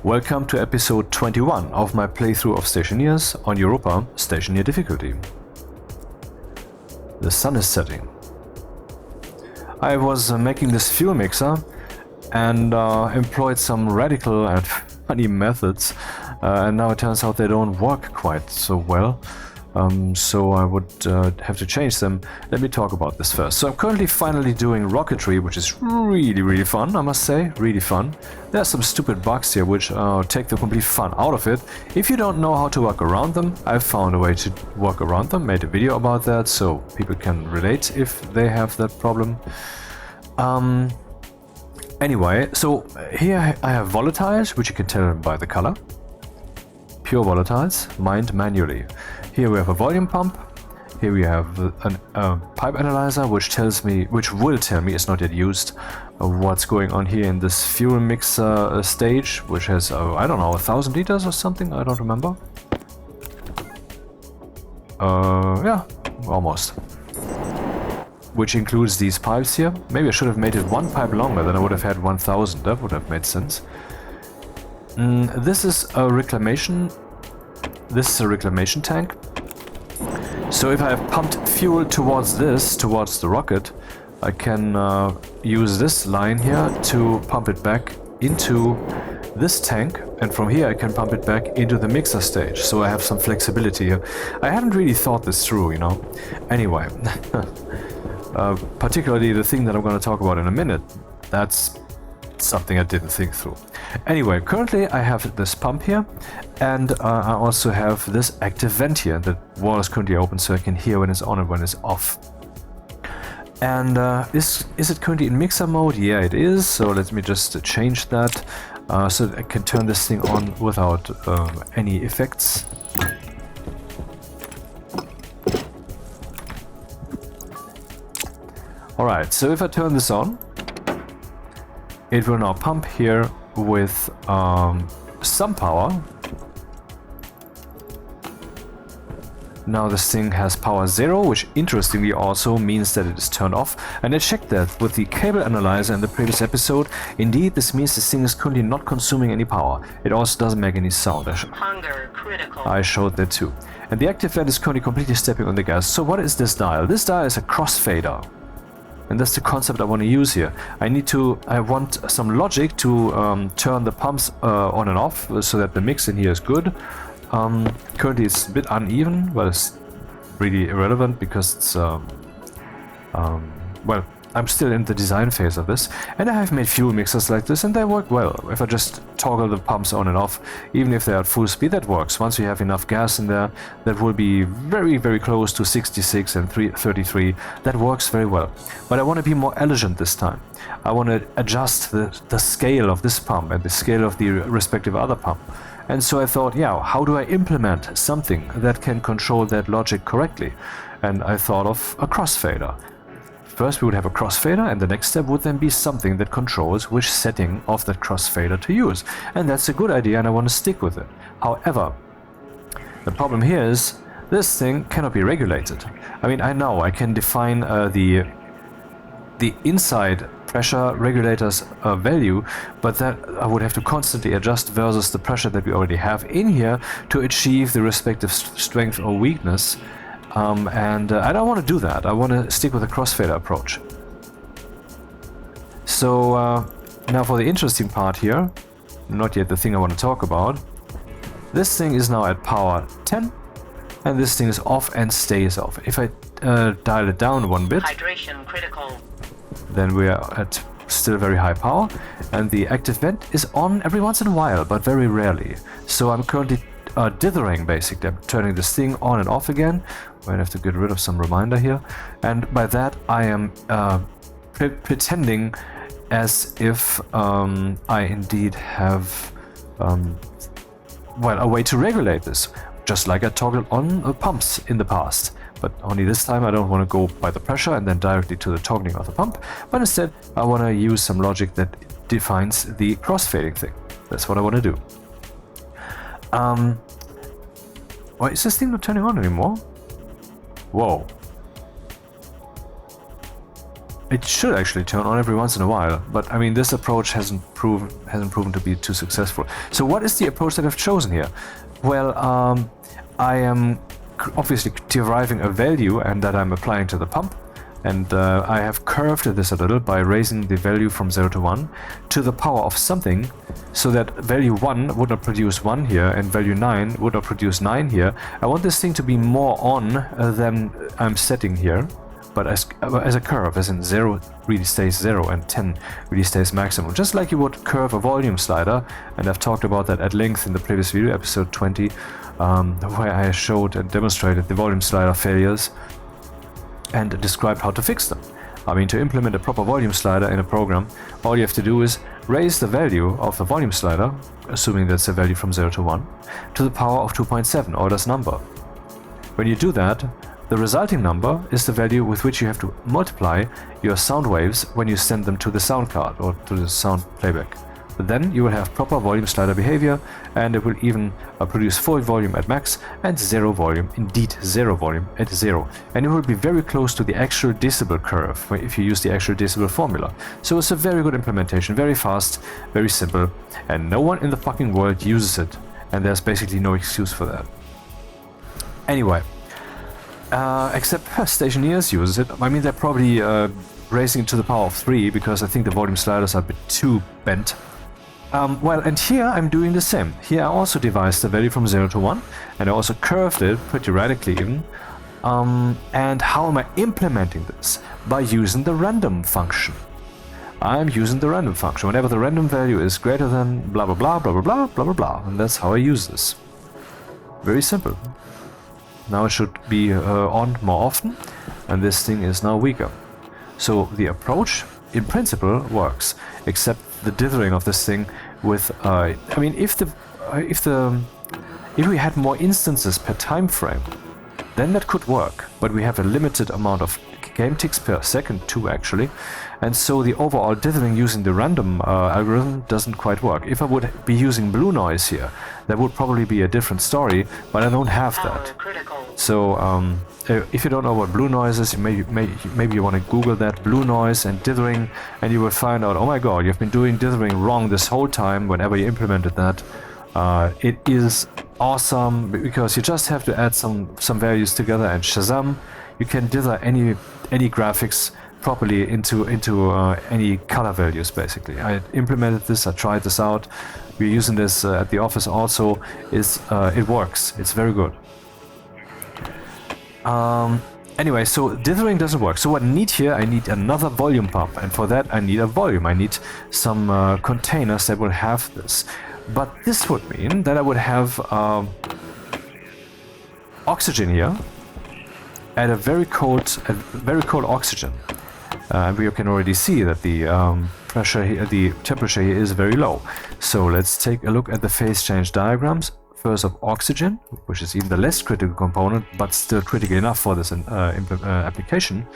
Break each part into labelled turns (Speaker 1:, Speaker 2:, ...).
Speaker 1: Welcome to episode 21 of my playthrough of Stationeers on EUROPA Stationeer difficulty. The sun is setting. I was making this fuel mixer and employed some radical and funny methods, and now it turns out they don't work quite so well. So I would have to change them. Let me talk about this first. So I'm currently finally doing rocketry, which is really fun, I must say, really fun. There are some stupid bugs here which take the complete fun out of it. If you don't know how to work around them, I've found a way to work around them, made a video about that so people can relate if they have that problem. Anyway, so here I have volatiles, which you can tell by the color. Pure volatiles, mined manually. Here we have a volume pump. Here we have a pipe analyzer, which will tell me, it's not yet used, what's going on here in this fuel mixer stage, which has, I don't know, 1,000 liters or something, I don't remember. Yeah, almost. Which includes these pipes here. Maybe I should have made it one pipe longer, then I would have had 1,000, that would have made sense. This is a reclamation tank. So if I have pumped fuel towards the rocket, I can use this line here to pump it back into this tank, and from here I can pump it back into the mixer stage, so I have some flexibility here. I haven't really thought this through, you know. Anyway, particularly the thing that I'm going to talk about in a minute, that's something I didn't think through. Anyway, currently I have this pump here, and I also have this active vent here. The wall is currently open so I can hear when it's on and when it's off. And is it currently in mixer mode? Yeah, it is. So let me just change that so that I can turn this thing on without any effects. Alright, so if I turn this on, it will now pump here with some power. Now this thing has power 0, which interestingly also means that it is turned off. And I checked that with the cable analyzer in the previous episode. Indeed, this means this thing is currently not consuming any power. It also doesn't make any sound.
Speaker 2: Hunger critical.
Speaker 1: I showed that too. And the active vent is currently completely stepping on the gas. So what is this dial? This dial is a crossfader. And that's the concept I want to use here. I want some logic to turn the pumps on and off so that the mix in here is good. Currently it's a bit uneven, but it's really irrelevant because it's, well, I'm still in the design phase of this. And I have made fuel mixers like this and they work well. If I just toggle the pumps on and off, even if they're at full speed, that works. Once you have enough gas in there, that will be very close to 66 and 33. That works very well. But I want to be more elegant this time. I want to adjust the scale of this pump and the scale of the respective other pump. And so I thought, yeah, how do I implement something that can control that logic correctly? And I thought of a crossfader. First we would have a crossfader, and the next step would then be something that controls which setting of that crossfader to use. And that's a good idea and I want to stick with it. However, the problem here is this thing cannot be regulated. I mean, I know I can define the inside pressure regulator's value, but that I would have to constantly adjust versus the pressure that we already have in here to achieve the respective strength or weakness. And I don't want to do that. I want to stick with a crossfader approach. So now for the interesting part here, not yet the thing I want to talk about. This thing is now at power 10, and this thing is off and stays off. If I dial it down one bit,
Speaker 2: Hydration critical.
Speaker 1: Then we are at still very high power, and the active vent is on every once in a while, but very rarely. So I'm currently dithering, basically. I'm turning this thing on and off again. Might have to get rid of some reminder here. And by that I am pretending as if I indeed have well, a way to regulate this, just like I toggled on pumps in the past. But only this time I don't want to go by the pressure and then directly to the toggling of the pump, but instead I want to use some logic that defines the crossfading thing. That's what I want to do. Why is this thing not turning on anymore? Whoa. it should actually turn on every once in a while, but I mean this approach hasn't proven to be too successful. So what is the approach that I've chosen here? Well, I am obviously deriving a value and that I'm applying to the pump, and I have curved this a little by raising the value from 0 to 1 to the power of something, so that value 1 would not produce 1 here and value 9 would not produce 9 here. I want this thing to be more on than I'm setting here, but as a curve, as in 0 really stays 0 and 10 really stays maximum, just like you would curve a volume slider, and I've talked about that at length in the previous video, episode 20, where I showed and demonstrated the volume slider failures and described how to fix them. I mean, to implement a proper volume slider in a program, all you have to do is raise the value of the volume slider, assuming that's a value from 0 to 1, to the power of 2.7, Euler's number. When you do that, the resulting number is the value with which you have to multiply your sound waves when you send them to the sound card or to the sound playback. But then you will have proper volume slider behavior, and it will even produce full volume at max and zero volume, indeed zero volume at 0. And it will be very close to the actual decibel curve if you use the actual decibel formula. So it's a very good implementation, very fast, very simple, and no one in the fucking world uses it, and there's basically no excuse for that. Anyway, except Stationeers uses it. I mean, they're probably raising it to the power of 3 because I think the volume sliders are a bit too bent. Well, and here I'm doing the same. Here I also devised the value from 0 to 1, and I also curved it pretty radically even. And how am I implementing this? By using the random function. I'm using the random function. Whenever the random value is greater than blah blah blah blah blah blah blah blah blah, and that's how I use this. Very simple. Now it should be on more often, and this thing is now weaker. So the approach, in principle, works, except the dithering of this thing with, I mean, if we had more instances per time frame, then that could work, but we have a limited amount of game ticks per second too, actually, and so the overall dithering using the random algorithm doesn't quite work. If I would be using blue noise here, that would probably be a different story, but I don't have that. So if you don't know what blue noise is, maybe you want to Google that, blue noise and dithering, and you will find out, oh my god, you've been doing dithering wrong this whole time whenever you implemented that. It is awesome because you just have to add some values together, and shazam, you can dither any graphics properly into any color values. Basically, I implemented this, I tried this out. We're using this at the office also. It works. It's very good. Anyway, so dithering doesn't work. So what I need here, I need another volume pump, and for that I need a volume. I need some containers that will have this. But this would mean that I would have oxygen here at a very cold oxygen. We can already see that the pressure here, the temperature here is very low. So let's take a look at the phase change diagrams. First of oxygen, which is even the less critical component, but still critical enough for this application.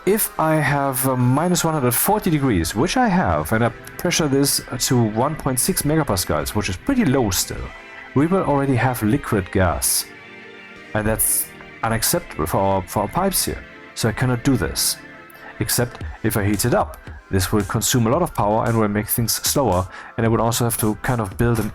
Speaker 1: If I have minus 140 degrees, which I have, and I pressure this to 1.6 megapascals, which is pretty low still, we will already have liquid gas. And that's unacceptable for our pipes here. So I cannot do this. Except if I heat it up. This will consume a lot of power and will make things slower, and I would also have to kind of build an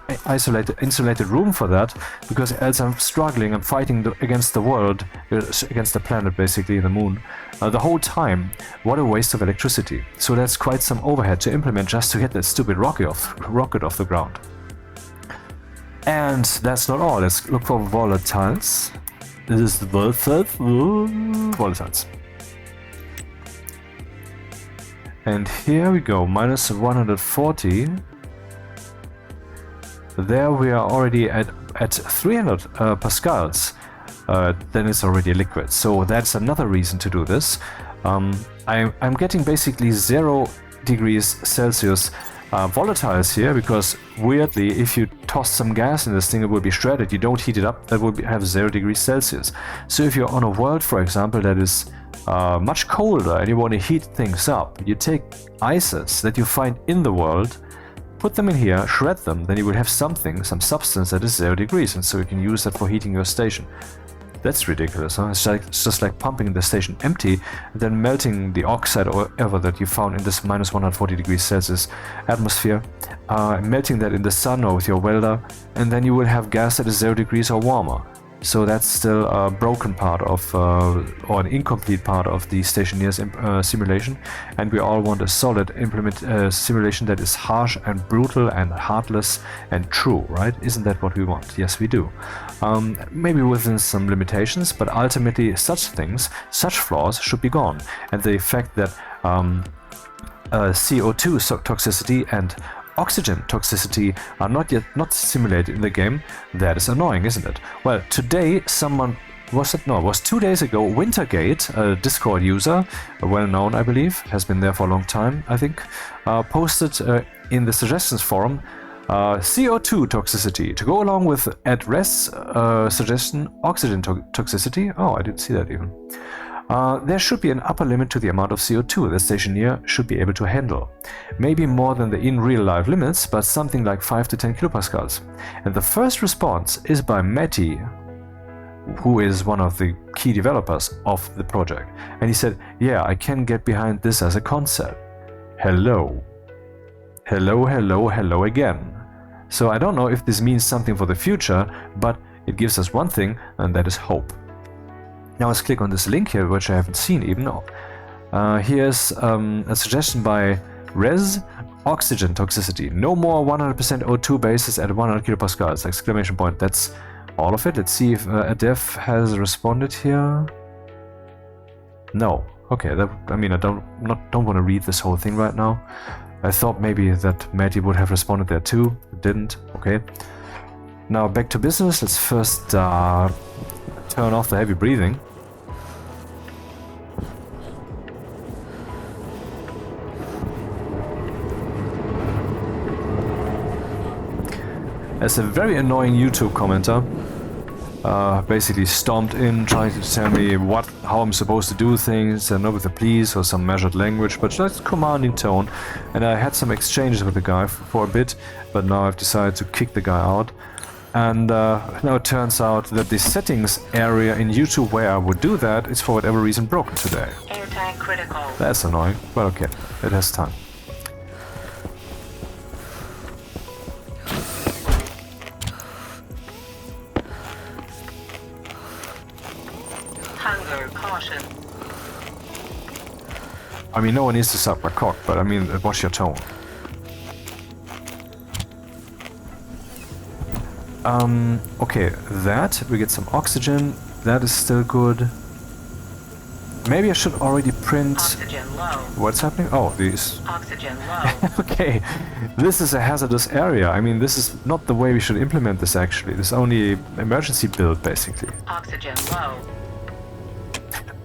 Speaker 1: insulated room for that, because else I'm struggling, I'm fighting against the world, against the planet basically, the moon, the whole time. What a waste of electricity. So that's quite some overhead to implement just to get that stupid rocket off the ground. And that's not all. Let's look for volatiles. This is the volatiles. And here we go, minus 140. There we are already at 300 pascals. Then it's already liquid. So that's another reason to do this. I'm getting basically 0 degrees Celsius volatiles here, because weirdly, if you toss some gas in this thing, it will be shredded. You don't heat it up, that will have 0 degrees Celsius. So if you're on a world, for example, that is much colder and you want to heat things up, you take ices that you find in the world, put them in here, shred them, then you will have some substance that is 0 degrees, and so you can use that for heating your station. That's ridiculous, huh? It's just like pumping the station empty, then melting the oxide or whatever that you found in this minus 140 degrees Celsius atmosphere, melting that in the sun or with your welder, and then you will have gas that is 0 degrees or warmer. So that's still a broken part of, or an incomplete part of the Stationeers simulation, and we all want a solid simulation that is harsh and brutal and heartless and true, right? Isn't that what we want? Yes, we do. Maybe within some limitations, but ultimately such things, such flaws should be gone. And the fact that CO2 toxicity and oxygen toxicity are not simulated in the game, that is annoying, isn't it? Well, today someone it was 2 days ago, Wintergate, a Discord user, well known I believe, has been there for a long time I think, posted in the suggestions forum CO2 toxicity to go along with at rest suggestion oxygen toxicity. Oh, I didn't see that even. There should be an upper limit to the amount of CO2 the Stationeer should be able to handle. Maybe more than the in real life limits, but something like 5 to 10 kilopascals. And the first response is by Matty, who is one of the key developers of the project. And he said, yeah, I can get behind this as a concept. Hello. Hello, hello, hello again. So I don't know if this means something for the future, but it gives us one thing, and that is hope. Now let's click on this link here, which I haven't seen even. Here's a suggestion by Res, oxygen toxicity. No more 100% O2 bases at 100 kilopascals, exclamation point. That's all of it. Let's see if a dev has responded here. No. Okay, I mean, I don't want to read this whole thing right now. I thought maybe that Matty would have responded there too. It didn't. Okay. Now back to business. Let's first turn off the heavy breathing. As a very annoying YouTube commenter basically stomped in trying to tell me how I'm supposed to do things, and not with a please or some measured language, but just commanding tone. And I had some exchanges with the guy for a bit, but now I've decided to kick the guy out. And now it turns out that the settings area in YouTube where I would do that is for whatever reason broken today.
Speaker 2: Air tank critical.
Speaker 1: That's annoying, but okay, it has time.
Speaker 2: Hunger caution.
Speaker 1: I mean, no one needs to suck my cock, but I mean, watch your tone. Okay, we get some oxygen, that is still good. Maybe I should already print...
Speaker 2: Oxygen low.
Speaker 1: What's happening? Oh, these...
Speaker 2: Oxygen low.
Speaker 1: Okay, this is a hazardous area. I mean, this is not the way we should implement this actually. This is only emergency build, basically.
Speaker 2: Oxygen low.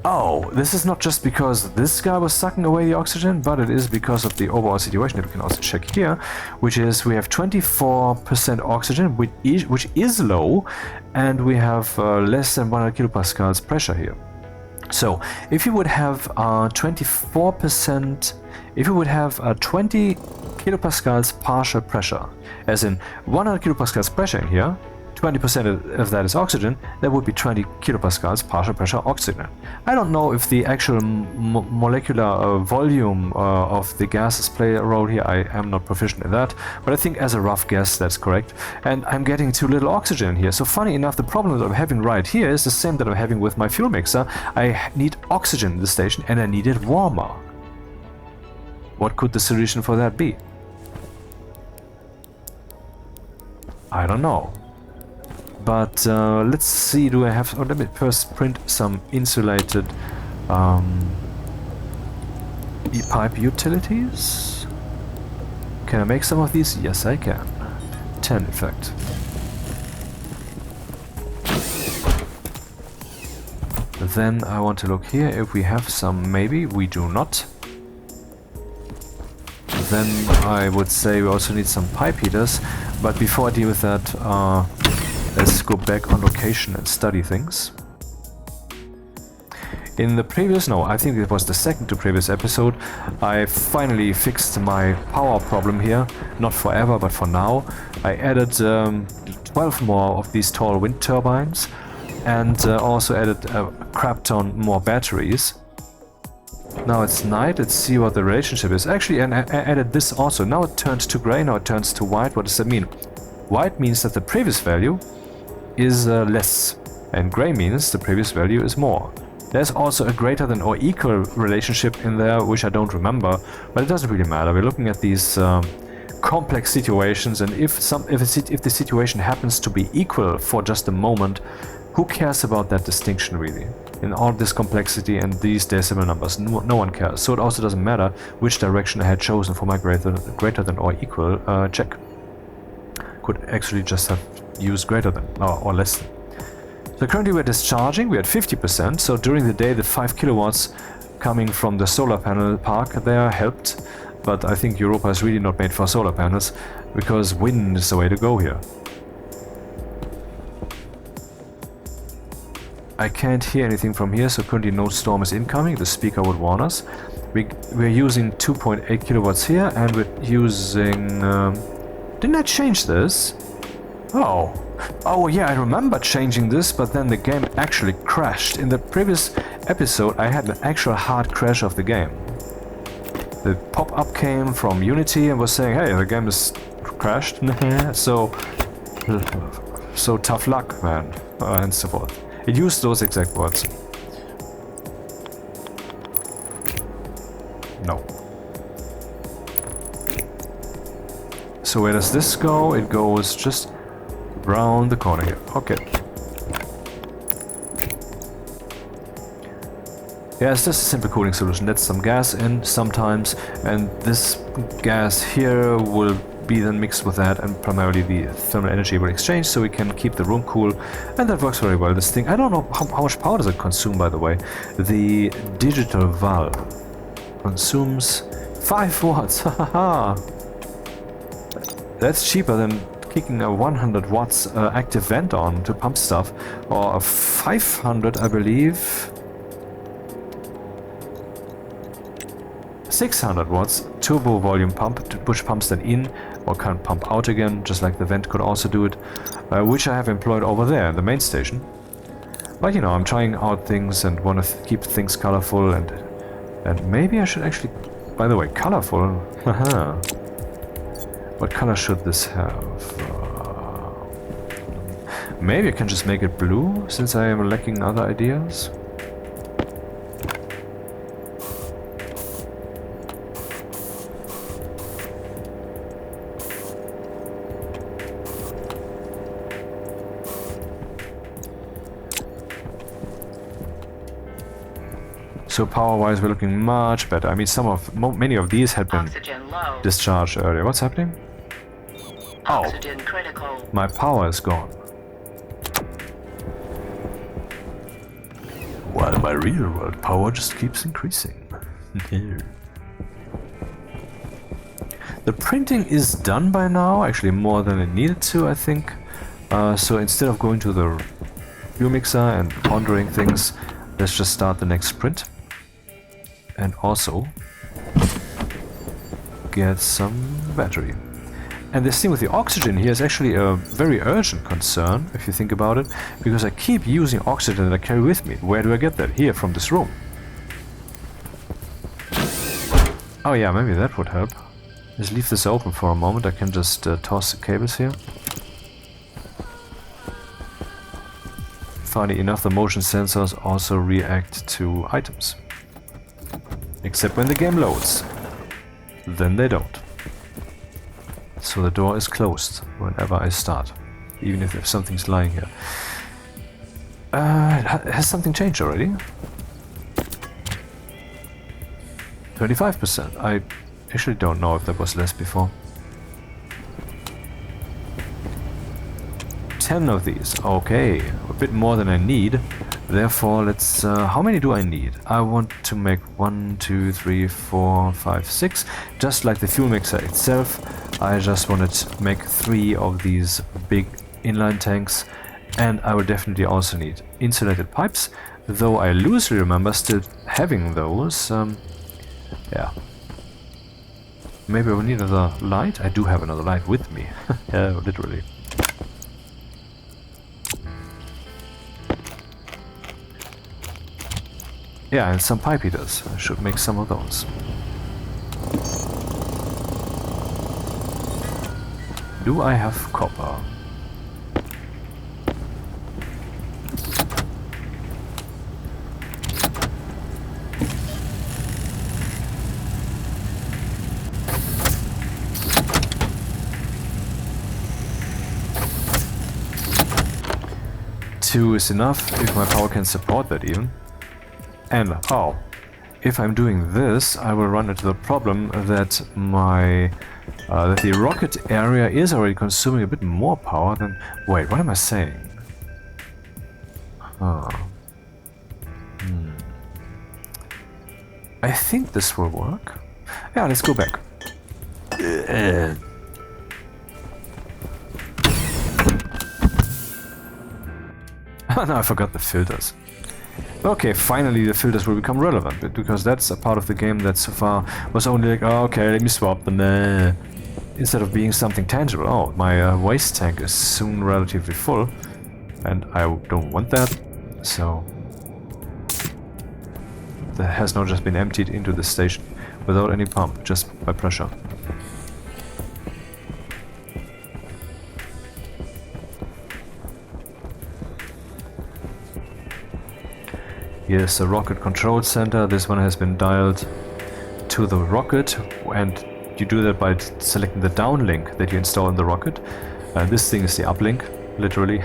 Speaker 1: Oh, this is not just because this guy was sucking away the oxygen, but it is because of the overall situation that we can also check here, which is we have 24% oxygen, which is low, and we have less than 100 kilopascals pressure here. So, if you would have 24%, if you would have 20 kilopascals partial pressure, as in 100 kilopascals pressure in here, 20% of that is oxygen, that would be 20 kilopascals partial pressure oxygen. I don't know if the actual molecular volume of the gases play a role here. I am not proficient in that, but I think as a rough guess that's correct. And I'm getting too little oxygen here. So funny enough, the problem that I'm having right here is the same that I'm having with my fuel mixer. I need oxygen in the station and I need it warmer. What could the solution for that be? I don't know. But let's see, do I have... Oh, let me first print some insulated e-pipe utilities. Can I make some of these? Yes, I can. 10, in fact. Then I want to look here if we have some. Maybe we do not. Then I would say we also need some pipe heaters. But before I deal with that, let's go back on location and study things. In the previous, no, I think it was the second to previous episode, I finally fixed my power problem here. Not forever, but for now. I added 12 more of these tall wind turbines. and also added a crap ton more batteries. Now it's night, let's see what the relationship is. Actually, and I added this also. Now it turns to gray, now it turns to white. What does that mean? White means that the previous value is less, and gray means the previous value is more. There's also a greater than or equal relationship in there, which I don't remember, but it doesn't really matter. We're looking at these complex situations, and if the situation happens to be equal for just a moment, who cares about that distinction really? In all this complexity and these decimal numbers, no one cares. So it also doesn't matter which direction I had chosen for my greater than or equal check. Could actually just have used greater than or less than. So currently we're discharging, we're at 50%, so during the day the 5 kilowatts coming from the solar panel park there helped, but I think Europa is really not made for solar panels, because wind is the way to go here. I can't hear anything from here, so currently no storm is incoming, the speaker would warn us. We're using 2.8 kilowatts here, and we're using... didn't I change this? Oh yeah, I remember changing this, but then the game actually crashed. In the previous episode I had an actual hard crash of the game. The pop-up came from Unity and was saying, hey, the game is crashed, so tough luck, man, and so forth. It used those exact words. No. So where does this go? It goes just round the corner here. Okay. Yeah, it's just a simple cooling solution. That's some gas in sometimes, and this gas here will be then mixed with that, and primarily the thermal energy will exchange, so we can keep the room cool, and that works very well. This thing, I don't know how much power does it consume, by the way. The digital valve consumes 5 watts. Haha. That's cheaper than kicking a 100 watts active vent on to pump stuff, or a 500, I believe. 600 watts turbo volume pump, which pumps then in or can pump out again, just like the vent could also do it, which I have employed over there in the main station. But you know, I'm trying out things and want to keep things colorful, and maybe I should actually, by the way, colorful. Haha. What color should this have? Maybe I can just make it blue, since I am lacking other ideas. So power-wise, we're looking much better. I mean, many of these had been discharged earlier. What's happening?
Speaker 2: Oxygen critical.
Speaker 1: My power is gone. While my real-world power just keeps increasing. The printing is done by now, actually more than it needed to, I think. So instead of going to the view mixer and pondering things, let's just start the next print. And also get some battery. And this thing with the oxygen here is actually a very urgent concern, if you think about it, because I keep using oxygen that I carry with me. Where do I get that? Here, from this room. Oh yeah, maybe that would help. Just leave this open for a moment. I can just toss the cables here. Funny enough, the motion sensors also react to items. Except when the game loads. Then they don't. So the door is closed whenever I start, even if something's lying here. Has something changed already? 25%. I actually don't know if there was less before. 10 of these. Okay, a bit more than I need. Therefore, let's... how many do I need? I want to make 1, 2, 3, 4, 5, 6. Just like the fuel mixer itself, I just want to make 3 of these big inline tanks. And I will definitely also need insulated pipes, though I loosely remember still having those. Yeah. Maybe I will need another light. I do have another light with me. Yeah, literally. Yeah, and some pipe heaters. I should make some of those. Do I have copper? Two is enough, if my power can support that even. And, oh, if I'm doing this, I will run into the problem that that the rocket area is already consuming a bit more power than... Wait, what am I saying? I think this will work. Yeah, let's go back. No, I forgot the filters. Okay, finally the filters will become relevant, because that's a part of the game that so far was only like, oh, okay, let me swap them, instead of being something tangible. Oh, my waste tank is soon relatively full, and I don't want that, so that has now just been emptied into the station without any pump, just by pressure. Here's the rocket control center. This one has been dialed to the rocket, and you do that by selecting the downlink that you install in the rocket. This thing is the uplink, literally.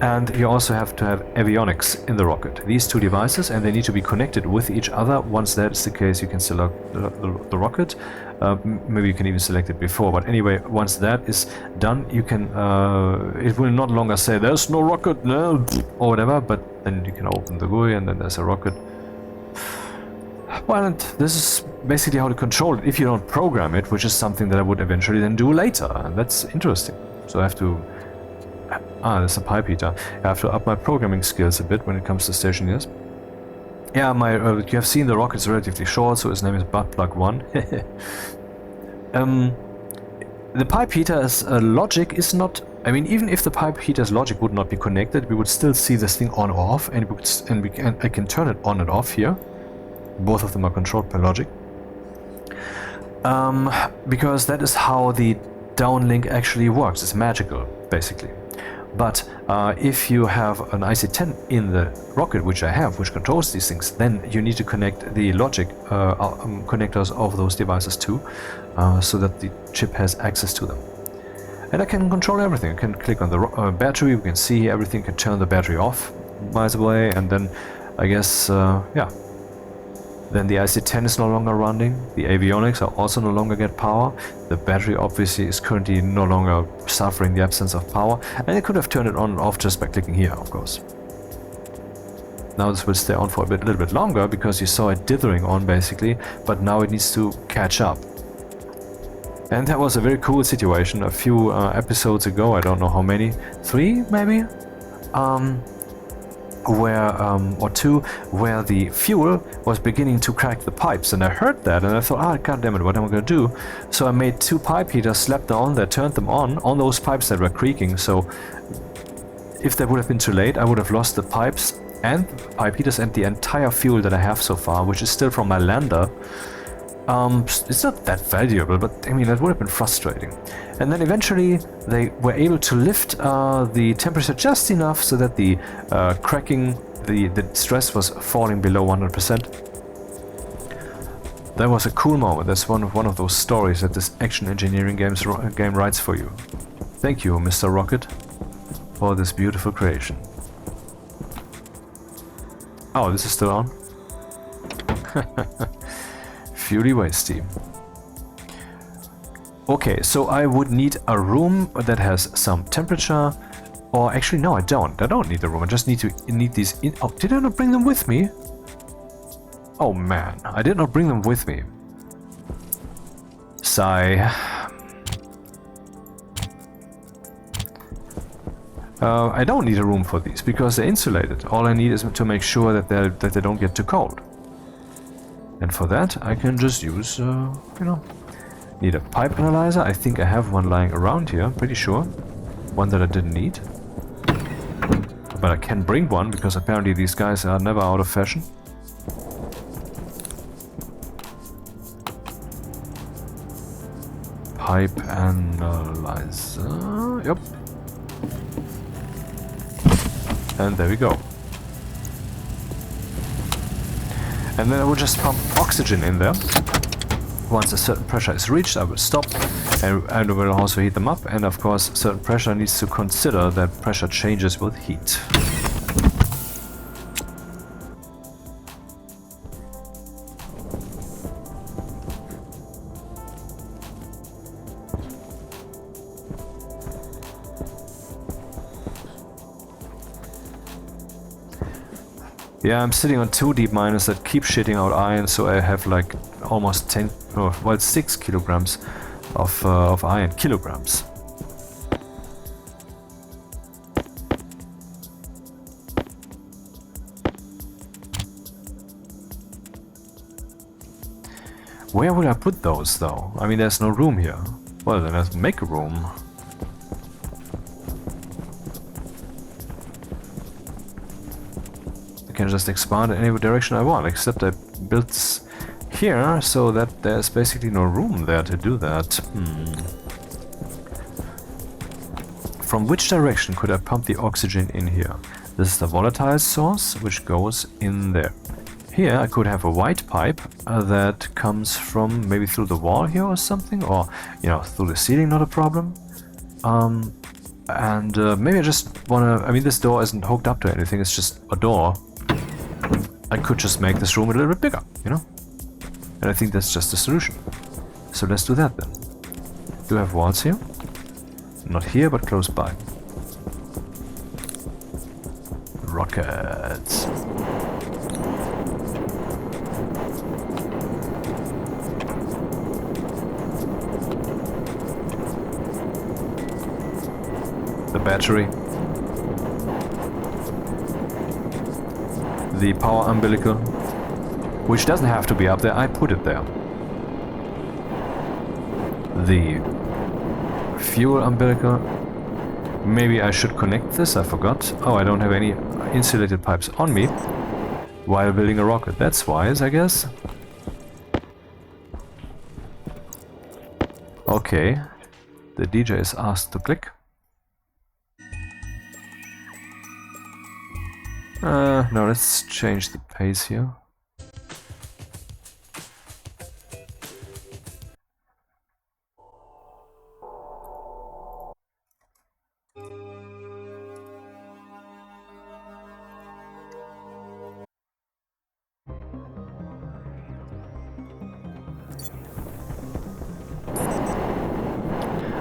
Speaker 1: And you also have to have avionics in the rocket. These two devices, and they need to be connected with each other. Once that's the case, you can select the rocket. Maybe you can even select it before, but anyway, once that is done, you can it will not longer say there's no rocket, no, or whatever, but then you can open the GUI and then there's a rocket. Well, and this is basically how to control it if you don't program it, which is something that I would eventually then do later, and that's interesting. So I have to... there's a pipe heater. I have to up my programming skills a bit when it comes to Stationeers. Yeah, you have seen the rocket's relatively short, so his name is buttplug1. The pipe heater's logic is not... I mean, even if the pipe heater's logic would not be connected, we would still see this thing on or off, and I can turn it on and off here. Both of them are controlled by logic. Because that is how the downlink actually works. It's magical, basically. But if you have an IC10 in the rocket, which I have, which controls these things, then you need to connect the logic connectors of those devices too, so that the chip has access to them. And I can control everything. I can click on the battery, we can see everything, can turn the battery off, by the way, and then I guess, yeah. Then the IC10 is no longer running, the avionics are also no longer get power, the battery obviously is currently no longer suffering the absence of power, and I could have turned it on and off just by clicking here, of course. Now this will stay on for a little bit longer, because you saw it dithering on basically, but now it needs to catch up. And that was a very cool situation a few episodes ago, I don't know how many, 3 maybe? Or 2, where the fuel was beginning to crack the pipes, and I heard that and I thought, ah, god damn it, what am I gonna do? So I made 2 pipe heaters, slapped them on there, turned them on those pipes that were creaking, so if that would have been too late, I would have lost the pipes and the pipe heaters and the entire fuel that I have so far, which is still from my lander. It's not that valuable, but I mean, that would have been frustrating. And then eventually they were able to lift the temperature just enough so that the cracking, the stress was falling below 100%. That was a cool moment. That's one of those stories that this action engineering game writes for you. Thank you, Mr. Rocket, for this beautiful creation. Oh, this is still on? Fury waste steam. Okay, so I would need a room that has some temperature, or actually no, I don't need the room. I just need these in. Oh, did I not bring them with me? Oh man, I did not bring them with me. Sigh. I don't need a room for these because they're insulated. All I need is to make sure that they don't get too cold. And for that, I can just use, you know, need a pipe analyzer. I think I have one lying around here, pretty sure. One that I didn't need. But I can bring one, because apparently these guys are never out of fashion. pipe analyzer. Yep. And there we go. And then I will just pump oxygen in there. Once a certain pressure is reached, I will stop and I will also heat them up. And of course, certain pressure needs to consider that pressure changes with heat. Yeah, I'm sitting on 2 deep miners that keep shitting out iron, so I have like almost 10, oh, well, 6 kilograms of iron. Kilograms. Where will I put those, though? I mean, there's no room here. Well, then let's make a room. I can just expand in any direction I want, except I built this here so that there's basically no room there to do that. From which direction could I pump the oxygen in here? This is the volatile source, which goes in there. Here I could have a white pipe that comes from maybe through the wall here or something, or, you know, through the ceiling, not a problem. Maybe I just wanna, I mean, this door isn't hooked up to anything, it's just a door. I could just make this room a little bit bigger, you know? And I think that's just the solution. So let's do that then. Do I have walls here? Not here, but close by. Rockets. The battery. The power umbilical, which doesn't have to be up there, I put it there. The fuel umbilical. Maybe I should connect this, I forgot. Oh, I don't have any insulated pipes on me while building a rocket. That's wise, I guess. Okay, the DJ is asked to click. No, let's change the pace here.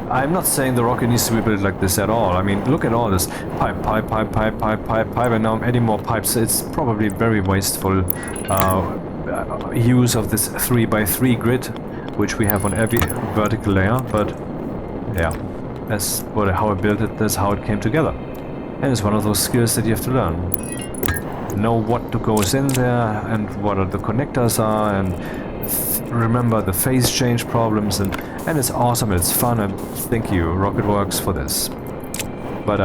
Speaker 1: I'm not saying the rocket needs to be built like this at all. I mean, look at all this pipe, and now I'm adding more pipes. It's probably very wasteful use of this 3x3 grid, which we have on every vertical layer. But yeah, that's how I built it. That's how it came together. And it's one of those skills that you have to learn. Know what goes in there and what the connectors are, and remember the phase change problems, and it's awesome and it's fun, and thank you Rocketworks for this. But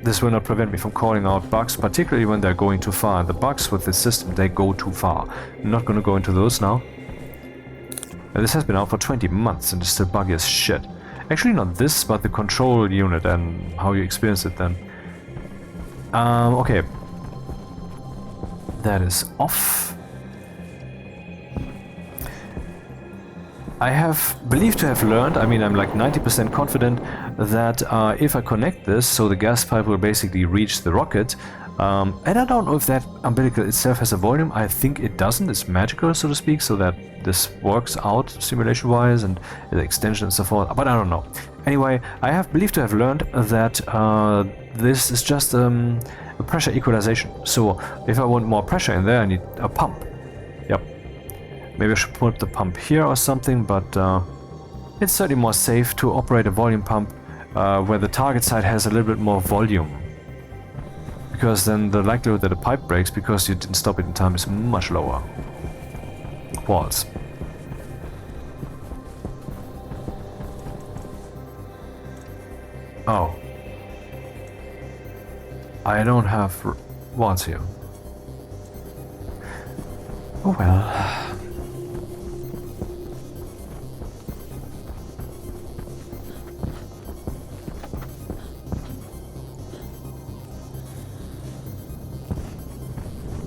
Speaker 1: this will not prevent me from calling out bugs, particularly when they're going too far. The bugs with this system, they go too far. I'm not going to go into those now. And this has been out for 20 months and it's still buggy as shit. Actually not this, but the control unit and how you experience it then. Okay. That is off. I have believed to have learned, I mean I'm like 90% confident that if I connect this, so the gas pipe will basically reach the rocket, and I don't know if that umbilical itself has a volume. I think it doesn't, it's magical, so to speak, so that this works out simulation wise and the extension and so forth, but I don't know. Anyway, I have believed to have learned that this is just a pressure equalization, so if I want more pressure in there I need a pump. Yep. Maybe I should put the pump here or something, but it's certainly more safe to operate a volume pump where the target side has a little bit more volume. Because then the likelihood that a pipe breaks because you didn't stop it in time is much lower. Walls. Oh. I don't have walls here. Oh well.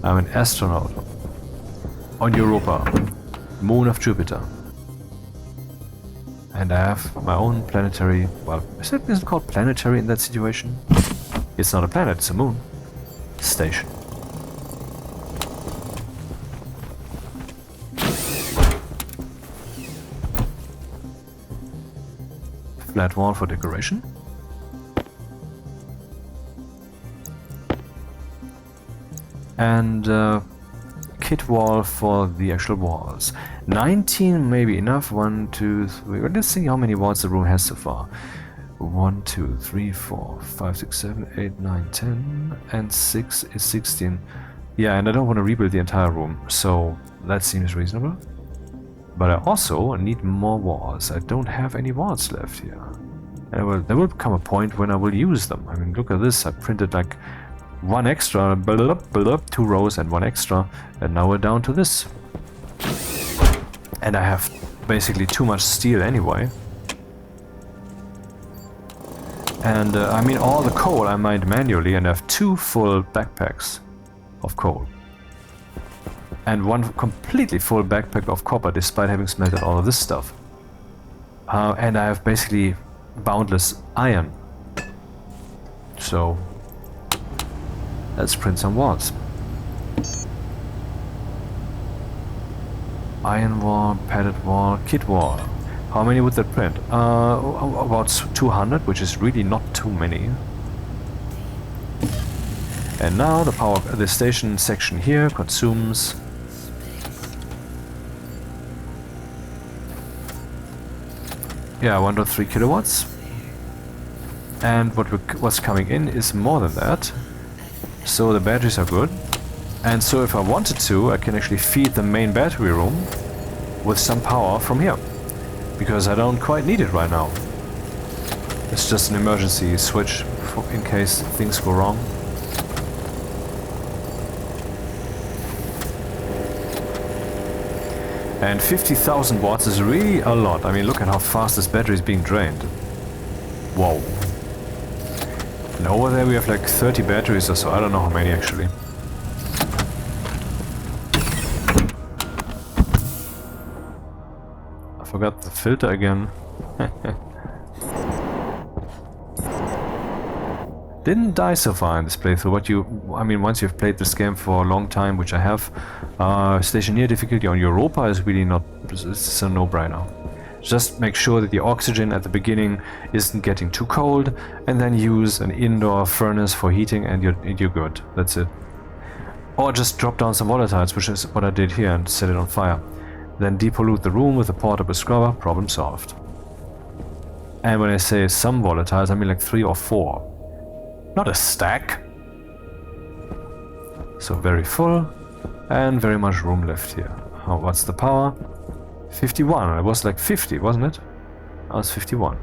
Speaker 1: I'm an astronaut on Europa, moon of Jupiter. And I have my own planetary, well, is it called planetary in that situation? It's not a planet, it's a moon. Station. Flat wall for decoration. And kit wall for the actual walls. 19 may be enough. 1, 2, 3. Let's see how many walls the room has so far. 1, 2, 3, 4, 5, 6, 7, 8, 9, 10, and 6 is 16. Yeah, and I don't want to rebuild the entire room, so that seems reasonable. But I also need more walls. I don't have any walls left here. And there will come a point when I will use them. I mean, look at this. I printed like one extra, build up, 2 rows and 1 extra, and now we're down to this. And I have basically too much steel anyway. And I mean, all the coal I mined manually, and I have 2 full backpacks of coal. And 1 completely full backpack of copper, despite having smelted all of this stuff. And I have basically boundless iron. So let's print some walls. Iron wall, padded wall, kit wall. How many would that print? About 200, which is really not too many. And now the station section here consumes yeah, 1.3 kilowatts. And what's coming in is more than that. So the batteries are good. And so if I wanted to, I can actually feed the main battery room with some power from here. Because I don't quite need it right now. It's just an emergency switch in case things go wrong. And 50,000 watts is really a lot. I mean, look at how fast this battery is being drained. Whoa. And over there we have like 30 batteries or so. I don't know how many actually. I forgot the filter again. Didn't die so far in this playthrough, I mean, once you've played this game for a long time, which I have, Stationeer difficulty on Europa is really not, it's a no-brainer. Just make sure that the oxygen at the beginning isn't getting too cold, and then use an indoor furnace for heating and you're good. That's it. Or just drop down some volatiles, which is what I did here, and set it on fire. Then depollute the room with a portable scrubber, problem solved. And when I say some volatiles, I mean like 3 or 4. Not a stack. So very full, and very much room left here. Oh, what's the power? 51. It was like 50, wasn't it? Now it's 51.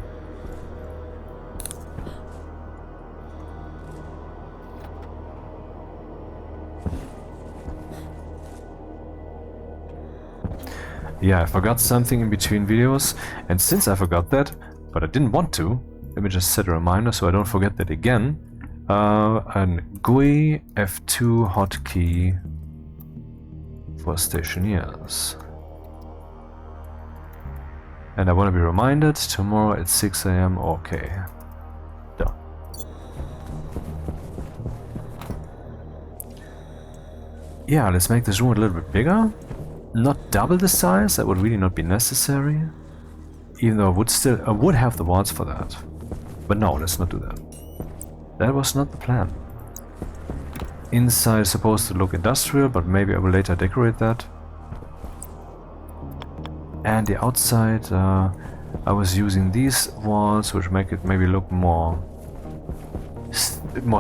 Speaker 1: Yeah, I forgot something in between videos, and since I forgot that, but I didn't want to, let me just set a reminder so I don't forget that again. An GUI F2 hotkey for Stationeers. And I want to be reminded tomorrow at 6 AM. Okay. Done. Yeah, let's make this room a little bit bigger. Not double the size, that would really not be necessary. Even though I would have the walls for that. But no, let's not do that. That was not the plan. Inside is supposed to look industrial, but maybe I will later decorate that. And the outside, I was using these walls, which make it maybe look more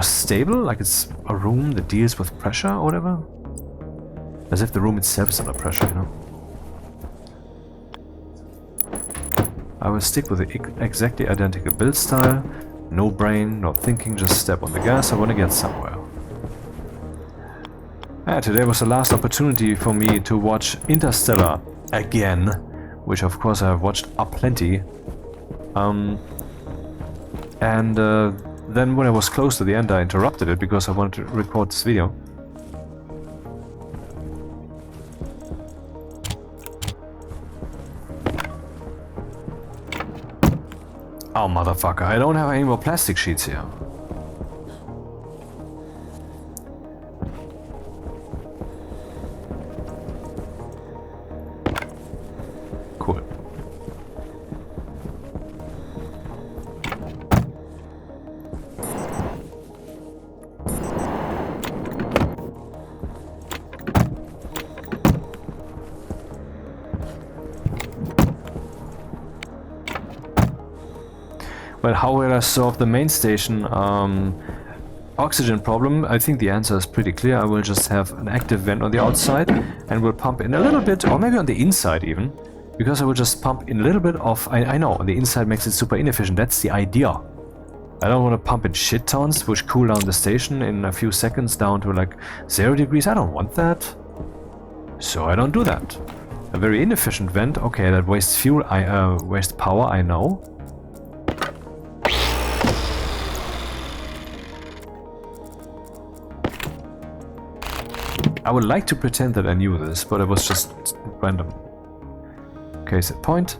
Speaker 1: stable, like it's a room that deals with pressure or whatever. As if the room itself is under pressure, you know. I will stick with the exactly identical build style. No brain, no thinking, just step on the gas. I want to get somewhere. Today was the last opportunity for me to watch Interstellar again, which of course I have watched aplenty. Then when I was close to the end I interrupted it because I wanted to record this video. Oh, motherfucker, I don't have any more plastic sheets here. Cool. Well, how will I solve the main station oxygen problem? I think the answer is pretty clear. I will just have an active vent on the outside and will pump in a little bit, or maybe on the inside even, because I will just pump in a little bit of... I know, on the inside makes it super inefficient. That's the idea. I don't want to pump in shit tons, which cool down the station in a few seconds down to like 0 degrees. I don't want that. So I don't do that. A very inefficient vent. Okay, that wastes fuel, wastes power, I know. I would like to pretend that I knew this, but it was just random. Okay, set point.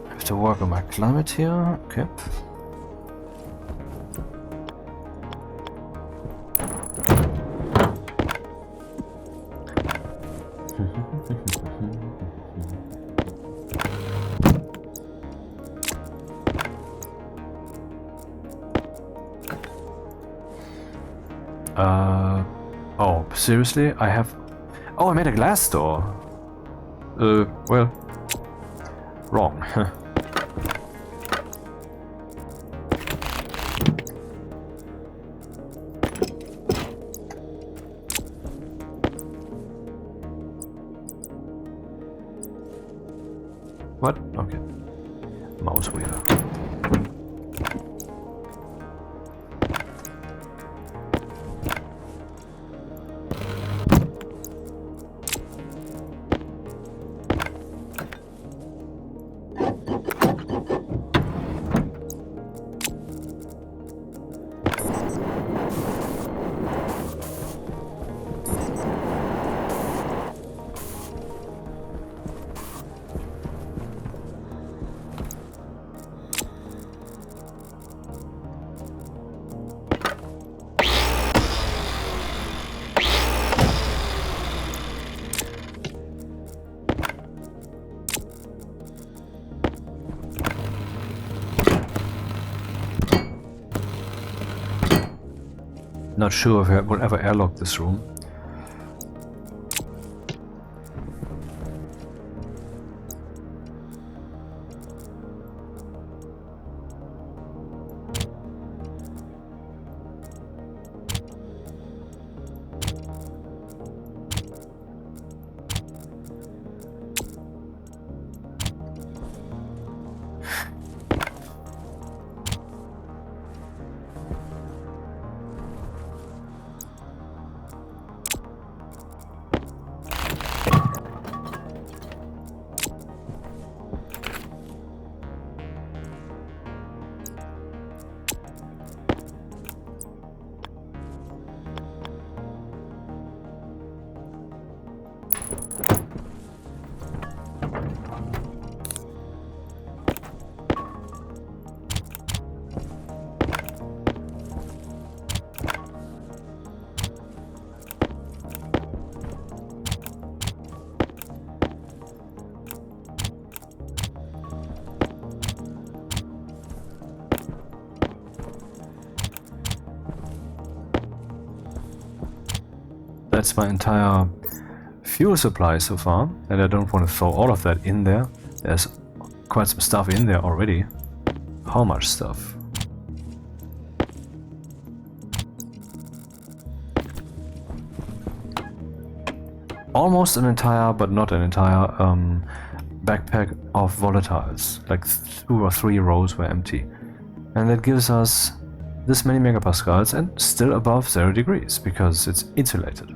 Speaker 1: I have to work on my climate here. Okay. Oh, seriously? I have... Oh, I made a glass door. Well... Wrong. What? Okay. Mouse wheel. Not sure if I will ever airlock this room. That's my entire fuel supply so far, and I don't want to throw all of that in there. There's quite some stuff in there already. How much stuff? Almost an entire, but not an entire, backpack of volatiles. Like 2 or 3 rows were empty. And that gives us this many megapascals and still above 0 degrees, because it's insulated.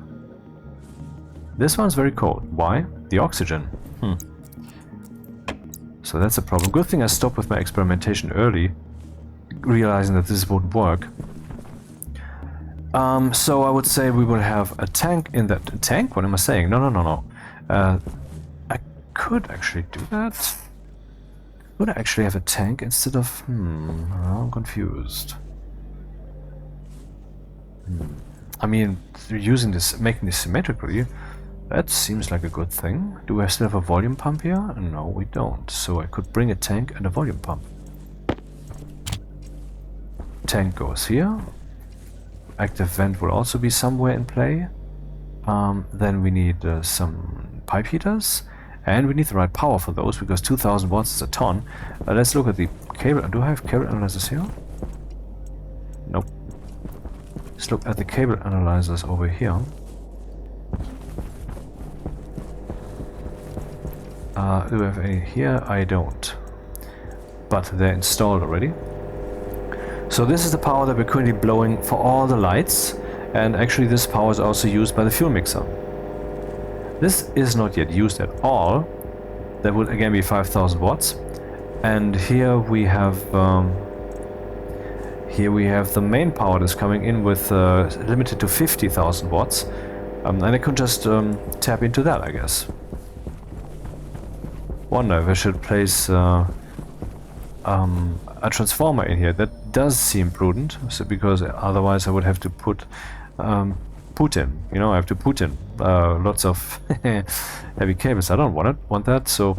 Speaker 1: This one's very cold. Why? The oxygen. So that's a problem. Good thing I stopped with my experimentation early, realizing that this wouldn't work. So I would say we will have a tank in that... Tank? What am I saying? No. could actually do that. Would I actually have a tank instead of... I'm confused. I mean, using this, making this symmetrically, that seems like a good thing. Do I still have a volume pump here? No, we don't. So I could bring a tank and a volume pump. Tank goes here. Active vent will also be somewhere in play. Then we need some pipe heaters. And we need the right power for those, because 2000 watts is a ton. Let's look at the cable. Do I have cable analyzers here? Nope. Let's look at the cable analyzers over here. Do I have any here? I don't. But they're installed already. So this is the power that we're currently blowing for all the lights. And actually this power is also used by the fuel mixer. This is not yet used at all. That would again be 5000 watts. And here we have the main power that's coming in with limited to 50,000 watts. And I could just tap into that, I guess. Wonder if I should place a transformer in here. That does seem prudent, so because otherwise I would have to put in. You know, I have to put in lots of heavy cables. I don't want that. So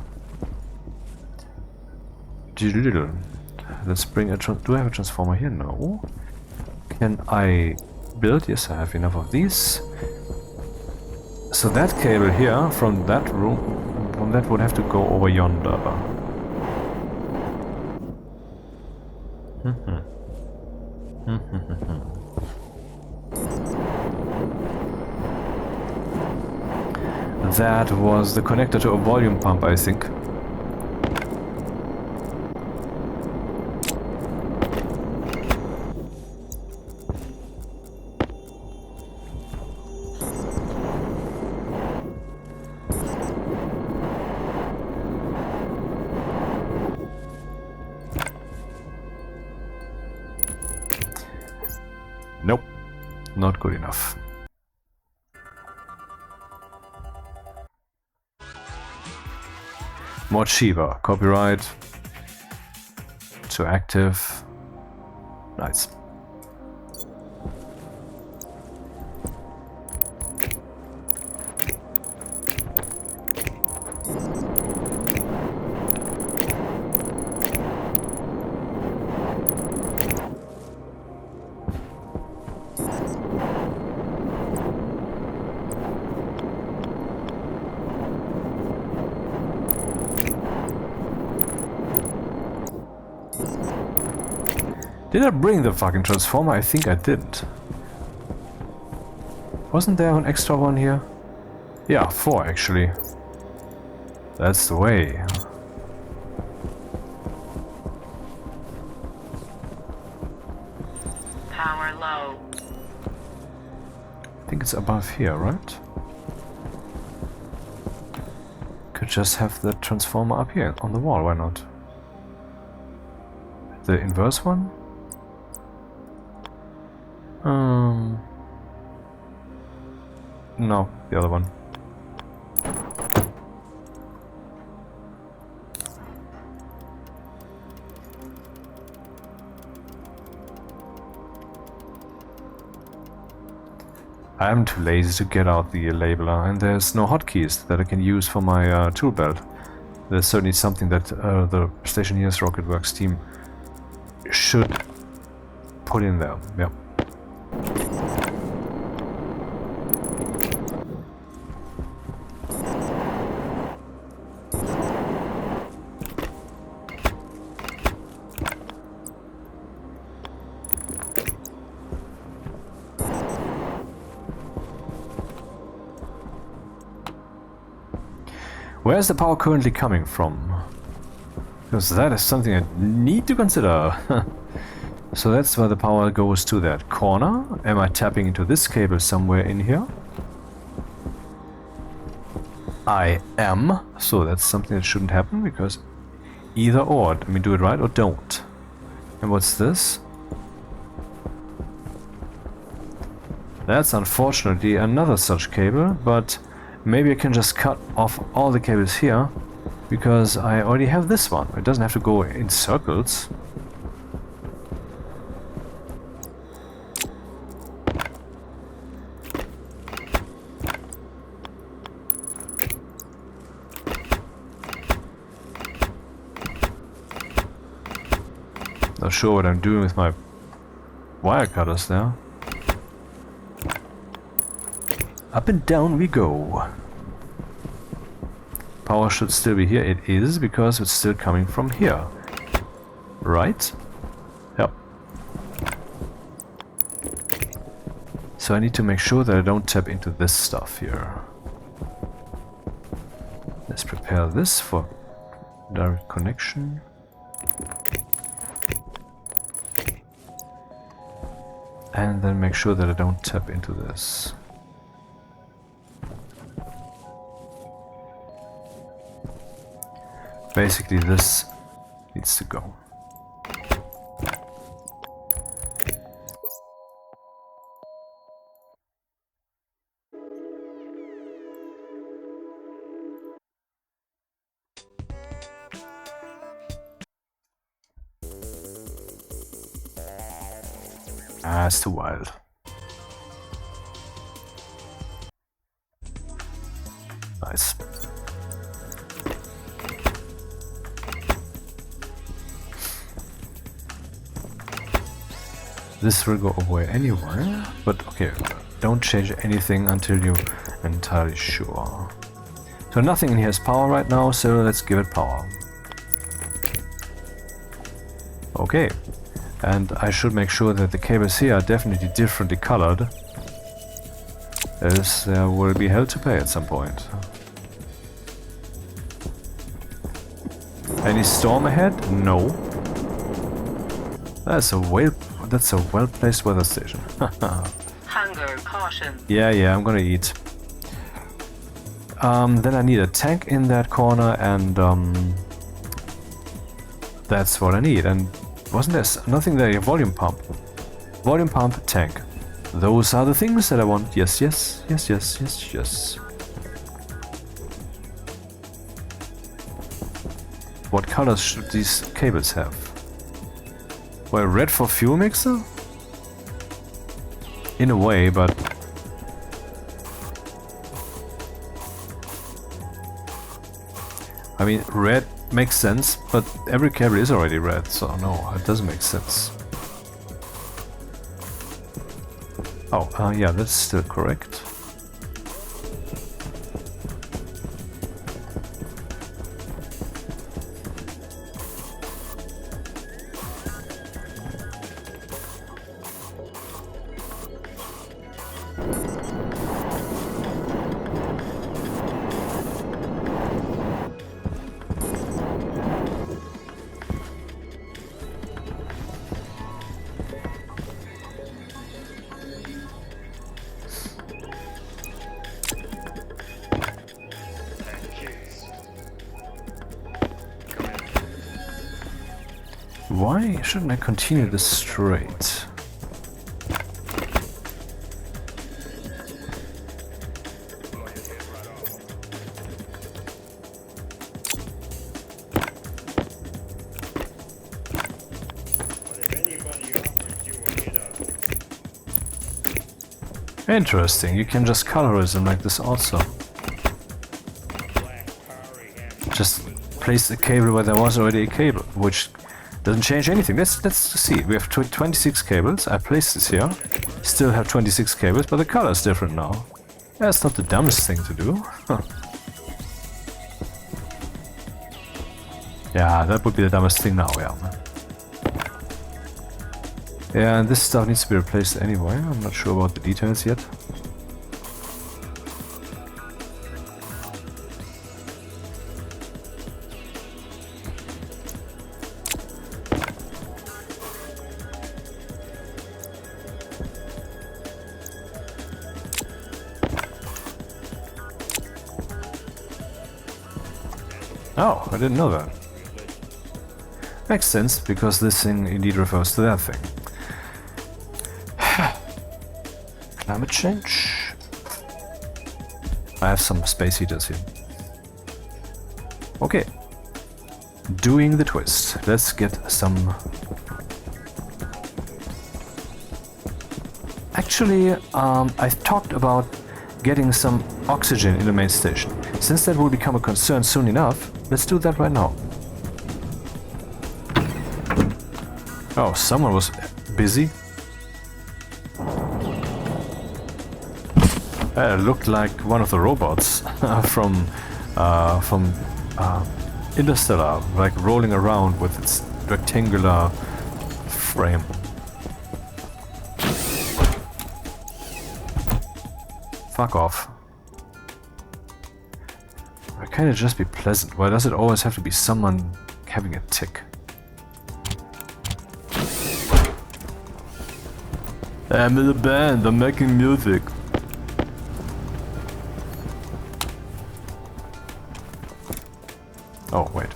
Speaker 1: let's bring a. Do I have a transformer here? No. Can I build? Yes, I have enough of these. So that cable here from that room, from that would have to go over yonder. That was the connector to a volume pump, I think. Nope, not good enough. Mod Shiva, copyright to active. Nice. Did I bring the fucking transformer? I think I didn't. Wasn't there an extra one here? Yeah, 4 actually. That's the way.
Speaker 2: Power low.
Speaker 1: I think it's above here, right? Could just have the transformer up here on the wall, why not? The inverse one? No, the other one. I'm too lazy to get out the labeler, and there's no hotkeys that I can use for my tool belt. There's certainly something that the Stationeers Rocketworks team should put in there. Yep. Where is the power currently coming from? Because that is something I need to consider. So that's where the power goes to that corner. Am I tapping into this cable somewhere in here? I am. So that's something that shouldn't happen, because either or. I mean, do it right or don't. And what's this? That's unfortunately another such cable, but maybe I can just cut off all the cables here because I already have this one. It doesn't have to go in circles. Not sure what I'm doing with my wire cutters there. Up and down we go. Power should still be here. It is, because it's still coming from here. Right? Yep. So I need to make sure that I don't tap into this stuff here. Let's prepare this for direct connection. And then make sure that I don't tap into this. Basically, this needs to go. Ah, it's too wild. Nice. This will go away anyway, but okay, don't change anything until you're entirely sure. So nothing in here has power right now, so let's give it power. Okay, and I should make sure that the cables here are definitely differently colored, as there will be hell to pay at some point. Any storm ahead? No. That's a well-placed weather station.
Speaker 2: Hunger caution.
Speaker 1: Yeah, I'm gonna eat. Then I need a tank in that corner, and that's what I need. And wasn't there nothing there? A volume pump. Volume pump, tank. Those are the things that I want. Yes. What colors should these cables have? Well, red for fuel mixer? In a way, but... I mean, red makes sense, but every cable is already red, so no, it doesn't make sense. Oh, yeah, that's still correct. Why shouldn't I continue this straight? Interesting, you can just colorize them like this also. Just place the cable where there was already a cable, which doesn't change anything. Let's see. We have 26 cables. I placed this here. Still have 26 cables, but the color is different now. That's not the dumbest thing to do. Yeah, that would be the dumbest thing now, yeah. Yeah, and this stuff needs to be replaced anyway. I'm not sure about the details yet. Oh, I didn't know that. Makes sense, because this thing indeed refers to that thing. Climate change? I have some space heaters here. Okay. Doing the twist. Let's get some... Actually, I've talked about getting some oxygen in the main station. Since that will become a concern soon enough, let's do that right now. Oh, someone was busy. It looked like one of the robots from Interstellar, like rolling around with its rectangular frame. Fuck off. Why can't it just be pleasant? Why does it always have to be someone having a tick? I'm in a band, I'm making music. Oh, wait.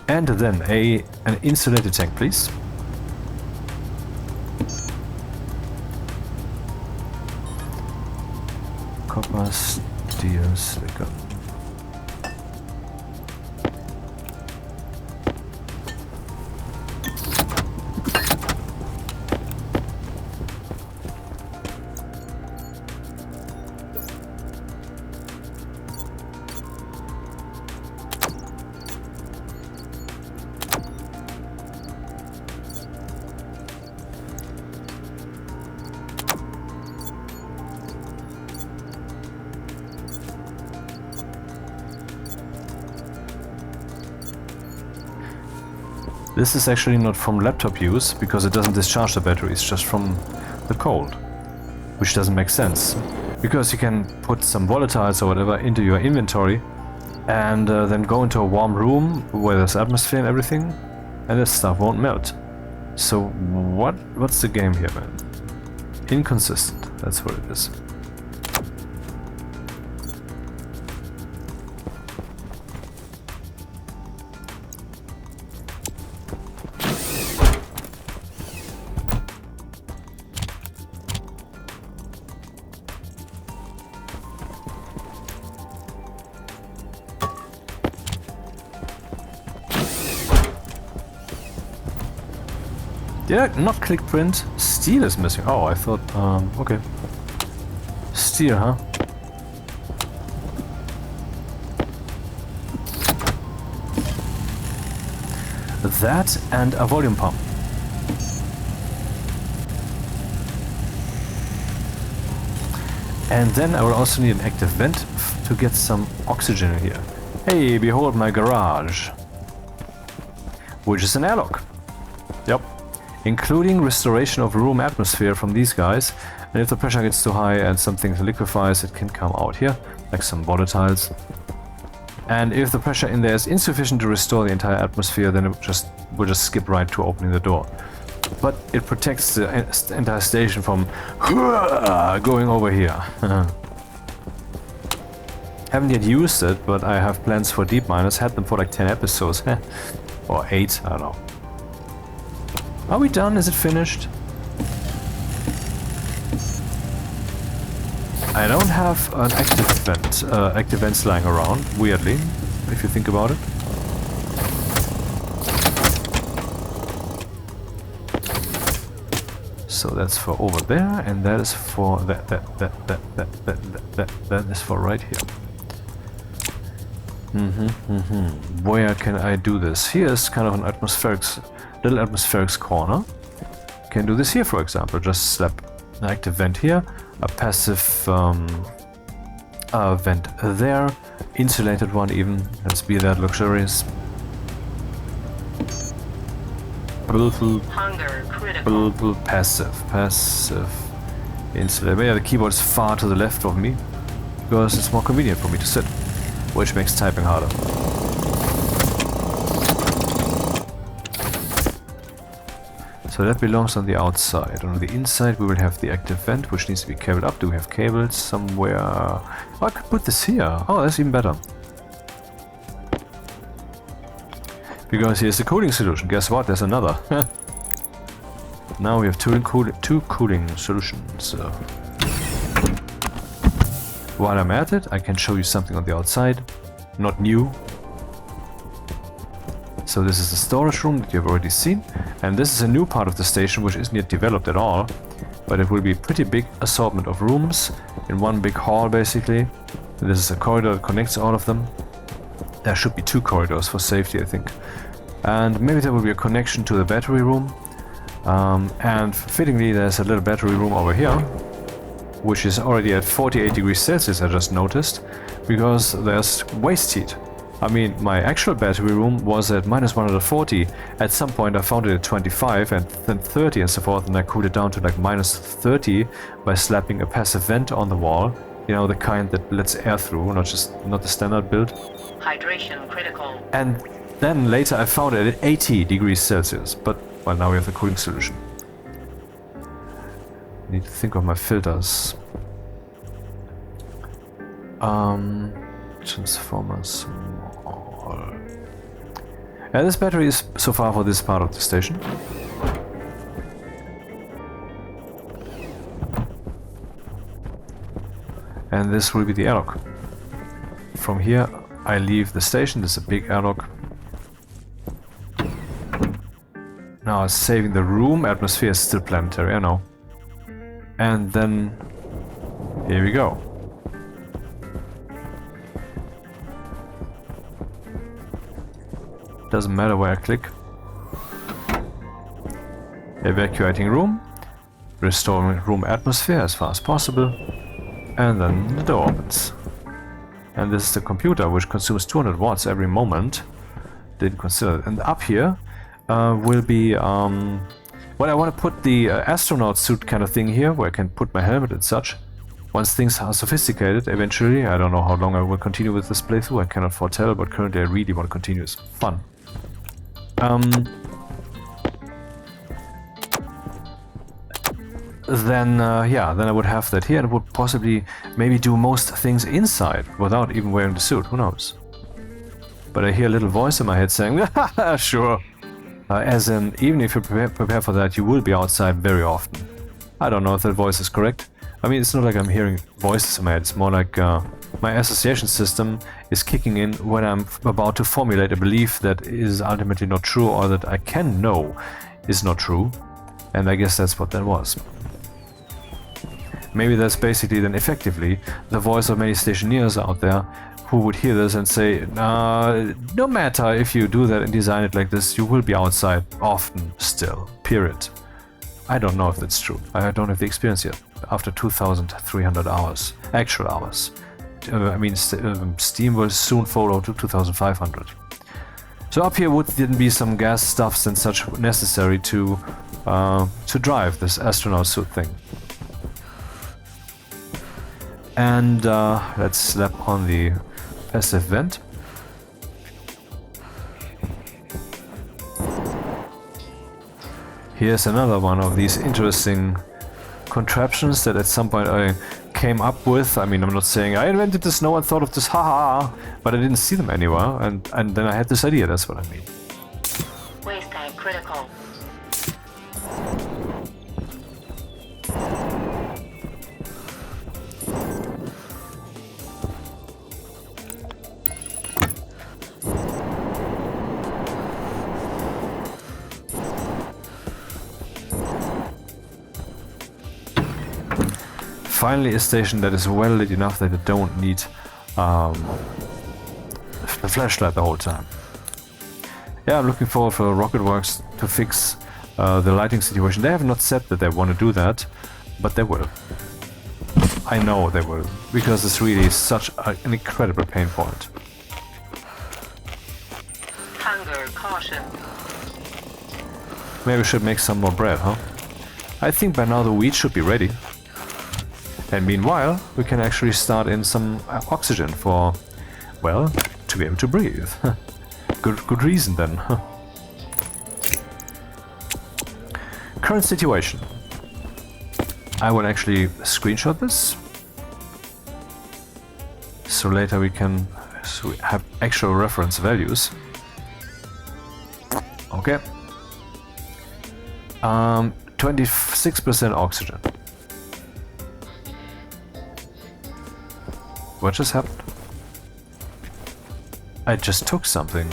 Speaker 1: And then an insulated tank, please. Copper, steel, silicon. This is actually not from laptop use, because it doesn't discharge the battery, it's just from the cold. Which doesn't make sense. Because you can put some volatiles or whatever into your inventory and then go into a warm room where there's atmosphere and everything, and this stuff won't melt. So what's the game here, man? Inconsistent, that's what it is. Did I not click print? Steel is missing. Oh, I thought, okay. Steel, huh? That and a volume pump. And then I will also need an active vent to get some oxygen in here. Hey, behold my garage. Which is an airlock. Yep. Including restoration of room atmosphere from these guys, and if the pressure gets too high and something liquefies, it can come out here, like some volatiles. And if the pressure in there is insufficient to restore the entire atmosphere, then it will just skip right to opening the door. But it protects the entire station from going over here. Haven't yet used it, but I have plans for deep miners, had them for like 10 episodes, or 8, I don't know. Are we done? Is it finished? I don't have an active vents lying around, weirdly, if you think about it. So that's for over there, and that is for that is for right here. Where can I do this? Here is kind of an little atmospherics corner. Can do this here, for example. Just slap an active vent here, a passive vent there, insulated one even. Let's be that luxurious.
Speaker 2: Hunger critical.
Speaker 1: Passive, insulated. But yeah, the keyboard is far to the left of me because it's more convenient for me to sit, which makes typing harder. So that belongs on the outside. On the inside we will have the active vent, which needs to be cabled up. Do we have cables somewhere? Oh, I could put this here. Oh, that's even better. Because here's the cooling solution. Guess what? There's another. Now we have two cooling solutions. While I'm at it, I can show you something on the outside. Not new. So this is the storage room that you've already seen. And this is a new part of the station which isn't yet developed at all. But it will be a pretty big assortment of rooms in one big hall basically. This is a corridor that connects all of them. There should be two corridors for safety, I think. And maybe there will be a connection to the battery room. And fittingly there's a little battery room over here, which is already at 48 degrees Celsius, I just noticed, because there's waste heat. I mean, my actual battery room was at minus 140. At some point I found it at 25 and then 30 and so forth, and I cooled it down to like minus 30 by slapping a passive vent on the wall. You know, the kind that lets air through, not the standard build.
Speaker 2: Hydration critical.
Speaker 1: And then later I found it at 80 degrees Celsius, but well, now we have the cooling solution. I need to think of my filters. Transformers. Yeah, this battery is so far for this part of the station. And this will be the airlock. From here I leave the station. This is a big airlock. Now saving the room. Atmosphere is still planetary, I know. And then here we go. Doesn't matter where I click. Evacuating room. Restoring room atmosphere as far as possible. And then the door opens. And this is the computer, which consumes 200 watts every moment. Didn't consider it. And up here will be... well, I want to put the astronaut suit kind of thing here, where I can put my helmet and such. Once things are sophisticated, eventually, I don't know how long I will continue with this playthrough, I cannot foretell, but currently I really want to continue. It's fun. Then I would have that here and would possibly maybe do most things inside without even wearing the suit, who knows. But I hear a little voice in my head saying, sure. As in, even if you prepare for that, you will be outside very often. I don't know if that voice is correct. I mean, it's not like I'm hearing voices in my head, it's more like my association system is kicking in when I'm about to formulate a belief that is ultimately not true, or that I can know is not true. And I guess that's what that was. Maybe that's basically then effectively the voice of many stationeers out there who would hear this and say, no matter if you do that and design it like this, you will be outside often still, period. I don't know if that's true. I don't have the experience yet. After 2,300 hours, actual hours. I mean, Steam will soon follow to 2,500. So up here would then be some gas stuffs and such necessary to drive this astronaut suit thing. And let's slap on the passive vent. Here's another one of these interesting contraptions that at some point I came up with. I mean, I'm not saying I invented this, no one thought of this, haha, but I didn't see them anywhere, and then I had this idea, that's what I mean.
Speaker 2: Waste tank critical.
Speaker 1: Finally a station that is well lit enough that it don't need the flashlight the whole time. Yeah, I'm looking forward for Rocketworks to fix the lighting situation. They have not said that they want to do that, but they will. I know they will, because it's really such an incredible pain point.
Speaker 2: Hunger caution.
Speaker 1: Maybe we should make some more bread, huh? I think by now the wheat should be ready. And meanwhile, we can actually start in some oxygen for, well, to be able to breathe. Good reason then. current situation. I will actually screenshot this. So later we can have actual reference values. Okay. 26% oxygen. What just happened? I just took something.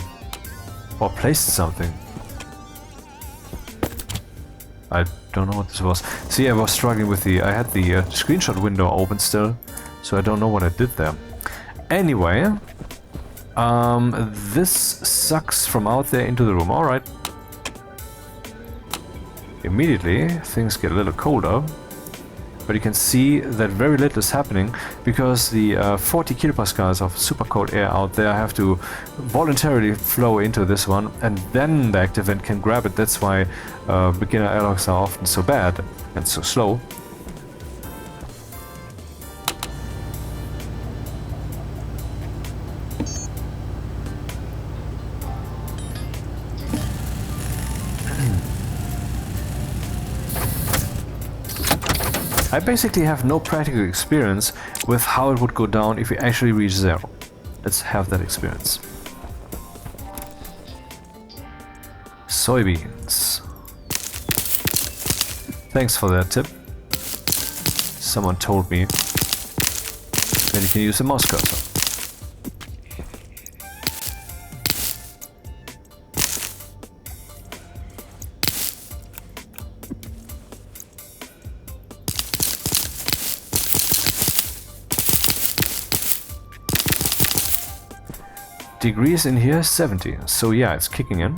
Speaker 1: Or placed something. I don't know what this was. See, I was struggling with the... I had the screenshot window open still, so I don't know what I did there. Anyway, this sucks from out there into the room. Alright. Immediately, things get a little colder. But you can see that very little is happening because the 40 kilopascals of super cold air out there have to voluntarily flow into this one, and then the active vent can grab it. That's why beginner airlocks are often so bad and so slow. I basically have no practical experience with how it would go down if we actually reach zero. Let's have that experience. Soybeans. Thanks for that tip. Someone told me that you can use a mouse cursor. Degrees in here 70, so yeah, it's kicking in.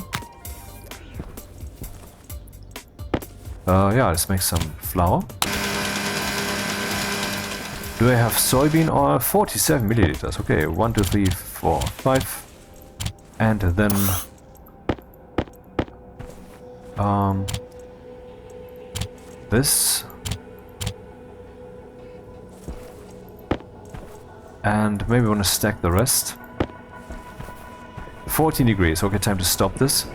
Speaker 1: Yeah, let's make some flour. Do I have soybean oil? 47 milliliters. Okay, 1, 2, 3, 4, 5. And then this. And maybe I want to stack the rest. 14 degrees. Okay, time to stop this.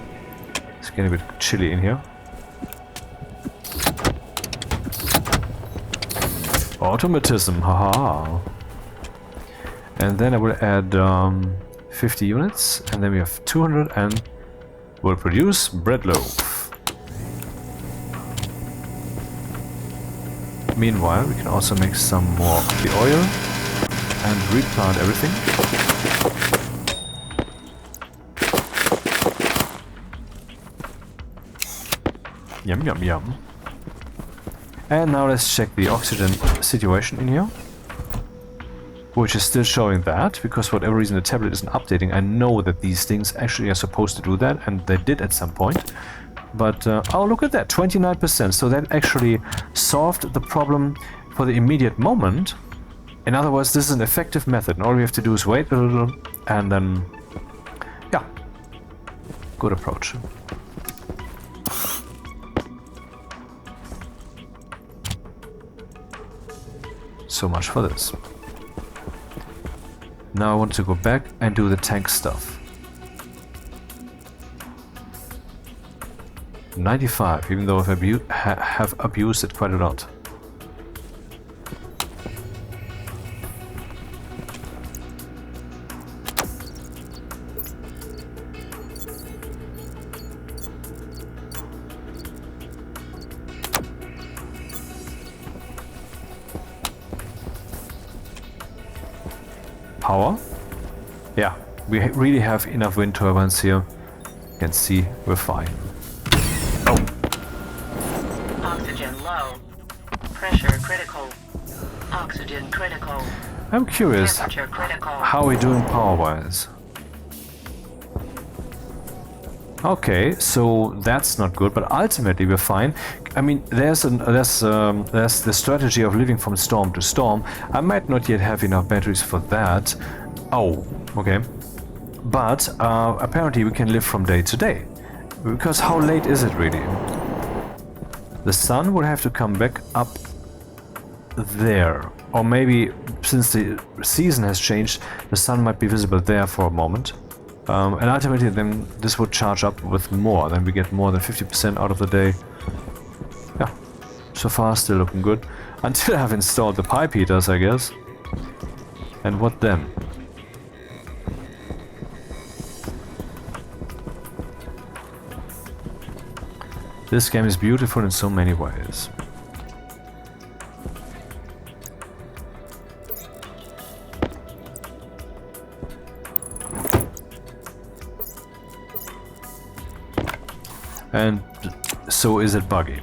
Speaker 1: It's getting a bit chilly in here. Automatism, haha. And then I will add 50 units, and then we have 200, and we'll produce bread loaf. Meanwhile, we can also make some more of the oil and replant everything. Yum, yum, yum. And now let's check the oxygen situation in here. Which is still showing that, because for whatever reason the tablet isn't updating. I know that these things actually are supposed to do that, and they did at some point. But, oh, look at that, 29%. So that actually solved the problem for the immediate moment. In other words, this is an effective method, and all we have to do is wait a little, and then, yeah, good approach. So much for this. Now I want to go back and do the tank stuff. 95, even though I have abused it quite a lot. Power? Yeah, we really have enough wind turbines here. You can see we're fine. Oh.
Speaker 2: Oxygen low. Pressure critical. Oxygen critical.
Speaker 1: I'm curious,
Speaker 2: Temperature critical.
Speaker 1: how are we doing power-wise? Okay, so that's not good, but ultimately we're fine. I mean, there's the strategy of living from storm to storm. I might not yet have enough batteries for that. Oh, okay. But apparently we can live from day to day. Because how late is it really? The sun would have to come back up there. Or maybe, since the season has changed, the sun might be visible there for a moment. And ultimately then this would charge up with more, then we get more than 50% out of the day. So far, still looking good. Until I've installed the pipe heaters, I guess. And what then? This game is beautiful in so many ways. And so is it buggy.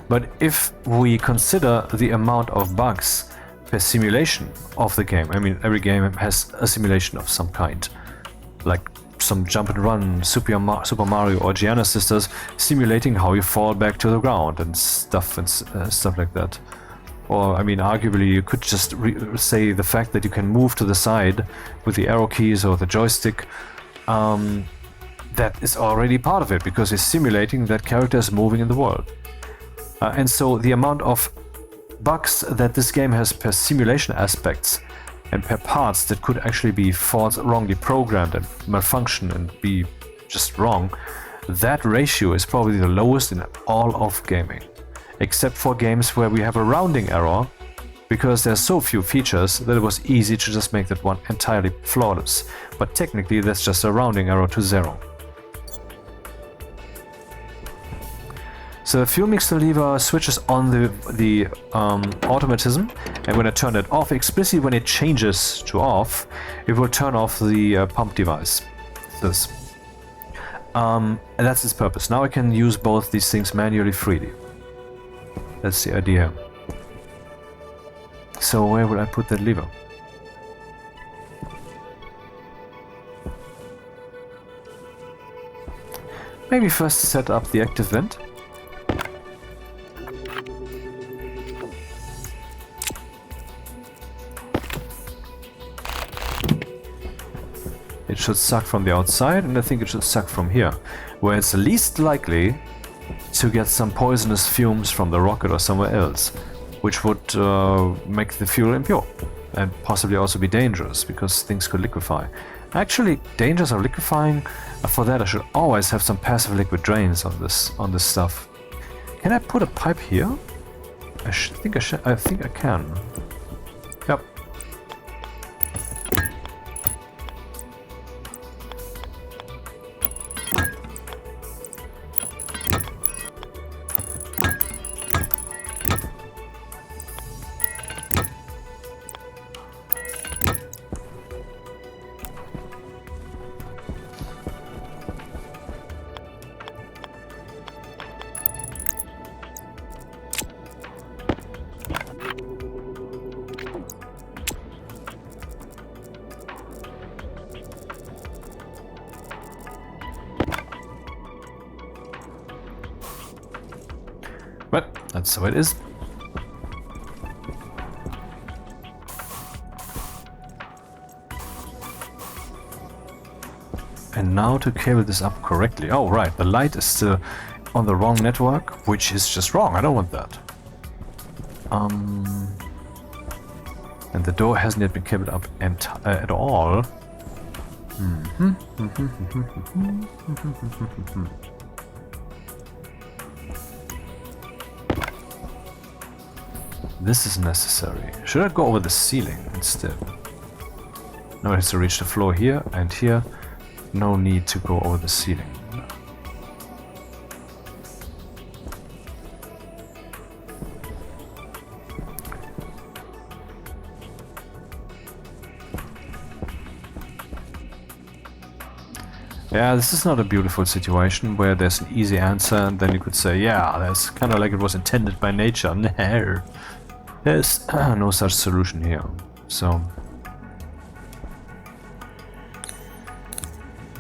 Speaker 1: But if we consider the amount of bugs per simulation of the game, I mean, every game has a simulation of some kind, like some jump and run, Super Mario or Giana Sisters simulating how you fall back to the ground and stuff like that. Or, I mean, arguably you could just say the fact that you can move to the side with the arrow keys or the joystick. That is already part of it, because it's simulating that character is moving in the world. And so the amount of bugs that this game has per simulation aspects and per parts that could actually be wrongly programmed and malfunction and be just wrong, that ratio is probably the lowest in all of gaming. Except for games where we have a rounding error, because there's so few features that it was easy to just make that one entirely flawless. But technically that's just a rounding error to 0. So the fuel mixer lever switches on the automatism, and when I turn it off, explicitly when it changes to off, it will turn off the pump device. This. And that's its purpose. Now I can use both these things manually freely. That's the idea. So where will I put that lever? Maybe first set up the active vent. It should suck from the outside, and I think it should suck from here, where it's least likely to get some poisonous fumes from the rocket or somewhere else, which would make the fuel impure and possibly also be dangerous, because things could liquefy. Actually, dangers of liquefying, for that I should always have some passive liquid drains on this stuff. Can I put a pipe here? I think I can. Yep. But that's how it is. And now to cable this up correctly. Oh right, the light is still on the wrong network, which is just wrong. I don't want that. And the door hasn't yet been cabled up at all. This is necessary. Should I go over the ceiling instead? No, it has to reach the floor here and here. No need to go over the ceiling. Yeah, this is not a beautiful situation where there's an easy answer and then you could say, yeah, that's kind of like it was intended by nature. No. There's no such solution here, so...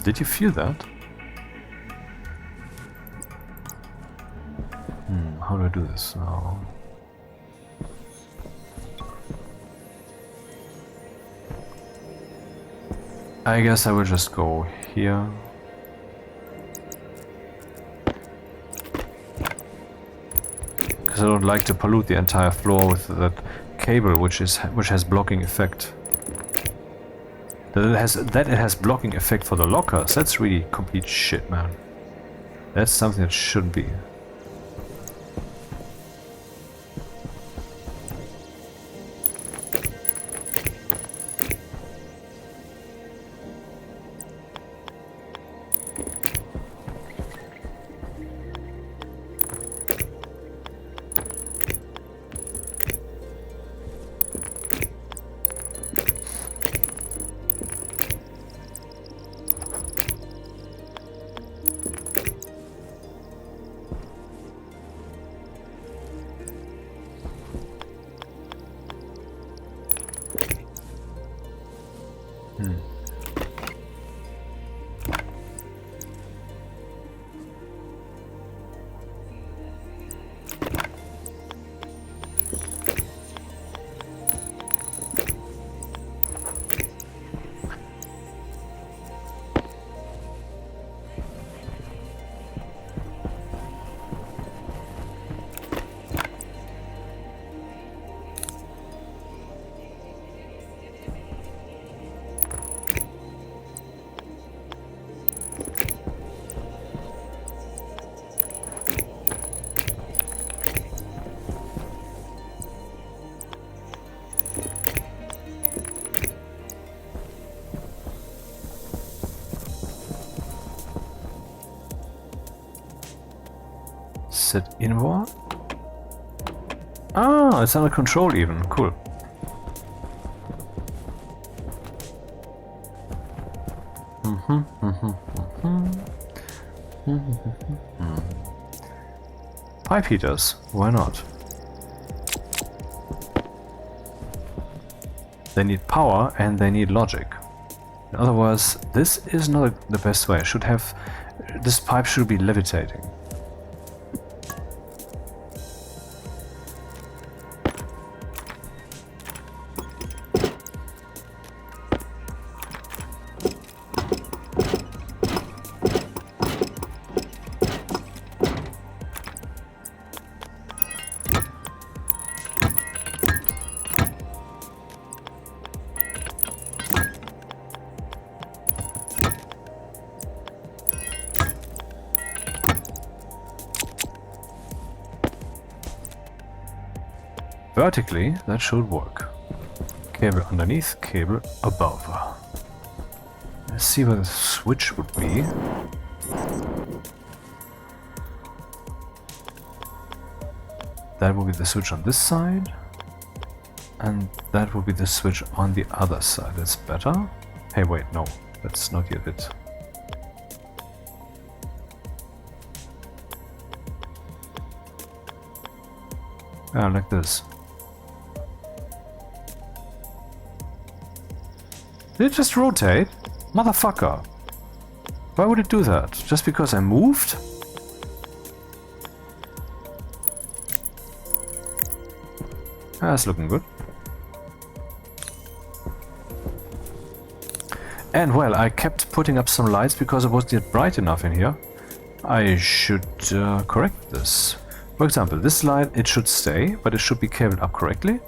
Speaker 1: Did you feel that? How do I do this now? I guess I will just go here. Because I don't like to pollute the entire floor with that cable, which has blocking effect. That it has blocking effect for the lockers. That's really complete shit, man. That's something that shouldn't be. Set inward. Ah, it's under control even. Cool. Pipe heaters. Why not? They need power and they need logic. In other words, this is not the best way. This pipe should be levitating. Vertically, that should work. Cable underneath, cable above. Let's see where the switch would be. That will be the switch on this side. And that will be the switch on the other side. That's better. Hey, wait, no. That's not yet it. Ah, like this. Did it just rotate? Motherfucker! Why would it do that? Just because I moved? That's looking good. And well, I kept putting up some lights because it wasn't yet bright enough in here. I should correct this. For example, this light, it should stay, but it should be cabled up correctly.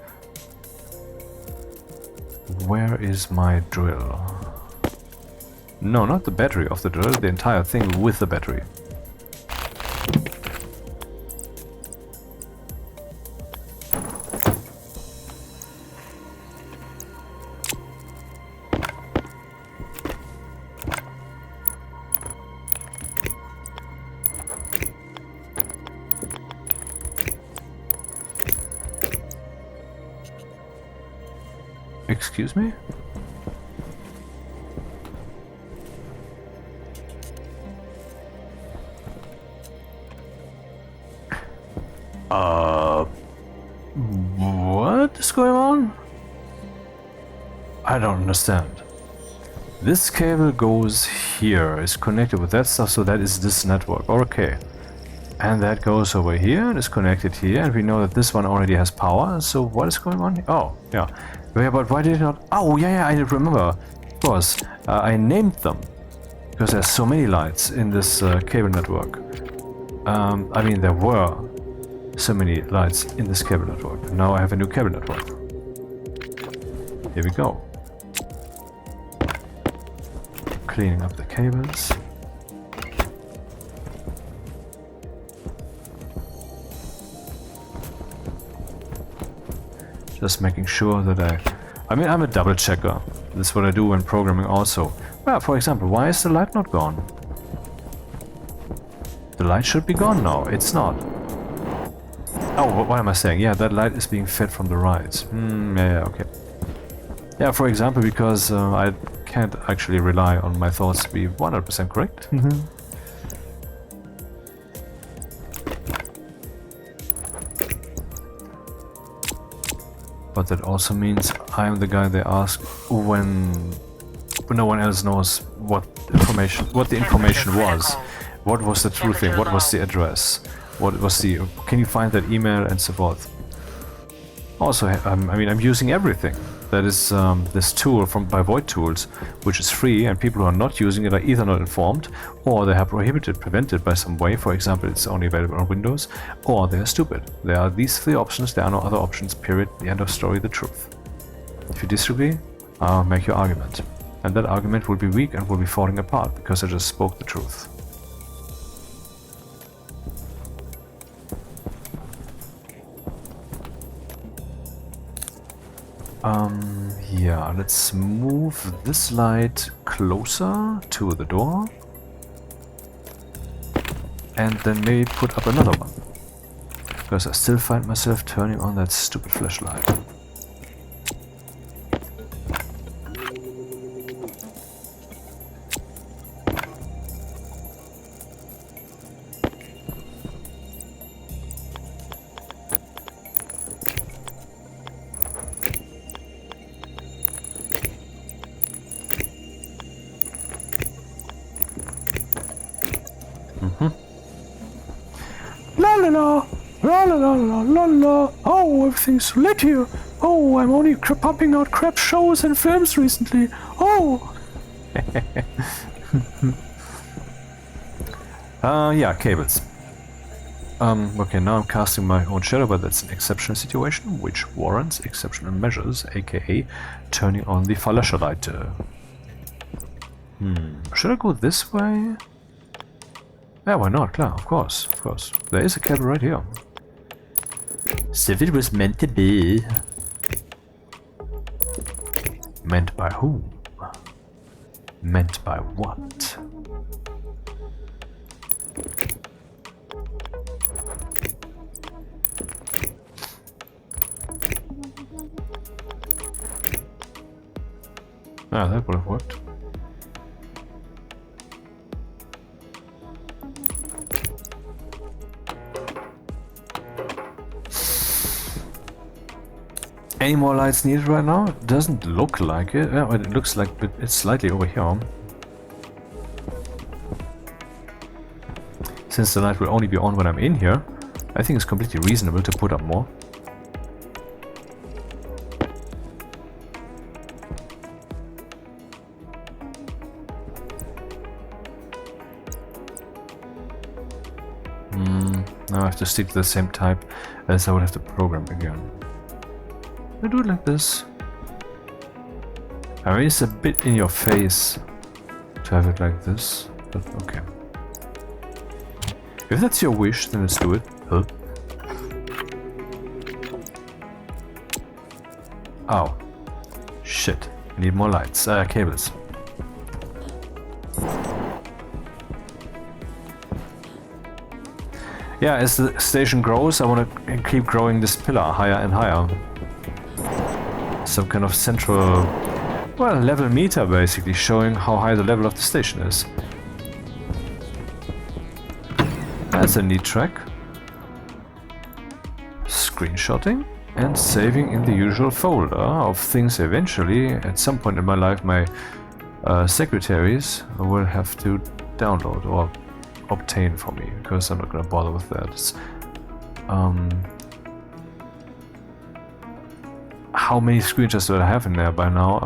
Speaker 1: Where is my drill? No, not the battery of the drill, the entire thing with the battery. Excuse me? What is going on? I don't understand. This cable goes here, is connected with that stuff, so that is this network. Okay. And that goes over here and is connected here, and we know that this one already has power, so what is going on here? Oh, yeah. Yeah, but why did it not? Oh, yeah, I remember. Of course, I named them because there's so many lights in this cable network. I mean, there were so many lights in this cable network. Now I have a new cable network. Here we go. Cleaning up the cables. Just making sure that I mean, I'm a double checker. This is what I do when programming also. Well, for example, why is the light not gone? The light should be gone now. It's not. Oh, what am I saying? Yeah, that light is being fed from the right. Yeah, okay. Yeah, for example, because I can't actually rely on my thoughts to be 100% correct. But that also means I'm the guy they ask when no one else knows what the information was. What was the true thing? What was the address? What was the... Can you find that email and so forth? Also, I mean, I'm using everything. That is this tool by Void Tools, which is free, and people who are not using it are either not informed, or they have prevented by some way. For example, it's only available on Windows, or they are stupid. There are these 3 options, there are no other options, period. The end of story, the truth. If you disagree, make your argument. And that argument will be weak and will be falling apart, because I just spoke the truth. Yeah, let's move this light closer to the door. And then maybe put up another one. Because I still find myself turning on that stupid flashlight. La la la, la la la la la la. Oh, everything's so lit here. Oh, I'm only pumping out crap shows and films recently. Oh. Yeah, cables. Okay, now I'm casting my own shadow, but that's an exceptional situation, which warrants exceptional measures, aka turning on the flashlight. Should I go this way? Yeah, why not? Klar, of course, of course. There is a cable right here. So it was meant to be. Meant by whom? Meant by what? Ah, that would have worked. Any more lights needed right now? It doesn't look like it. Yeah, it looks like it's slightly over here. Since the light will only be on when I'm in here, I think it's completely reasonable to put up more. Now I have to stick to the same type, as I would have to program again. I do it like this. I mean, it's a bit in your face to have it like this, but okay. If that's your wish, then let's do it. Huh? Ow. Shit. I need more lights. Cables. Yeah, as the station grows, I want to keep growing this pillar higher and higher. Some kind of central, well, level meter basically, showing how high the level of the station is. That's a neat track. Screenshotting and saving in the usual folder of things eventually, at some point in my life, my secretaries will have to download or obtain for me, because I'm not gonna bother with that. It's, how many screenshots do I have in there by now?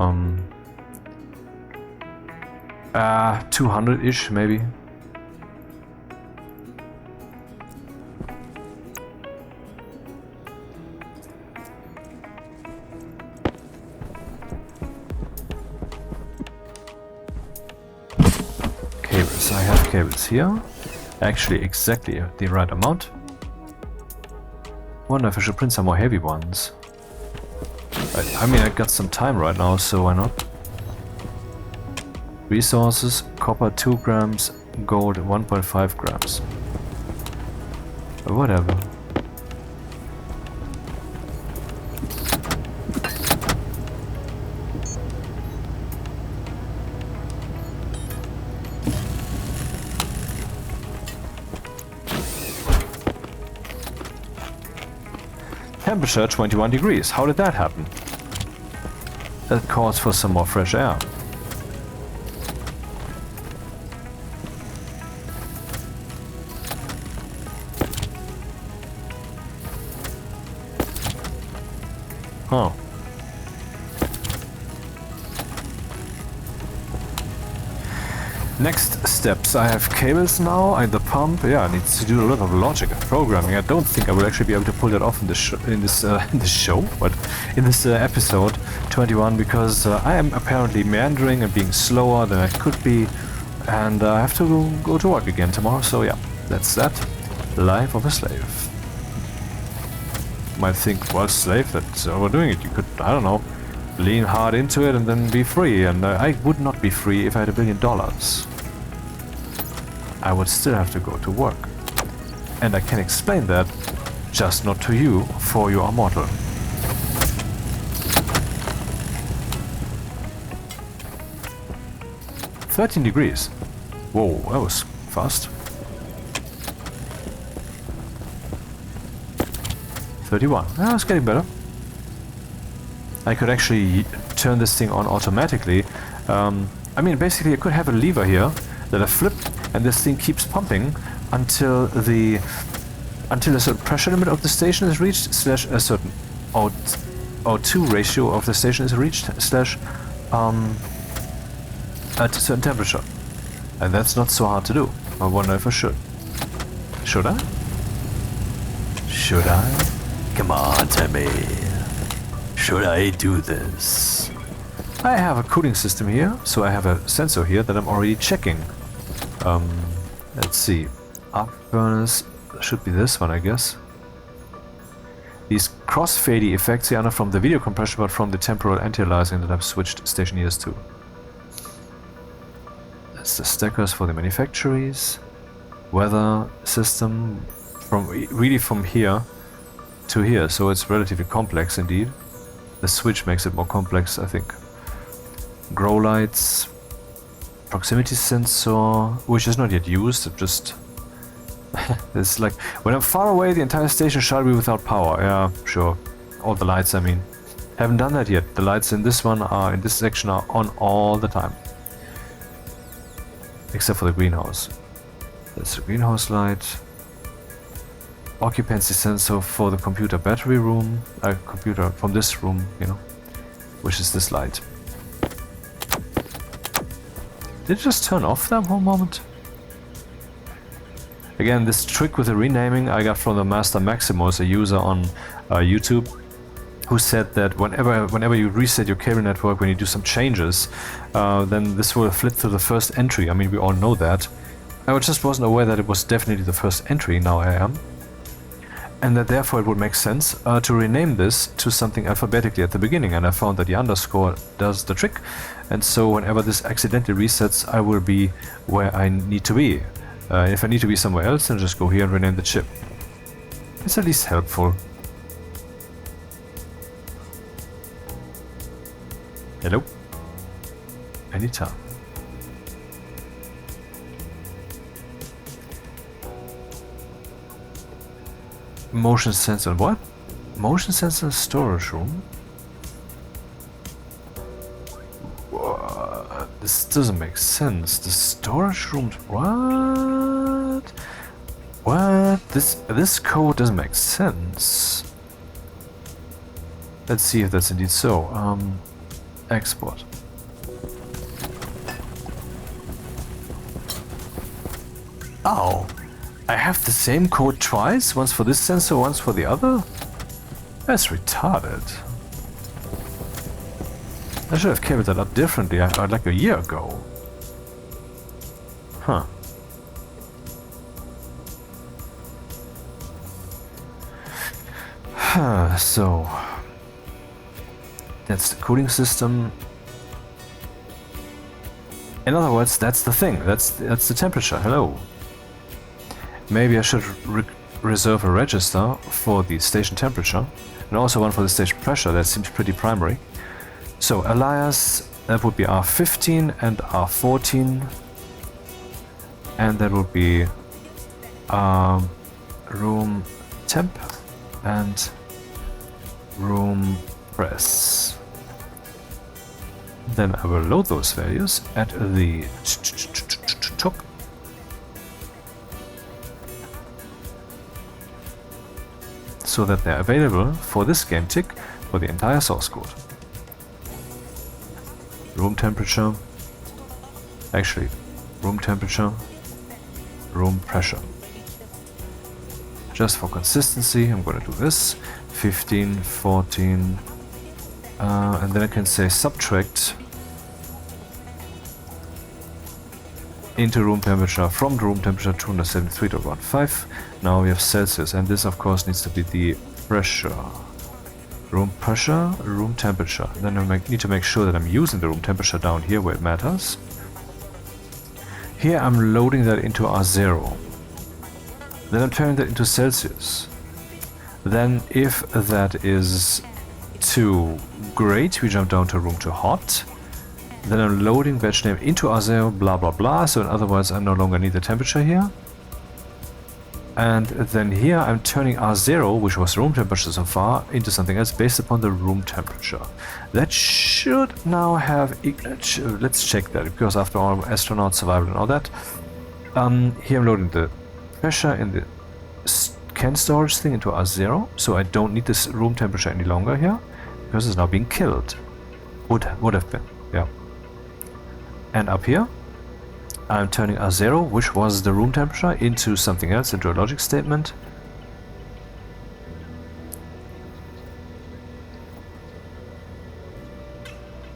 Speaker 1: 200-ish maybe. Cables, I have cables here. Actually, exactly the right amount. Wonder if I should print some more heavy ones. I mean, I got some time right now, so why not? Resources, copper 2 grams, gold 1.5 grams. Whatever. Temperature 21 degrees. How did that happen? That calls for some more fresh air. Huh. Next steps. I have cables now, and the pump, yeah, needs to do a lot of logic and programming. I don't think I will actually be able to pull that off in this episode 21, because I am apparently meandering and being slower than I could be, and I have to go to work again tomorrow. So yeah, that's that. Life of a slave. You might think, well, slave, that's overdoing it. You could, I don't know, lean hard into it and then be free, and I would not be free if I had $1 billion. I would still have to go to work. And I can explain that, just not to you, for you are mortal. "13 degrees. Whoa, that was fast. 31. That was getting better. I could actually turn this thing on automatically. I mean, basically I could have a lever here that I flip, and this thing keeps pumping until a certain pressure limit of the station is reached, slash a certain O2 ratio of the station is reached, slash at a certain temperature. And that's not so hard to do. I wonder if I should. Should I? Should I? Come on, Timmy. Should I do this? I have a cooling system here, so I have a sensor here that I'm already checking. Let's see. Afterburners should be this one, I guess. These crossfading effects here are not from the video compression, but from the temporal anti-aliasing that I've switched Stationeers to. That's the stackers for the manufactories. Weather system from here to here, so it's relatively complex indeed. The switch makes it more complex, I think. Grow lights, proximity sensor, which is not yet used. It just it's like when I'm far away, the entire station shall be without power. Yeah, sure. All the lights, I mean. Haven't done that yet. The lights in this section are on all the time, except for the greenhouse. That's the greenhouse light. Occupancy sensor for the computer battery room. Computer from this room, you know, which is this light. Did it just turn off that whole moment? Again, this trick with the renaming I got from the Master Maximus, a user on YouTube, who said that whenever you reset your cable network, when you do some changes, then this will flip to the first entry. I mean, we all know that. I just wasn't aware that it was definitely the first entry. Now I am. And that therefore it would make sense to rename this to something alphabetically at the beginning, and I found that the underscore does the trick, and so whenever this accidentally resets, I will be where I need to be. If I need to be somewhere else, then just go here and rename the chip. It's at least helpful. Hello? Anytime. Motion sensor, what? Motion sensor storage room? What? This doesn't make sense. The storage room, what? What? This code doesn't make sense. Let's see if that's indeed so. Export. Oh. I have the same code twice, once for this sensor, once for the other? That's retarded. I should have cabled that up differently, like a year ago. Huh. So... that's the cooling system. In other words, that's the thing. That's the temperature. Hello. Maybe I should reserve a register for the station temperature and also one for the station pressure. That seems pretty primary. So alias, that would be R15 and R14, and that would be room temp and room press. Then I will load those values at the top. So that they're available for this game tick for the entire source code. Room temperature, actually, room temperature, room pressure. Just for consistency, I'm going to do this, 15, 14, and then I can say subtract into room temperature from the room temperature 273.15. Now we have Celsius, and this of course needs to be the pressure. Room pressure, room temperature. Then I need to make sure that I'm using the room temperature down here where it matters. Here I'm loading that into R0. Then I'm turning that into Celsius. Then if that is too great, we jump down to room to hot. Then I'm loading batch name into R0, blah blah blah, so in other words I no longer need the temperature here. And then here I'm turning R0, which was room temperature so far, into something else based upon the room temperature. That should now have, let's check that, because after all, astronaut survival and all that. Here I'm loading the pressure in the can storage thing into R0, so I don't need this room temperature any longer here, because it's now being killed. Would have been, yeah. And up here, I'm turning R0, which was the room temperature, into something else, into a logic statement.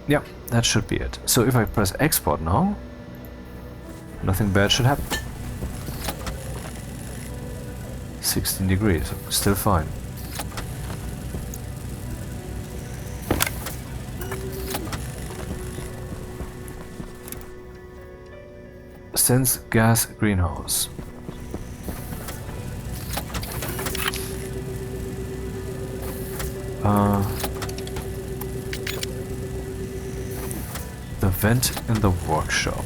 Speaker 1: Yeah, that should be it. So if I press export now, nothing bad should happen. 16 degrees, still fine. Sense gas greenhouse. The vent in the workshop.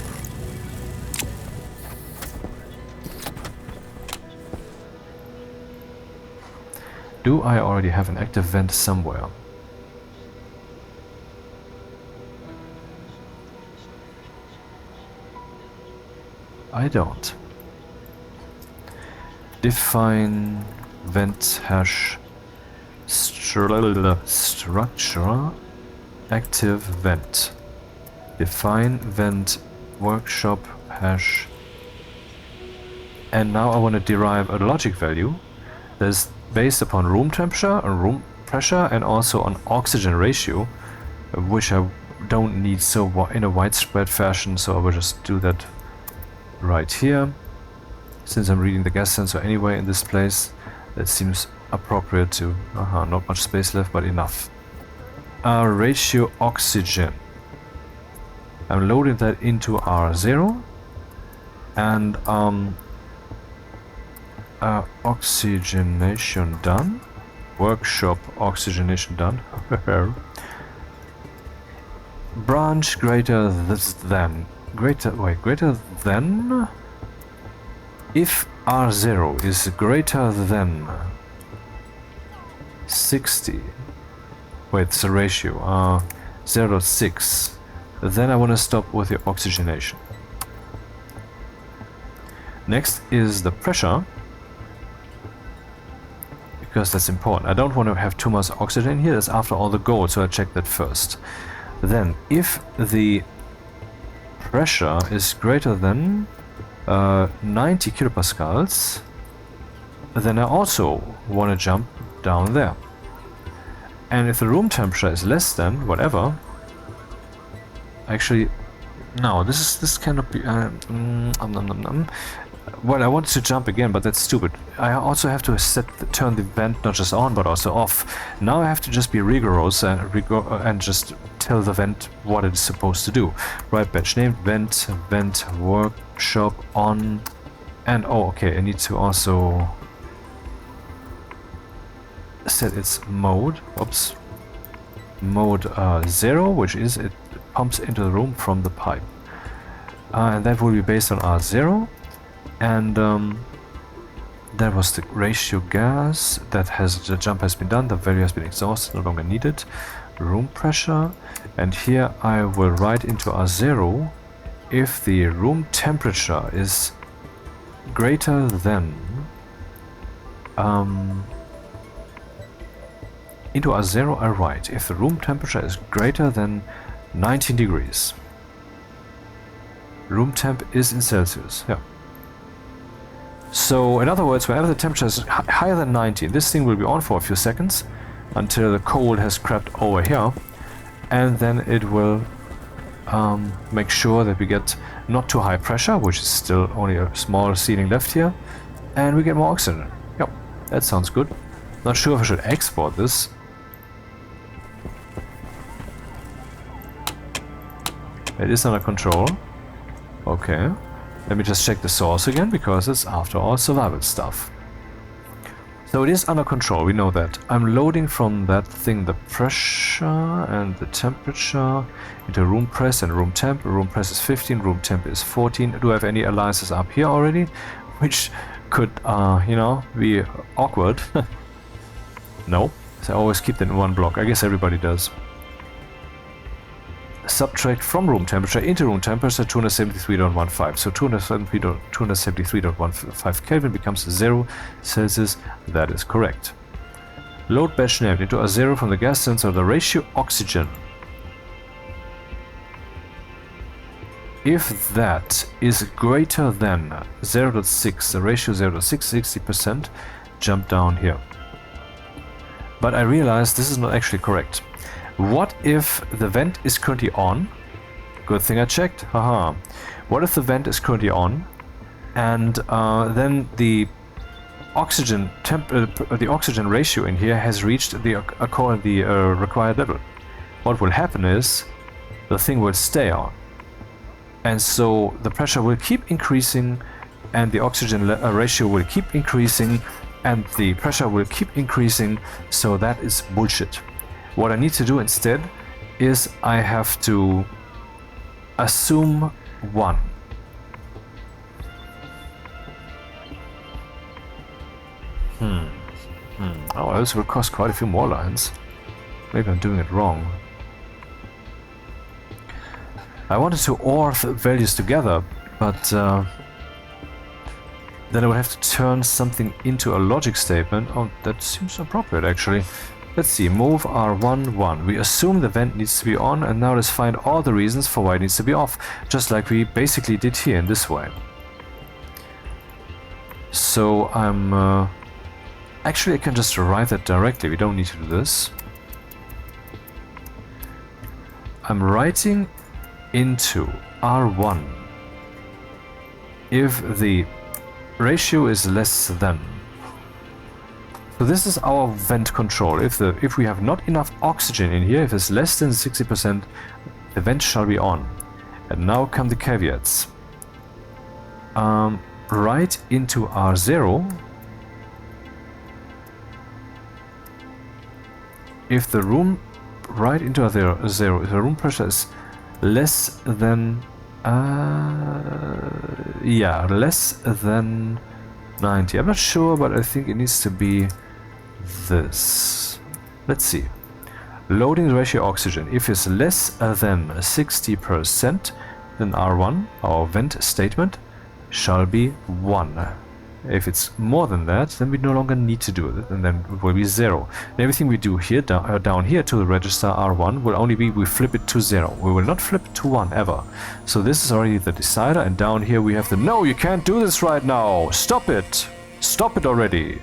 Speaker 1: Do I already have an active vent somewhere? I don't. Define vent hash structure active vent. Define vent workshop hash. And now I want to derive a logic value that is based upon room temperature and room pressure and also on oxygen ratio, which I don't need so in a widespread fashion, so I will just do that right here. Since I'm reading the gas sensor anyway in this place, that seems appropriate to... not much space left, but enough. Ratio oxygen. I'm loading that into R0 and oxygenation done. Workshop oxygenation done. Branch greater than. Greater than. If R0 is greater than 60. Wait, it's a ratio. 0.6. Then I want to stop with the oxygenation. Next is the pressure, because that's important. I don't want to have too much oxygen here. That's after all the gold, so I check that first. Then, if the pressure is greater than 90 kilopascals, then I also want to jump down there. And if the room temperature is less than whatever, actually, no, this cannot be. Well, I wanted to jump again, but that's stupid. I also have to turn the vent not just on, but also off. Now I have to just be rigorous and just tell the vent what it is supposed to do. Right, batch name, vent workshop on, and oh, okay, I need to also set its mode. Oops, mode 0, which is it pumps into the room from the pipe, and that will be based on R0. And that was the ratio gas. The jump has been done. The value has been exhausted, no longer needed. Room pressure, and here I will write into R0 if the room temperature is greater than into R0 I write if the room temperature is greater than 19 degrees. Room temp is in Celsius, yeah. So, in other words, whenever the temperature is higher than 19, this thing will be on for a few seconds until the cold has crept over here, and then it will make sure that we get not too high pressure, which is still only a small ceiling left here, and we get more oxygen. Yep, that sounds good. Not sure if I should export this. It is under control. Okay. Let me just check the source again, because it's after all survival stuff. So it is under control, we know that. I'm loading from that thing the pressure and the temperature into room press and room temp. Room press is 15, room temp is 14. Do I have any alliances up here already? Which could, you know, be awkward. No, so I always keep them in one block. I guess everybody does. Subtract from room temperature into room temperature 273.15. So 273.15 Kelvin becomes 0 Celsius. That is correct. Load batch named into R0 from the gas sensor. The ratio oxygen, if that is greater than 0.6, the ratio 0.6, 60%, jump down here. But I realize this is not actually correct. What if the vent is currently on? Good thing I checked. Haha. What if the vent is currently on, and then the oxygen ratio in here has reached the required level? What will happen is the thing will stay on, and so the pressure will keep increasing, and the oxygen ratio will keep increasing, and the pressure will keep increasing. So that is bullshit. What I need to do instead is I have to assume 1. Oh, this will cost quite a few more lines. Maybe I'm doing it wrong. I wanted to OR values together, but then I would have to turn something into a logic statement. Oh, that seems appropriate actually. Let's see, move R1, 1. We assume the vent needs to be on, and now let's find all the reasons for why it needs to be off, just like we basically did here in this way. So I'm... actually, I can just write that directly, we don't need to do this. I'm writing into R1 if the ratio is less than. So this is our vent control. If we have not enough oxygen in here, if it's less than 60%, the vent shall be on. And now come the caveats. Right into R0. If the room right into R0, if the room pressure is less than less than 90. I'm not sure, but I think it needs to be this. Let's see. Loading the ratio oxygen. If it's less than 60%, then R1, our vent statement, shall be 1. If it's more than that, then we no longer need to do it, and then it will be 0. And everything we do here down here to the register R1 will only be we flip it to 0. We will not flip it to 1 ever. So this is already the decider, and down here we have the no, you can't do this right now. Stop it. Stop it already.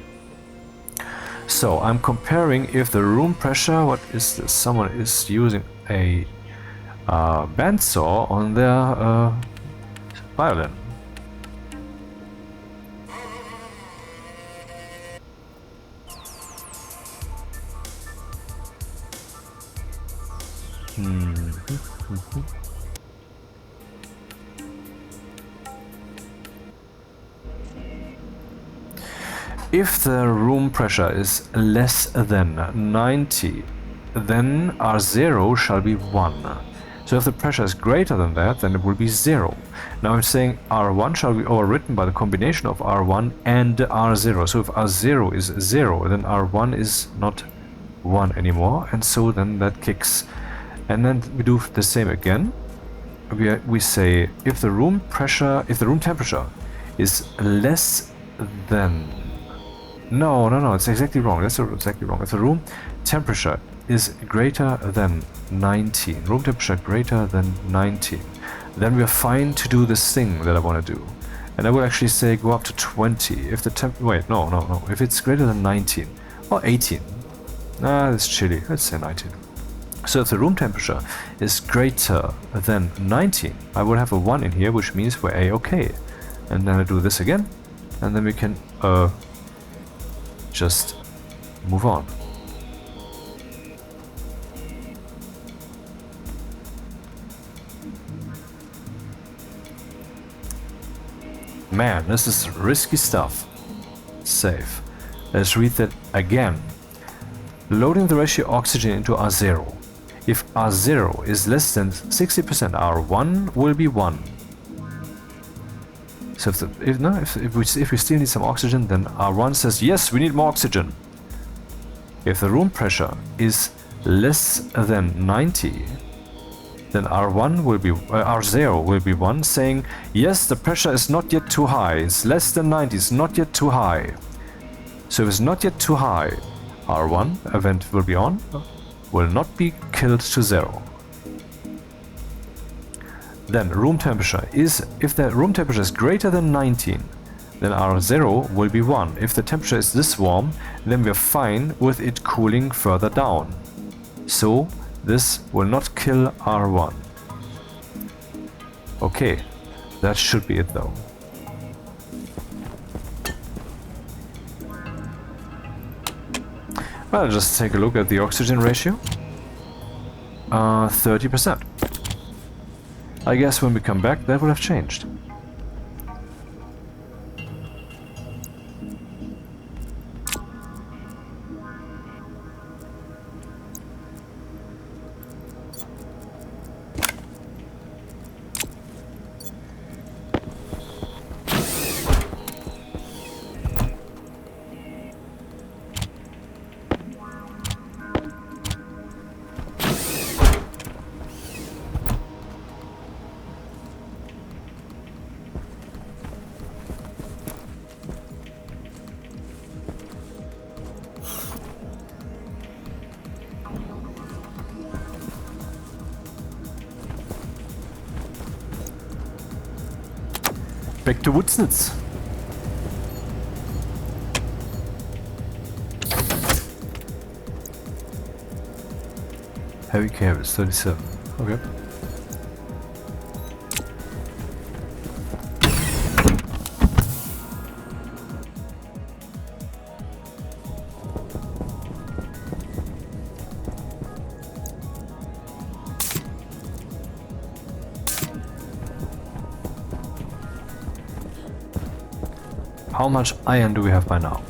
Speaker 1: So I'm comparing if the room pressure, what is this? Someone is using a bandsaw on their violin. If the room pressure is less than 90, then R0 shall be 1. So if the pressure is greater than that, then it will be 0. Now I'm saying R1 shall be overwritten by the combination of R1 and R0. So if R0 is 0, then R1 is not 1 anymore, and so then that kicks. And then we do the same again. We say if the room temperature is less than... No, it's exactly wrong. That's exactly wrong. If the room temperature is greater than 19, room temperature greater than 19, then we're fine to do this thing that I want to do. And I would actually say go up to 20 if the no, if it's greater than 19 or 18. Nah, it's chilly. Let's say 19. So if the room temperature is greater than 19, I would have a 1 in here, which means we're A-okay. And then I do this again, and then we can just move on. Man, this is risky stuff. Save. Let's read that again. Loading the ratio oxygen into R0. If R0 is less than 60%, R1 will be 1. So if we still need some oxygen, then R1 says, yes, we need more oxygen. If the room pressure is less than 90, then R0 will be 1, saying, yes, the pressure is not yet too high. It's less than 90, it's not yet too high. So if it's not yet too high, R1 event will be on, will not be killed to 0. Then room temperature is, if the room temperature is greater than 19, then R0 will be 1. If the temperature is this warm, then we're fine with it cooling further down. So this will not kill R1. Okay, that should be it though. Well, just take a look at the oxygen ratio. 30%. I guess when we come back, that will have changed. Back to Woodsnitz. Heavy cables, 37. Okay. How much iron do we have by now?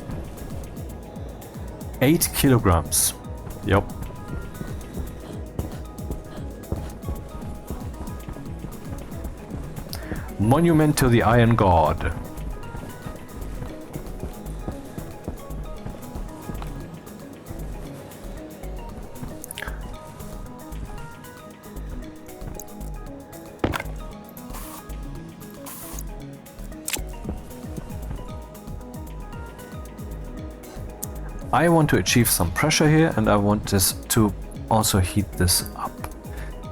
Speaker 1: 8 kilograms. Yep. Monument to the Iron God. I want to achieve some pressure here, and I want this to also heat this up.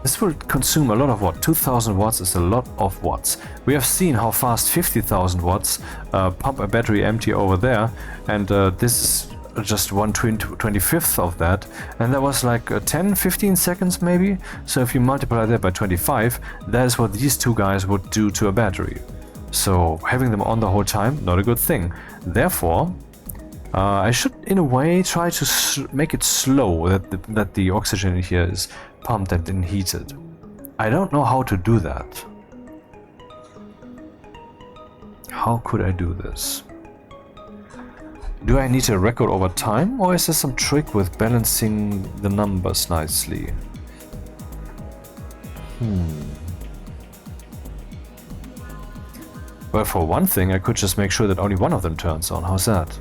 Speaker 1: This will consume a lot of watt. 2000 watts is a lot of watts. We have seen how fast 50,000 watts pump a battery empty over there, and this is just 1/25th of that, and that was like 10-15 seconds maybe. So if you multiply that by 25, that is what these two guys would do to a battery. So having them on the whole time, not a good thing. Therefore, I should, in a way, try to make it slow, that the oxygen in here is pumped and then heated. I don't know how to do that. How could I do this? Do I need a record over time, or is there some trick with balancing the numbers nicely? Well, for one thing, I could just make sure that only one of them turns on. How's that?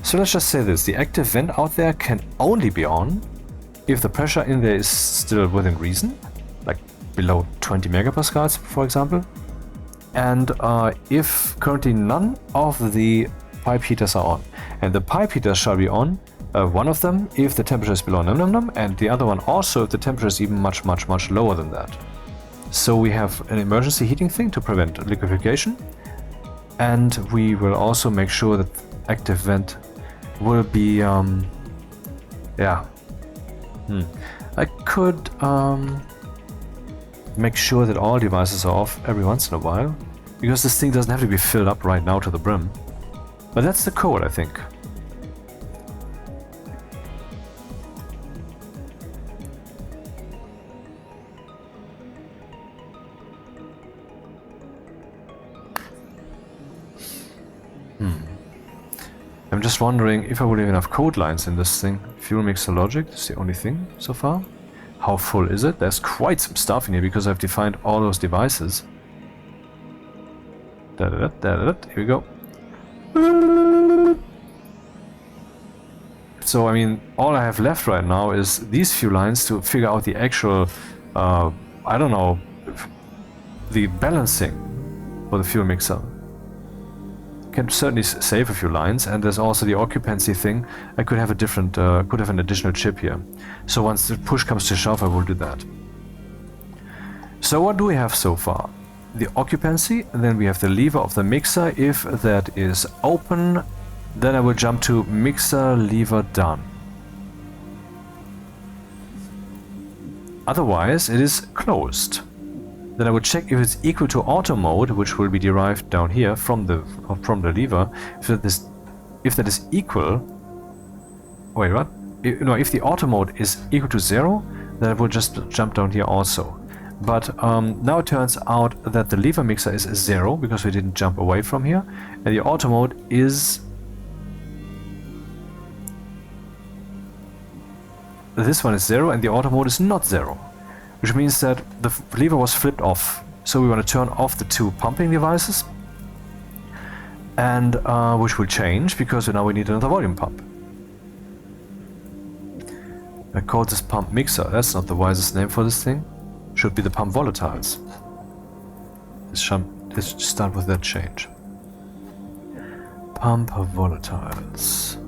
Speaker 1: So let's just say this, the active vent out there can only be on if the pressure in there is still within reason, like below 20 megapascals, for example, and if currently none of the pipe heaters are on. And the pipe heater shall be on, one of them if the temperature is below num num num, and the other one also if the temperature is even much lower than that. So we have an emergency heating thing to prevent liquefaction, and we will also make sure that active vent will be I could make sure that all devices are off every once in a while, because this thing doesn't have to be filled up right now to the brim. But that's the code, I think. I'm just wondering if I would have enough code lines in this thing. Fuel mixer logic is the only thing so far. How full is it? There's quite some stuff in here because I've defined all those devices. Here we go. So, I mean, all I have left right now is these few lines to figure out the actual, I don't know, the balancing for the fuel mixer. Can certainly save a few lines, and there's also the occupancy thing. I could have a different, could have an additional chip here. So once the push comes to shove, I will do that. So what do we have so far? The occupancy, and then we have the lever of the mixer. If that is open, then I will jump to mixer lever done. Otherwise, it is closed. Then I would check if it's equal to auto mode, which will be derived down here from the lever. If that is equal, wait, what? If the auto mode is equal to 0, then I will just jump down here also. But now it turns out that the lever mixer is 0 because we didn't jump away from here, and the auto mode is this one is 0, and the auto mode is not 0. Which means that the lever was flipped off. So we want to turn off the two pumping devices, and which will change because now we need another volume pump. I called this pump mixer. That's not the wisest name for this thing. Should be the pump volatiles. Let's start with that change. Pump volatiles.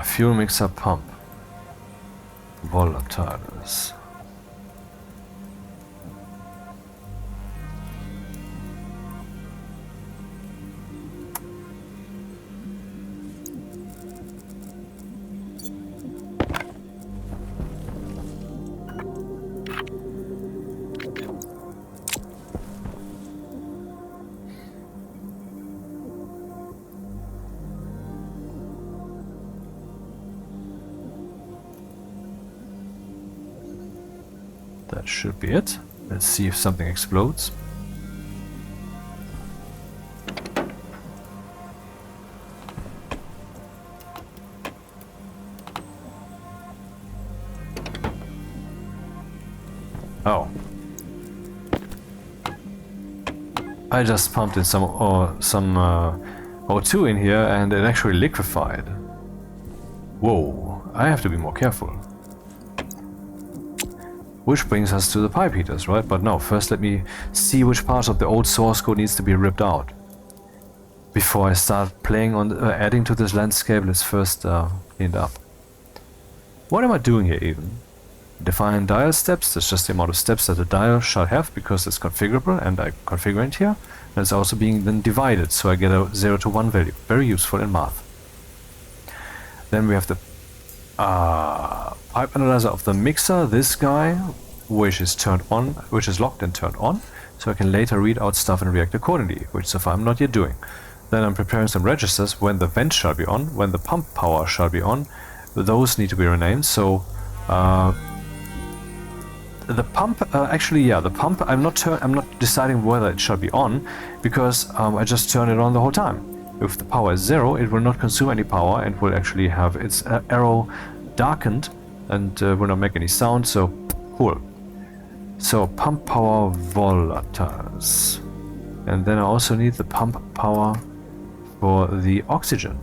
Speaker 1: Fuel mixer pump. Volatiles. That should be it. Let's see if something explodes. Oh. I just pumped in some O2 in here and it actually liquefied. Whoa, I have to be more careful. Which brings us to the pipe heaters, right? But no, first let me see which part of the old source code needs to be ripped out. Before I start playing on adding to this landscape, let's first clean it up. What am I doing here even? Define dial steps. That's just the amount of steps that the dial shall have because it's configurable, and I configure it here. And it's also being then divided, so I get a 0 to 1 value. Very useful in math. Then we have the pipe analyzer of the mixer, this guy, which is turned on, which is locked and turned on, so I can later read out stuff and react accordingly, which so far I'm not yet doing. Then I'm preparing some registers when the vent shall be on, when the pump power shall be on. Those need to be renamed, so the pump, the pump, I'm not deciding whether it shall be on, because I just turn it on the whole time. If the power is 0, it will not consume any power and will actually have its arrow darkened and will not make any sound, so cool. So pump power volatiles. And then I also need the pump power for the oxygen.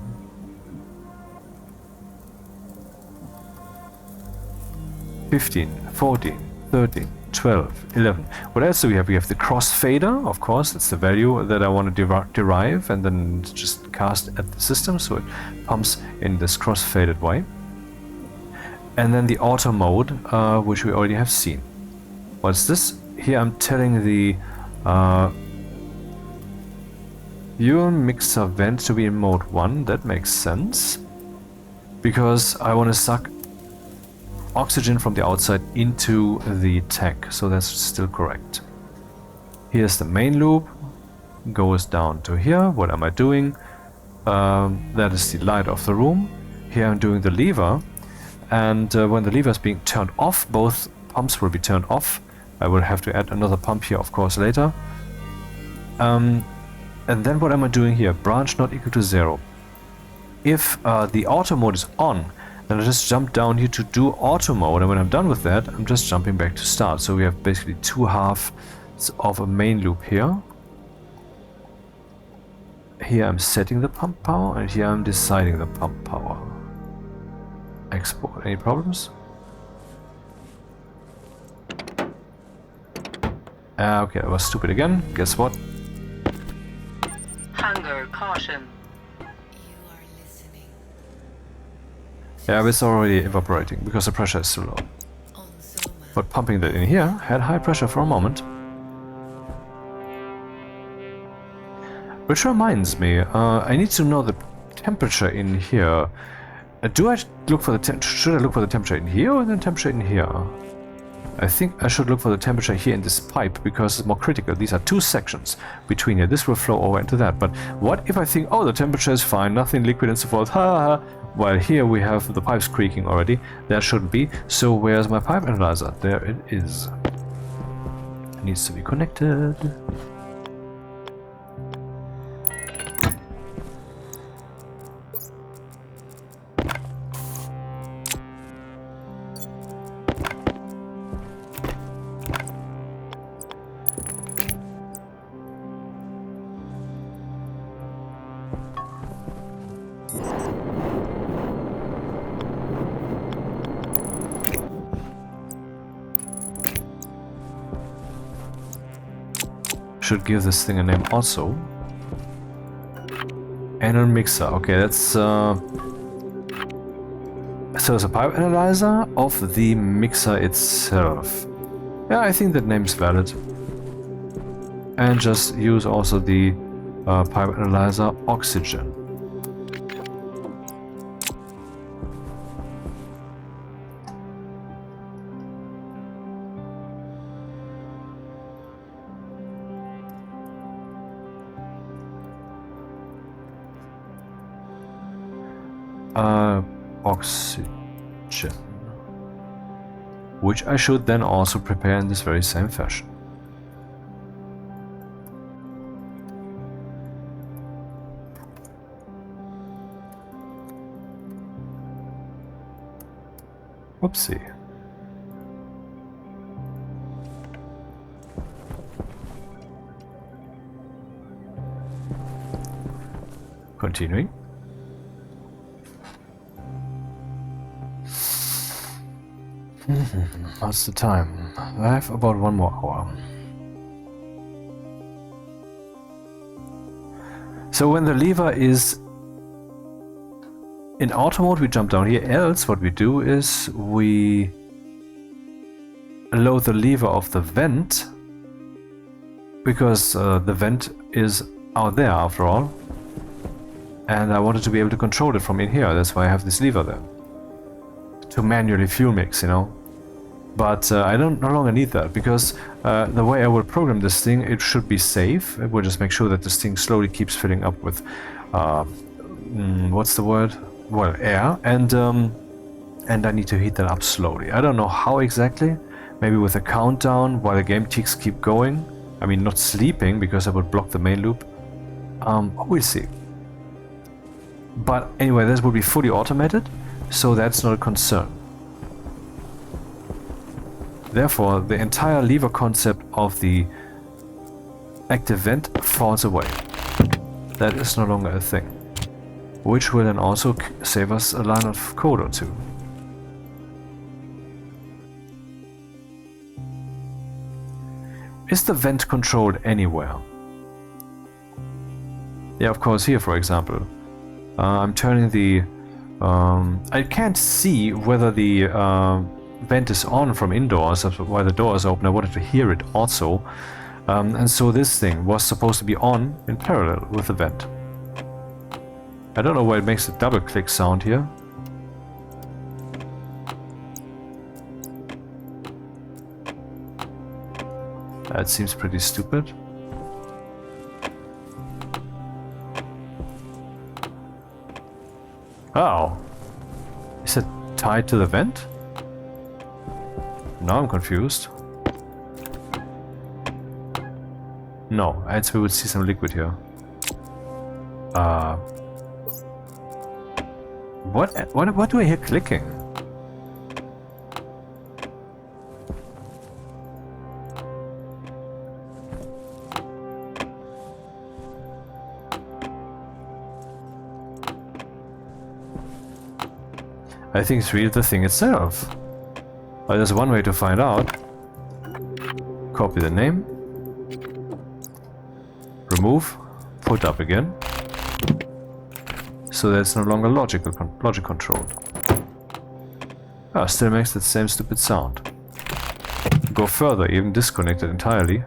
Speaker 1: 15, 14, 13, 12, 11. What else do we have? We have the crossfader, of course. That's the value that I want to derive and then just cast at the system, so it pumps in this crossfaded way. And then the auto mode, which we already have seen. What's this? Here I'm telling the fuel mixer vent to be in mode 1. That makes sense. Because I want to suck oxygen from the outside into the tank, so that's still correct. Here's the main loop, goes down to here. What am I doing? That is the light of the room. Here I'm doing the lever, and when the lever is being turned off, both pumps will be turned off. I will have to add another pump here, of course, later. And then what am I doing here? Branch not equal to 0. If the auto mode is on, then I just jump down here to do auto mode, and when I'm done with that, I'm just jumping back to start. So we have basically 2 halves of a main loop here. Here I'm setting the pump power, and here I'm deciding the pump power. Export. Any problems? Okay, that was stupid again. Guess what?
Speaker 2: Hunger caution.
Speaker 1: Yeah, it's already evaporating because the pressure is too low. But pumping that in here had high pressure for a moment. Which reminds me, I need to know the temperature in here. Do I look for the should I look for the temperature in here or the temperature in here? I think I should look for the temperature here in this pipe because it's more critical. These are 2 sections between here. This will flow over into that. But what if I think, oh, the temperature is fine, nothing liquid and so forth, ha ha ha. While here we have the pipes creaking already. That shouldn't be. So where's my pipe analyzer? There it is. It needs to be connected. Should give this thing a name also. Anal mixer. Okay, that's so it's a pipe analyzer of the mixer itself. Yeah, I think that name's valid. And just use also the pipe analyzer oxygen. Oxygen, which I should then also prepare in this very same fashion. Whoopsie. Continuing. What's the time? I have about 1 more hour. So when the lever is in auto mode, we jump down here. Else, what we do is we load the lever of the vent, because the vent is out there after all. And I wanted to be able to control it from in here. That's why I have this lever there. To manually fuel mix, you know. But I no longer need that, because the way I will program this thing, it should be safe. It will just make sure that this thing slowly keeps filling up with, what's the word? Well, air, and I need to heat that up slowly. I don't know how exactly. Maybe with a countdown while the game ticks keep going. I mean, not sleeping, because I would block the main loop. We'll see. But anyway, this will be fully automated, so that's not a concern. Therefore, the entire lever concept of the active vent falls away. That is no longer a thing. Which will then also save us a line of code or two. is the vent controlled anywhere? Yeah, of course, here, for example. I'm turning the... I can't see whether the vent is on from indoors, while the door is open. I wanted to hear it also. And so this thing was supposed to be on in parallel with the vent. I don't know why it makes a double click sound here. That seems pretty stupid. Oh. Is it tied to the vent? Now I'm confused. No, and we would see some liquid here. What do I hear clicking? I think it's really the thing itself. Well, there's one way to find out. Copy the name. Remove. Put up again. So that's no longer logic controlled. Ah, still makes that same stupid sound. Go further, even disconnect it entirely.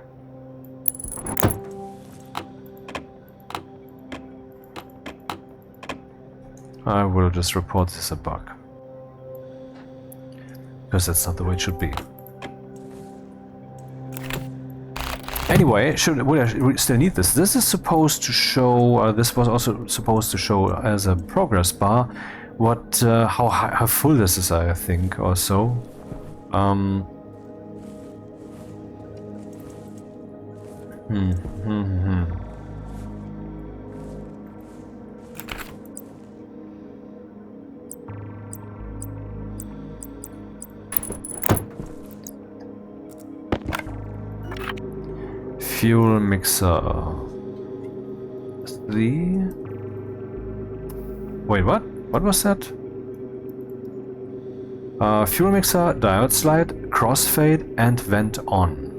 Speaker 1: I will just report this as a bug. Because that's not the way it should be. Anyway, we still need this. This is supposed to show. This was also supposed to show as a progress bar. What? How full this is? I think, or so. Fuel mixer 3. Wait, what? What was that? Fuel mixer, diode slide, crossfade, and vent on.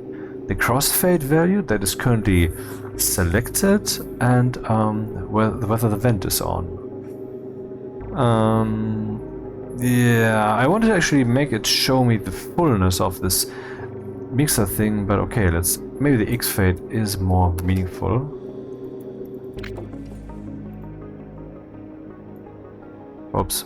Speaker 1: The crossfade value that is currently selected, and whether the vent is on. Yeah, I wanted to actually make it show me the fullness of this mixer thing, but okay, maybe the X-fade is more meaningful. Oops.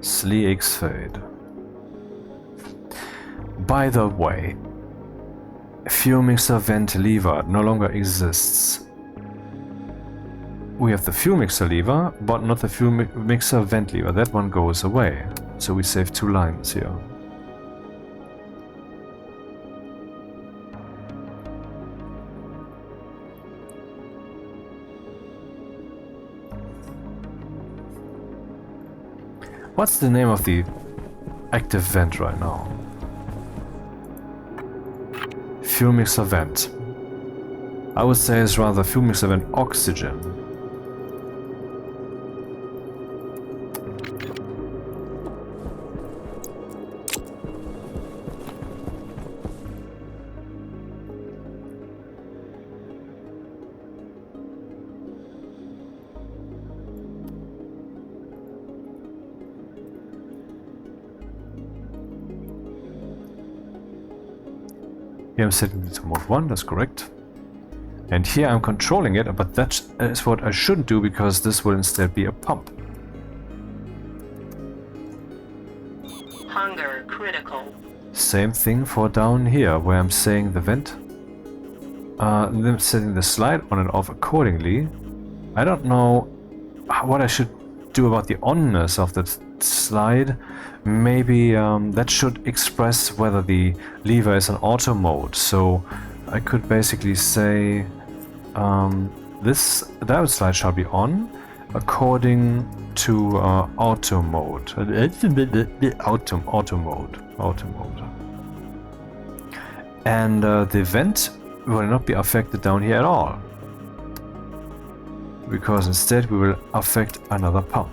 Speaker 1: Slee X-fade. By the way, fuel mixer vent lever no longer exists. We have the fuel mixer lever, but not the fuel mixer vent lever. That one goes away. So we save 2 lines here. What's the name of the active vent right now? Fuel mixer vent. I would say it's rather fuel mixer vent oxygen. Here I'm setting it to mode 1, that's correct. And here I'm controlling it, but that is what I shouldn't do because this will instead be a pump.
Speaker 2: Hunger critical.
Speaker 1: Same thing for down here, where I'm saying the vent. And then setting the slide on and off accordingly. I don't know what I should do about the onness of that slide. Maybe that should express whether the lever is in auto mode. So I could basically say this diode slide shall be on according to auto mode. Auto mode. And the vent will not be affected down here at all. Because instead we will affect another pump.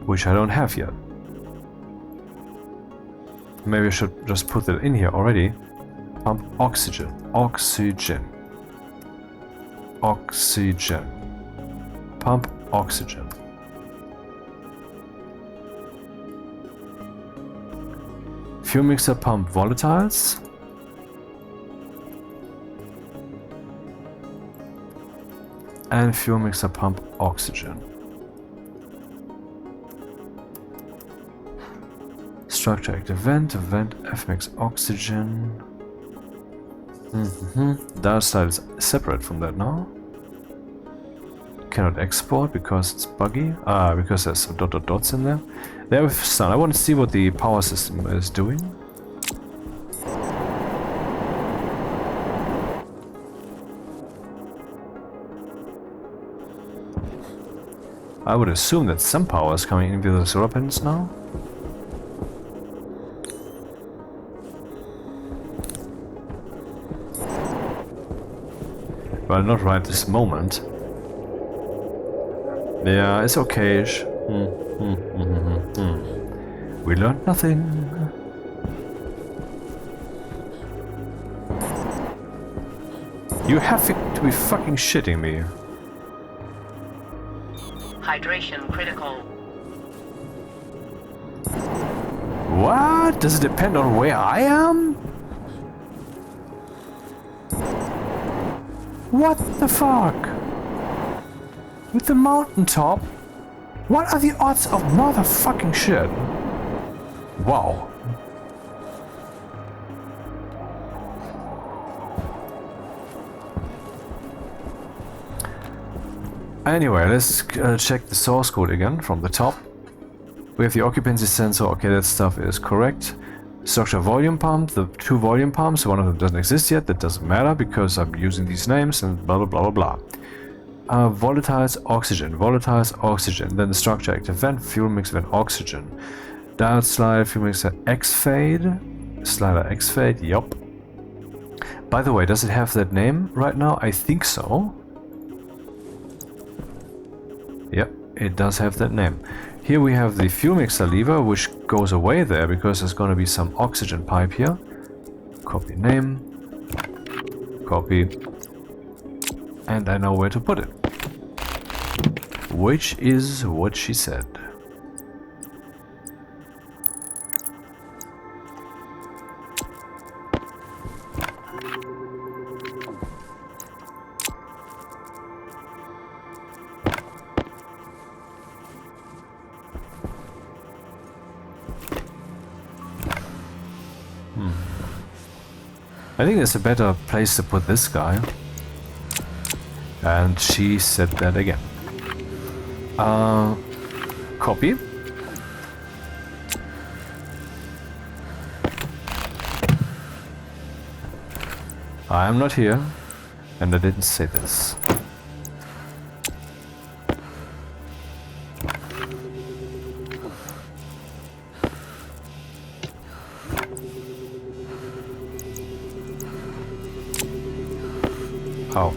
Speaker 1: Which I don't have yet. Maybe I should just put it in here already. Pump oxygen. Oxygen. Oxygen. Pump oxygen. Fuel mixer pump volatiles. And fuel mixer pump oxygen. Structure active vent Fmix oxygen. Data slide is separate from that now. Cannot export because it's buggy. Because there's some dots in there. There we've started. I want to see what the power system is doing. I would assume that some power is coming in with the solar panels now. Well, not right this moment. Yeah, it's okay. We learned nothing. You have to be fucking shitting me.
Speaker 2: Hydration critical.
Speaker 1: What? Does it depend on where I am? What the fuck? With the mountaintop? What are the odds of motherfucking shit? Wow. Anyway, let's check the source code again from the top. We have the occupancy sensor. Okay, that stuff is correct. Structure volume pump, the two volume pumps, one of them doesn't exist yet. That doesn't matter because I'm using these names and blah blah blah blah blah. Volatiles oxygen, then the structure active vent, fuel mix vent oxygen. Dial slide, fuel mixer X-fade, slider X-fade, yup. By the way, does it have that name right now? I think so. Yep, it does have that name. Here we have the fuel mixer lever, which goes away there because there's going to be some oxygen pipe here. Copy name, copy, and I know where to put it. Which is what she said. I think there's a better place to put this guy. And she said that again. Copy. I am not here, and I didn't say this. Oh.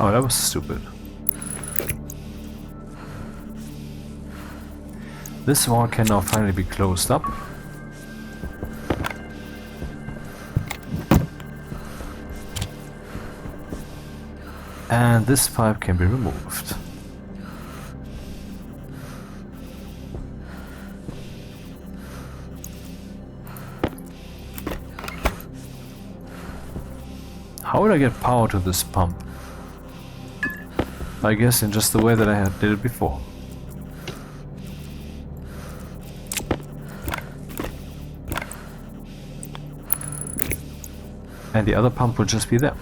Speaker 1: Oh, that was stupid. This wall can now finally be closed up. And this pipe can be removed. How would I get power to this pump? I guess in just the way that I did it before. and the other pump will just be there.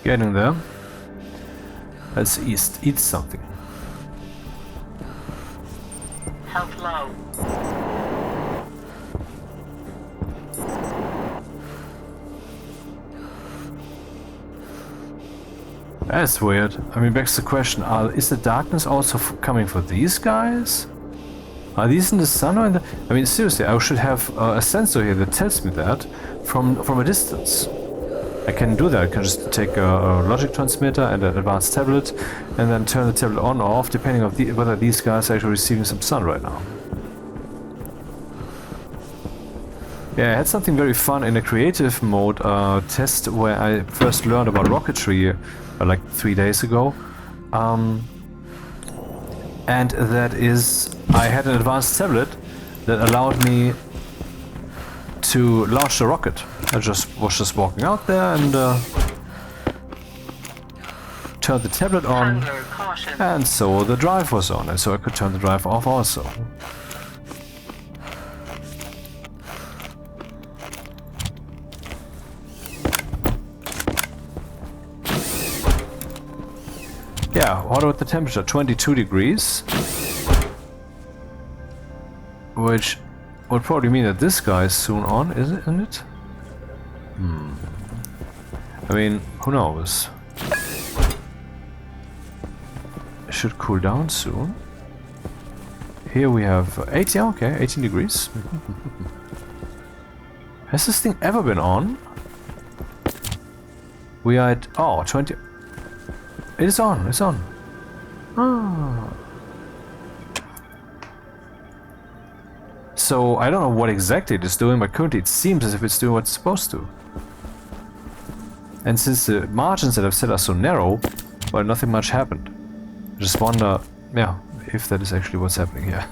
Speaker 1: Getting there. Let's eat something.
Speaker 2: Health low.
Speaker 1: That's weird. I mean, begs the question, is the darkness also coming for these guys? Are these in the sun or in the... I mean, seriously, I should have a sensor here that tells me that from a distance. I can do that. I can just take a logic transmitter and an advanced tablet and then turn the tablet on or off depending on whether these guys are actually receiving some sun right now. Yeah, I had something very fun in a creative mode test where I first learned about rocketry like 3 days ago. And that is, I had an advanced tablet that allowed me to launch the rocket. I was just walking out there and turned the tablet on, and so the drive was on, and so I could turn the drive off also. Yeah, what about the temperature? 22 degrees. Which would probably mean that this guy is soon on, isn't it? I mean, who knows? It should cool down soon. Here we have 18, okay, 18 degrees. Has this thing ever been on? We are at, oh, 20. It is on, it's on. Ah. So I don't know what exactly it is doing, but currently it seems as if it's doing what it's supposed to. And since the margins that I've set are so narrow, well, nothing much happened. I just wonder, yeah, if that is actually what's happening here.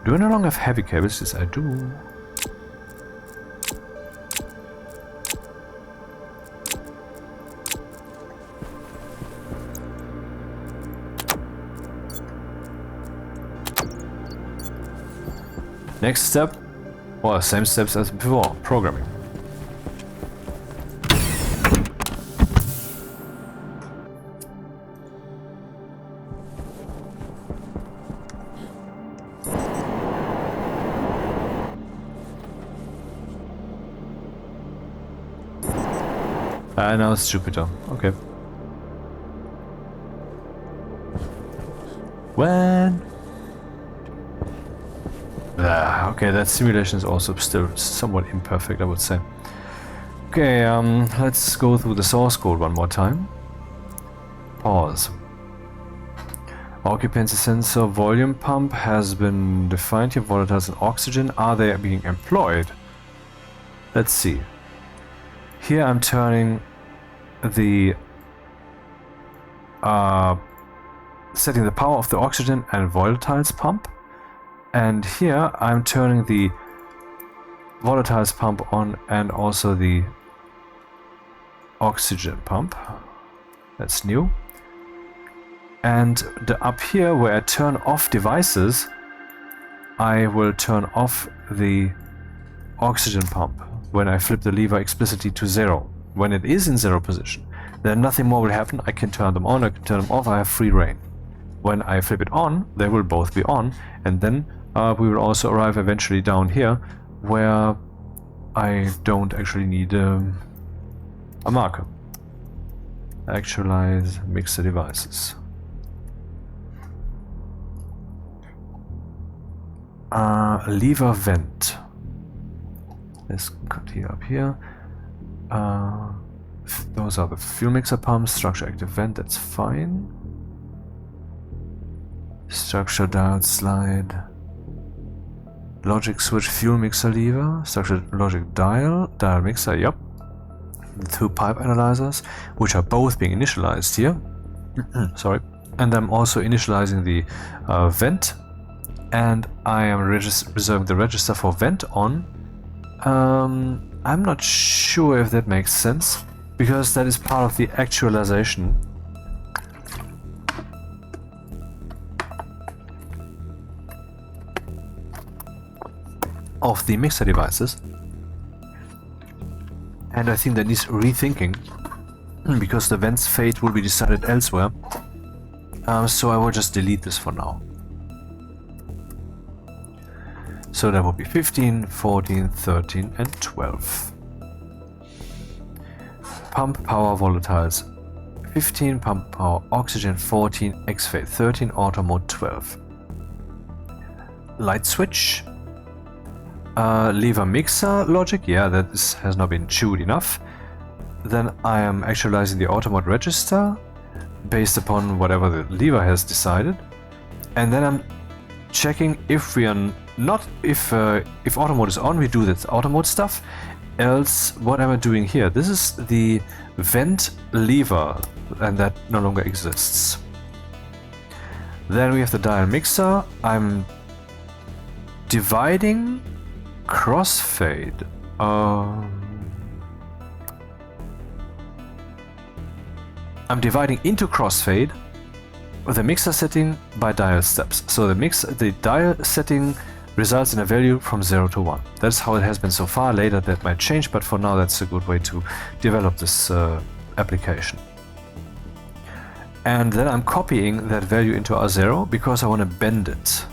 Speaker 1: Do I no longer have heavy cables? Yes, I do. Next step, well, same steps as before, programming. Now it's Jupiter. Okay. When? Okay, that simulation is also still somewhat imperfect, I would say. Okay, let's go through the source code one more time. Pause. Occupancy sensor volume pump has been defined here. Volatiles and oxygen. Are they being employed? Let's see. Here I'm turning the setting the power of the oxygen and volatiles pump, and here I'm turning the volatiles pump on and also the oxygen pump. That's new. And up here where I turn off devices, I will turn off the oxygen pump when I flip the lever explicitly to 0. When it is in 0 position, then nothing more will happen. I can turn them on, I can turn them off, I have free reign. When I flip it on, they will both be on, and then we will also arrive eventually down here where I don't actually need a marker. Actualize mixer devices. Lever vent. Let's continue up here. Those are the fuel mixer pumps. Structure active vent, that's fine. Structure dial slide. Logic switch fuel mixer lever. Structure logic dial. Dial mixer, yep. The 2 pipe analyzers, which are both being initialized here. Sorry. And I'm also initializing the vent. And I am reserving the register for vent on. I'm not sure if that makes sense, because that is part of the actualization. Of the mixer devices. And I think that needs rethinking, because the vent's fate will be decided elsewhere. So I will just delete this for now. So that will be 15, 14, 13 and 12. Pump power volatiles 15, pump power oxygen 14, X-fade 13, auto mode 12. Light switch. Lever mixer logic, yeah, that has not been chewed enough. Then I am actualizing the auto mode register based upon whatever the lever has decided. And then I'm checking if we are not, if auto mode is on, we do this auto mode stuff. Else, what am I doing here? This is the vent lever, and that no longer exists. Then we have the dial mixer. I'm dividing crossfade. I'm dividing into crossfade the mixer setting by dial steps. So the dial setting results in a value from 0 to 1. That's how it has been so far. Later that might change, but for now that's a good way to develop this application. And then I'm copying that value into R0 because I want to bend it.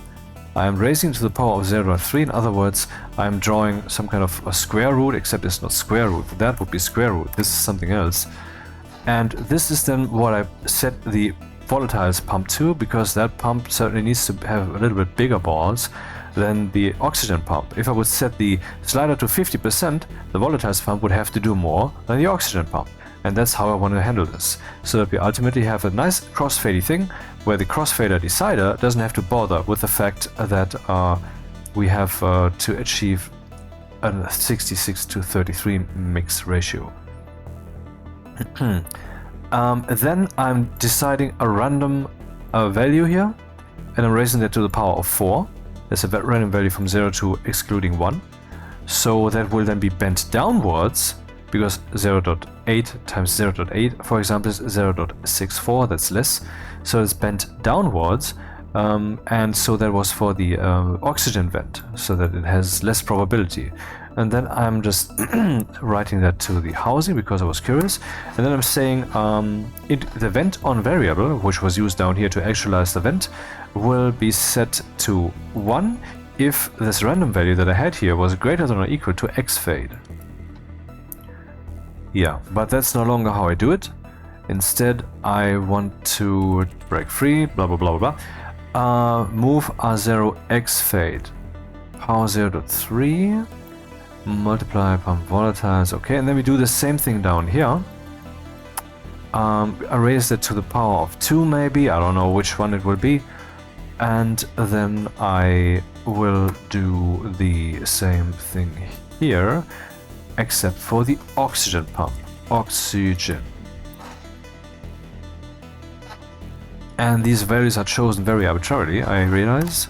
Speaker 1: I'm raising to the power of 0.3. In other words, I'm drawing some kind of a square root, except it's not square root. That would be square root. This is something else. And this is then what I set the volatiles pump to, because that pump certainly needs to have a little bit bigger balls than the oxygen pump. If I would set the slider to 50%, the volatiles pump would have to do more than the oxygen pump. And that's how I want to handle this, so that we ultimately have a nice crossfading thing where the crossfader decider doesn't have to bother with the fact that we have to achieve a 66:33 mix ratio. Then I'm deciding a random value here, and I'm raising that to the power of 4. There's a random value from 0 to excluding 1. So that will then be bent downwards, because 0.8 times 0.8, for example, is 0.64, that's less. So it's bent downwards, and so that was for the oxygen vent, so that it has less probability. And then I'm just writing that to the housing because I was curious. And then I'm saying the vent on variable, which was used down here to actualize the vent, will be set to 1 if this random value that I had here was greater than or equal to X-fade. Yeah, but that's no longer how I do it. Instead, I want to break free, blah blah blah blah blah. Move R0 X-fade, power 0.3, multiply pump volatiles, okay, and then we do the same thing down here. I raise it to the power of 2 maybe, I don't know which one it will be. And then I will do the same thing here. except for the oxygen pump. Oxygen. And these values are chosen very arbitrarily, I realize.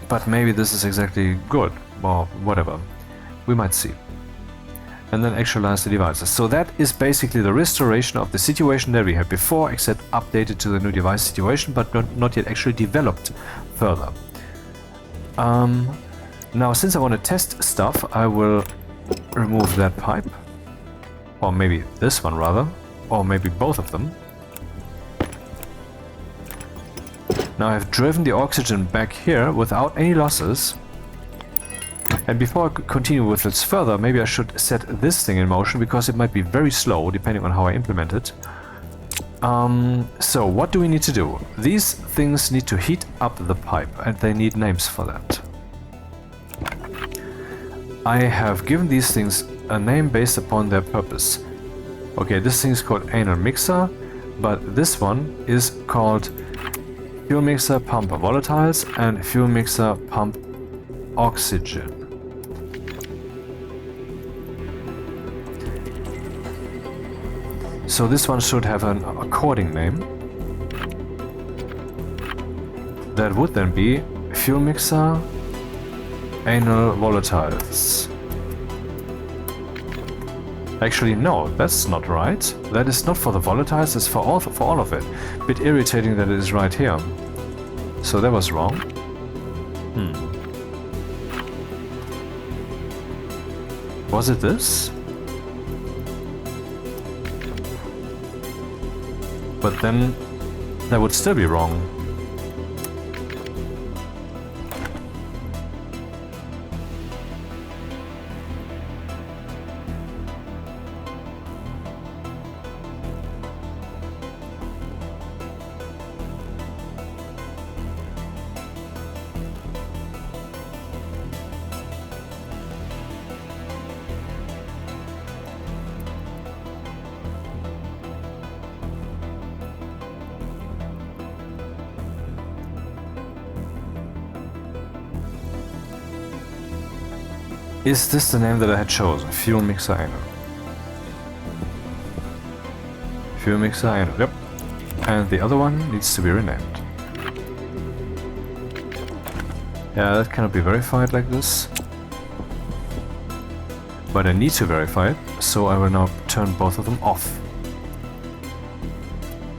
Speaker 1: But maybe this is exactly good, or whatever. We might see. And then actualize the devices. So that is basically the restoration of the situation that we had before, except updated to the new device situation, but not yet actually developed further. Now, since I want to test stuff, I will remove that pipe. Or maybe this one, rather. Or maybe both of them. Now I've driven the oxygen back here without any losses. And before I continue with this further, maybe I should set this thing in motion, because it might be very slow, depending on how I implement it. So, what do we need to do? These things need to heat up the pipe, and they need names for that. I have given these things a name based upon their purpose. Okay, this thing is called anal mixer, but this one is called fuel mixer pump volatiles and fuel mixer pump oxygen. So this one should have an according name. That would then be fuel mixer anal volatiles. Actually, no, that's not right. That is not for the volatiles, it's for all of it. Bit irritating that it is right here. So that was wrong. Was it this? But then that would still be wrong. Is this the name that I had chosen? Fuel mixer anal. Fuel mixer anal, yep. And the other one needs to be renamed. Yeah, that cannot be verified like this. But I need to verify it, so I will now turn both of them off.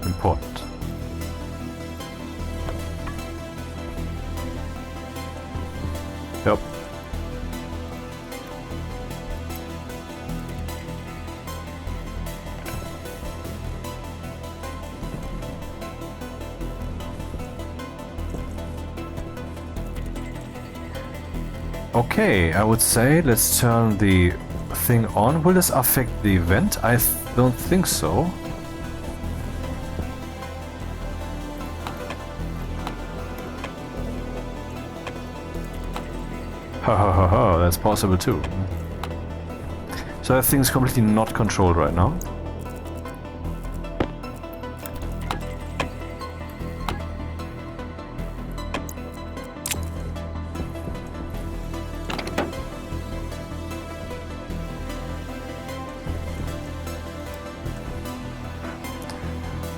Speaker 1: Important. Yep. Okay, I would say let's turn the thing on. Will this affect the vent? I don't think so. Ha ha ha ha, that's possible too. So that thing's completely not controlled right now.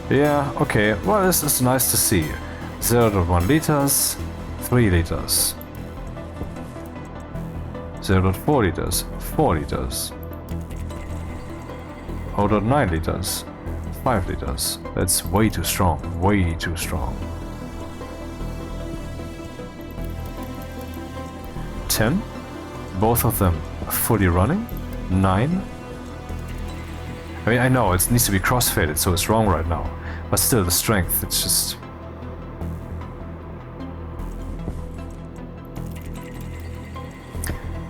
Speaker 1: Yeah, okay, well, this is nice to see. 0.1 liters, 3 liters. 0.4 liters, 4 liters. 0.9 liters, 5 liters. That's way too strong, way too strong. 10, both of them fully running. 9. I mean, I know it needs to be crossfaded, so it's wrong right now. But still, the strength, it's just...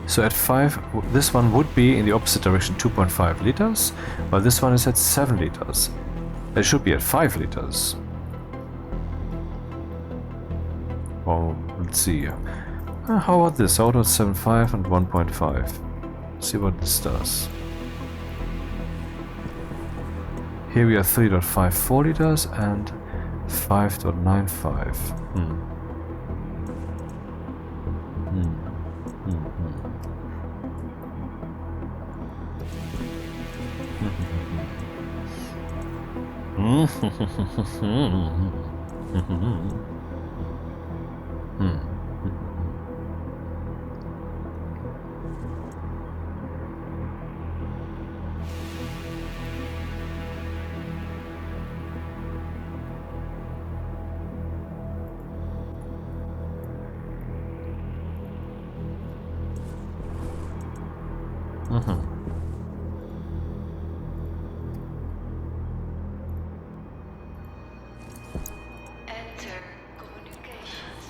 Speaker 1: So at 5, this one would be in the opposite direction 2.5 liters, while this one is at 7 liters. It should be at 5 liters. Oh, let's see. How about this? 0.75 and 1.5. Let's see what this does. Here we are 3.54 liters and 5.95.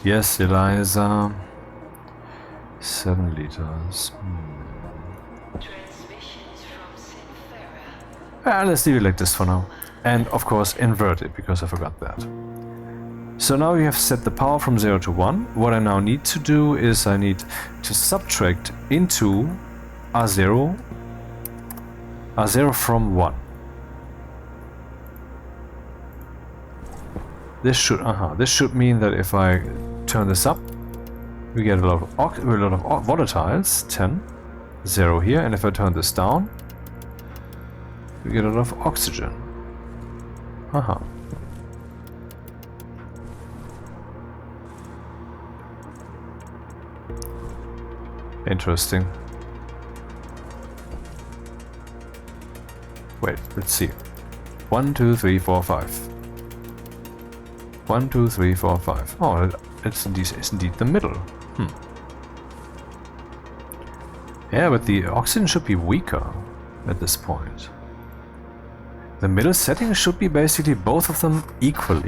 Speaker 1: Yes, Eliza. 7 liters. Let's leave it like this for now. And of course invert it, because I forgot that. So now we have set the power from 0 to 1. What I now need to do is I need to subtract into R0 from 1. This should mean that if I turn this up, we get a lot of volatiles, 10, 0 here, and if I turn this down, we get a lot of oxygen. Interesting. Wait, let's see. 1, 2, 3, 4, 5. 1, 2, 3, 4, 5. Oh, it's indeed the middle. Yeah, but the oxygen should be weaker at this point. The middle setting should be basically both of them equal,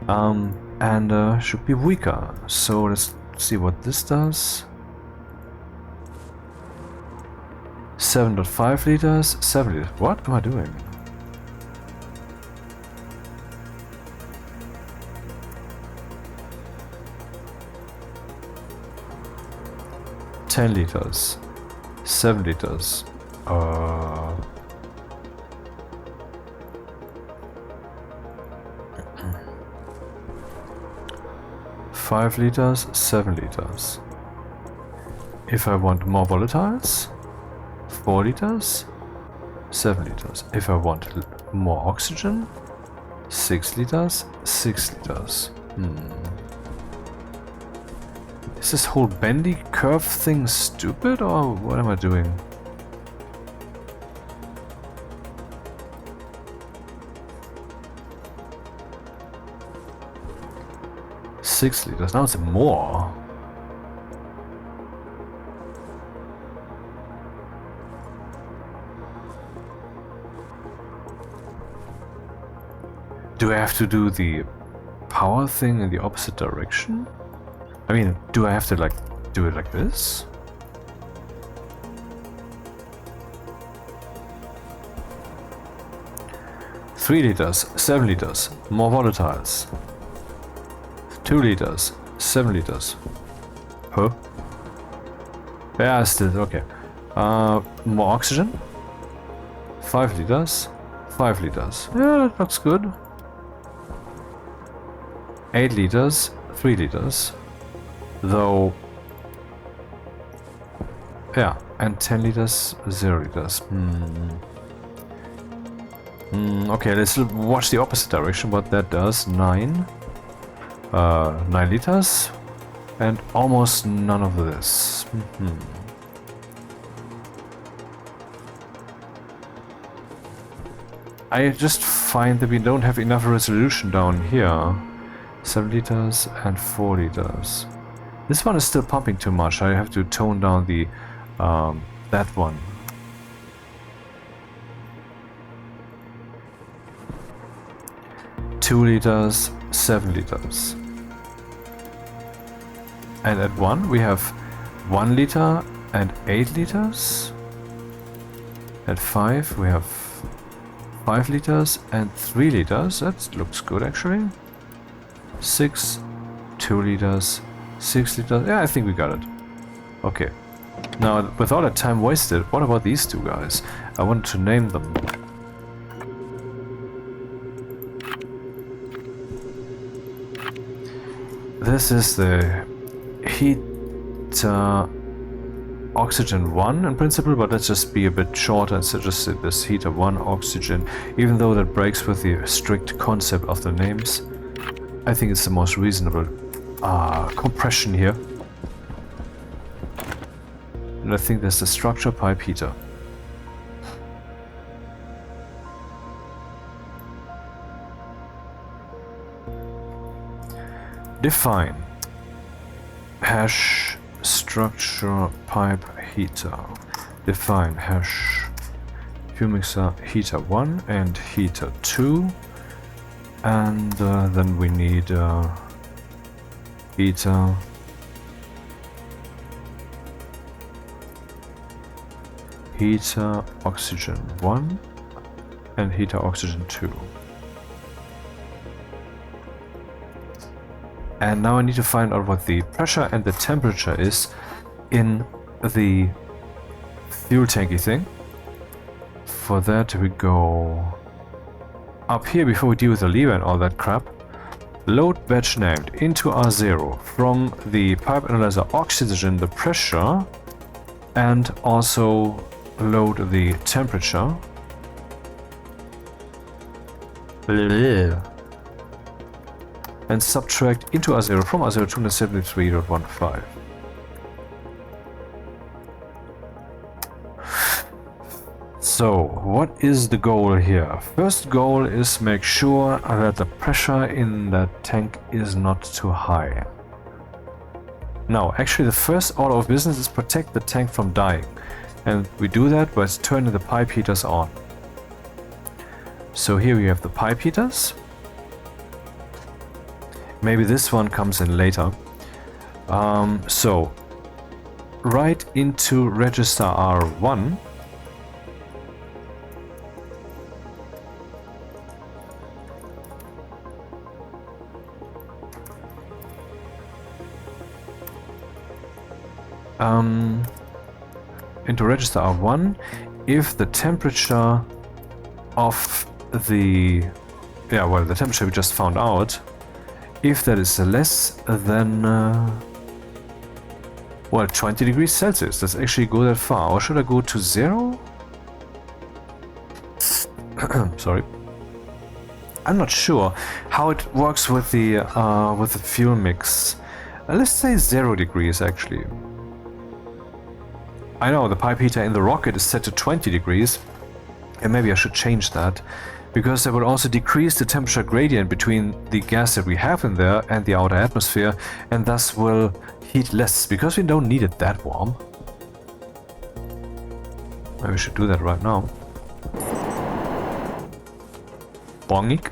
Speaker 1: and should be weaker. So let's see what this does. 7.5 liters, 7 liters. What am I doing? liters, 7 liters. 5 liters, 7 liters. If I want more volatiles, 4 liters, 7 liters. If I want more oxygen, 6 liters, 6 liters. Is this whole bendy curve thing stupid, or what am I doing? Six liters. Now it's more. Do I have to do the power thing in the opposite direction? I mean, do I have to like do it like this? Three liters, 7 liters, more volatiles. 2 liters, 7 liters. Huh? Yeah, still okay. More oxygen. 5 liters, 5 liters. Yeah, that looks good. 8 liters, 3 liters. Though, yeah, and 10 liters, 0 liters. Okay, let's watch the opposite direction, what that does. 9 liters, and almost none of this. I just find that we don't have enough resolution down here. 7 liters and 4 liters. This one is still pumping too much. I have to tone down the that one. Two liters, 7 liters. And at 1 we have 1 liter and 8 liters. At 5 we have 5 liters and 3 liters. That looks good actually. 6, 2 liters, 6 liters. Yeah, I think we got it. Okay. Now, with all that time wasted, what about these two guys? I wanted to name them. This is the heat oxygen 1 in principle, but let's just be a bit shorter and so just say this heater 1 oxygen, even though that breaks with the strict concept of the names. I think it's the most reasonable compression here. And I think there's the structure pipe heater. Define hash structure pipe heater. Define hash fuel mixer heater 1 and heater 2, and then we need heater oxygen 1 and heater oxygen 2. And now I need to find out what the pressure and the temperature is in the fuel tanky thing. For that we go up here before we deal with the lever and all that crap. Load batch named into R0 from the pipe analyzer oxygen the pressure and also load the temperature. And subtract into R0 from R0 273.15. So, what is the goal here? First goal is make sure that the pressure in the tank is not too high. Now, actually the first order of business is protect the tank from dying. And we do that by turning the pipe heaters on. So here we have the pipe heaters. Maybe this one comes in later. So, right into register R1. Into register R1, if the temperature of the the temperature we just found out, if that is less than 20 degrees Celsius, let's actually go that far. Or should I go to 0? Sorry, I'm not sure how it works with the fuel mix. Let's say 0 degrees actually. I know the pipe heater in the rocket is set to 20 degrees, and maybe I should change that, because that would also decrease the temperature gradient between the gas that we have in there and the outer atmosphere, and thus will heat less, because we don't need it that warm. Maybe we should do that right now. Bongik.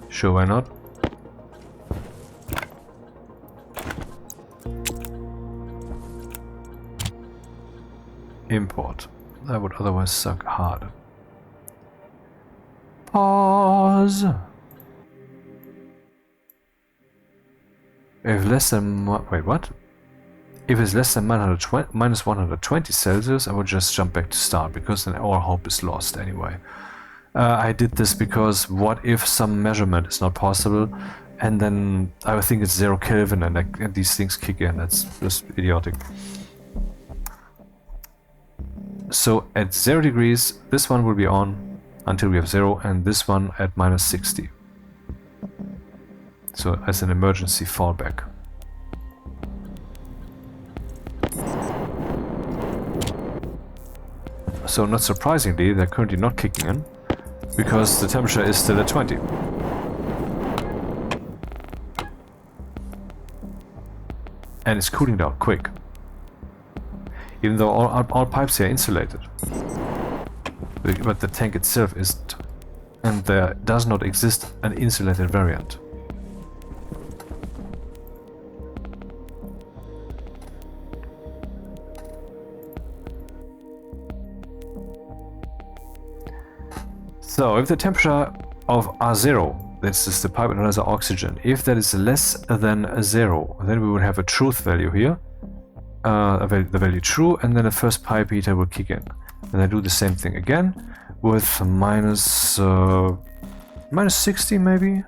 Speaker 1: Sure, why not? Import. That would otherwise suck hard. Pause. If less than wait, what? If it's less than minus 120 Celsius, I would just jump back to start, because then all hope is lost anyway. I did this because what if some measurement is not possible, and then I would think it's 0 Kelvin and these things kick in. That's just idiotic. So at 0 degrees, this one will be on until we have 0, and this one at minus 60. So as an emergency fallback. So not surprisingly, they're currently not kicking in, because the temperature is still at 20. And it's cooling down quick. Even though all pipes here are insulated. But the tank itself isn't. And there does not exist an insulated variant. So if the temperature of R0, this is the pipe analyzer oxygen, if that is less than 0, then we will have a truth value here. The value true, and then the first pipe heater will kick in. And I do the same thing again with minus 60 maybe.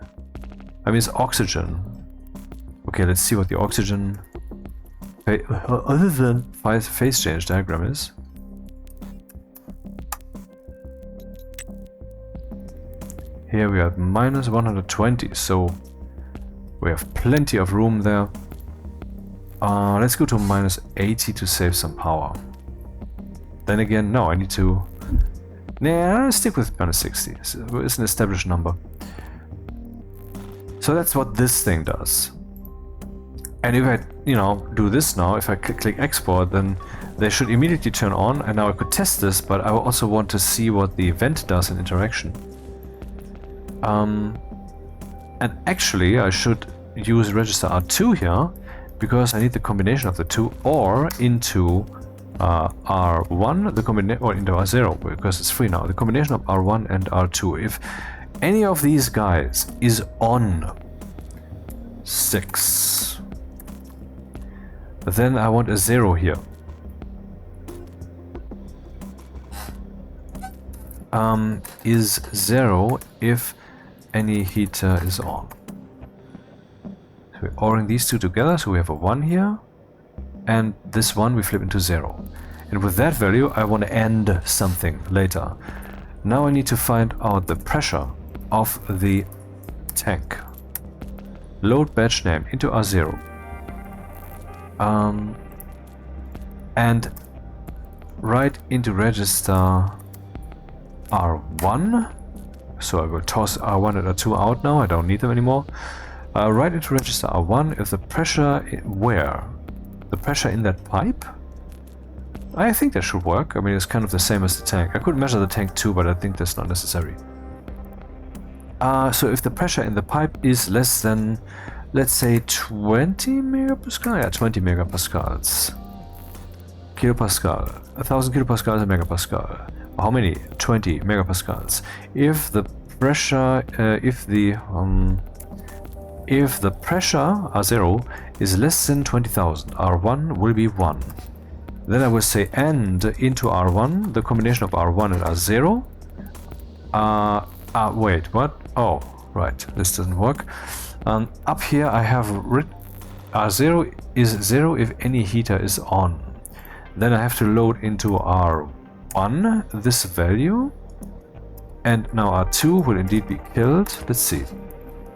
Speaker 1: I mean, it's oxygen. Okay, let's see what the oxygen other than phase change diagram is. Here we are at minus 120, so we have plenty of room there. Let's go to minus 80 to save some power. Then again, no, I need to... Nah, stick with minus 60. It's an established number. So that's what this thing does. And if I, you know, do this now, if I click export, then they should immediately turn on. And now I could test this, but I also want to see what the event does in interaction. And actually, I should use register R2 here, because I need the combination of the two, or into R1, the combination, or into R0, because it's free now. The combination of R1 and R2. If any of these guys is on 6, then I want a 0 here. Is 0 if any heater is on. So we're ORing these two together, so we have a 1 here, and this one we flip into 0. And with that value I want to end something later. Now I need to find out the pressure of the tank. Load batch name into R0. And write into register R1. So I will toss R1 and R2 out now, I don't need them anymore. Write into register R1 if the pressure... where? The pressure in that pipe? I think that should work. I mean, it's kind of the same as the tank. I could measure the tank too, but I think that's not necessary. So if the pressure in the pipe is less than, let's say, 20 megapascal? Yeah, 20 megapascals. Kilopascal. 1000 kilopascals a megapascal. How many? 20 megapascals. If the pressure, if the pressure R0 is less than 20,000, R1 will be 1. Then I will say and into R1, the combination of R1 and R0. Wait, what? Oh, right, this doesn't work. Up here I have written R0 is 0 if any heater is on. Then I have to load into R1 this value, and now R2 will indeed be killed. Let's see.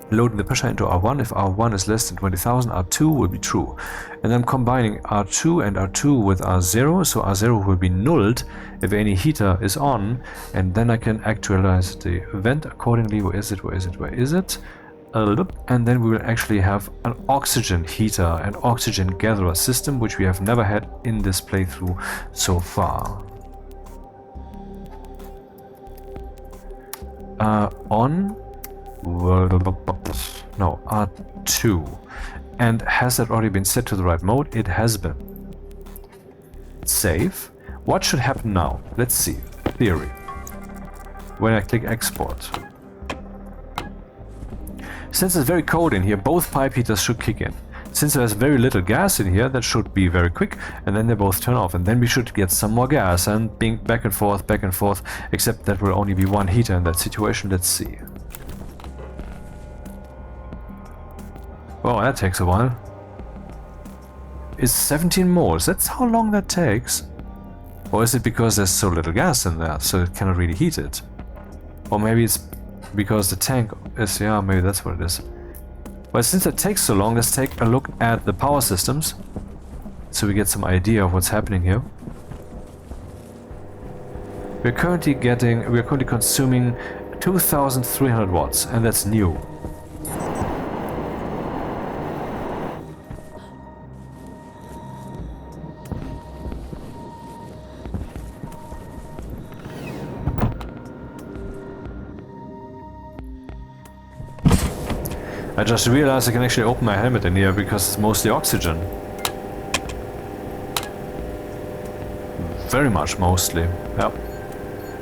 Speaker 1: Loading the pressure into R1. If R1 is less than 20,000, R2 will be true. And I'm combining R2 and R2 with R0, so R0 will be nulled if any heater is on, and then I can actualize the event accordingly. Where is it? Where is it? Where is it? And then we will actually have an oxygen heater, an oxygen gatherer system, which we have never had in this playthrough so far. On no, R2. And has that already been set to the right mode? It has been. Save. What should happen now? Let's see. Theory. When I click export. Since it's very cold in here, both pipe heaters should kick in. Since there's very little gas in here, that should be very quick, and then they both turn off, and then we should get some more gas, and being back and forth, except that will only be one heater in that situation. Let's see. Well, that takes a while. Is 17 moles? That's how long that takes? Or is it because there's so little gas in there, so it cannot really heat it? Or maybe it's because the tank is... yeah, maybe that's what it is. Well, since it takes so long, let's take a look at the power systems, so we get some idea of what's happening here. We're currently consuming 2,300 watts, and that's new. I just realized I can actually open my helmet in here because it's mostly oxygen. Very much mostly, yep.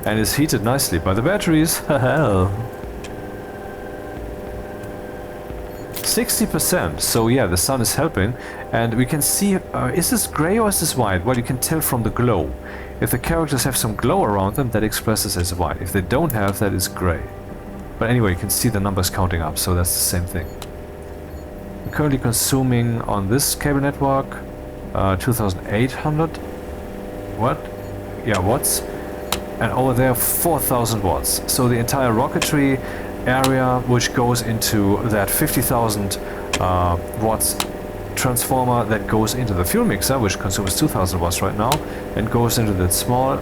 Speaker 1: And it's heated nicely by the batteries. Hell. 60%, so yeah, the sun is helping. And we can see, is this gray or is this white? Well, you can tell from the glow. If the characters have some glow around them, that expresses as white. If they don't have, that is gray. But anyway, you can see the numbers counting up, so that's the same thing. We're currently consuming on this cable network 2800 watts, and over there 4000 watts. So the entire rocketry area, which goes into that 50,000 watts transformer that goes into the fuel mixer, which consumes 2000 watts right now, and goes into that small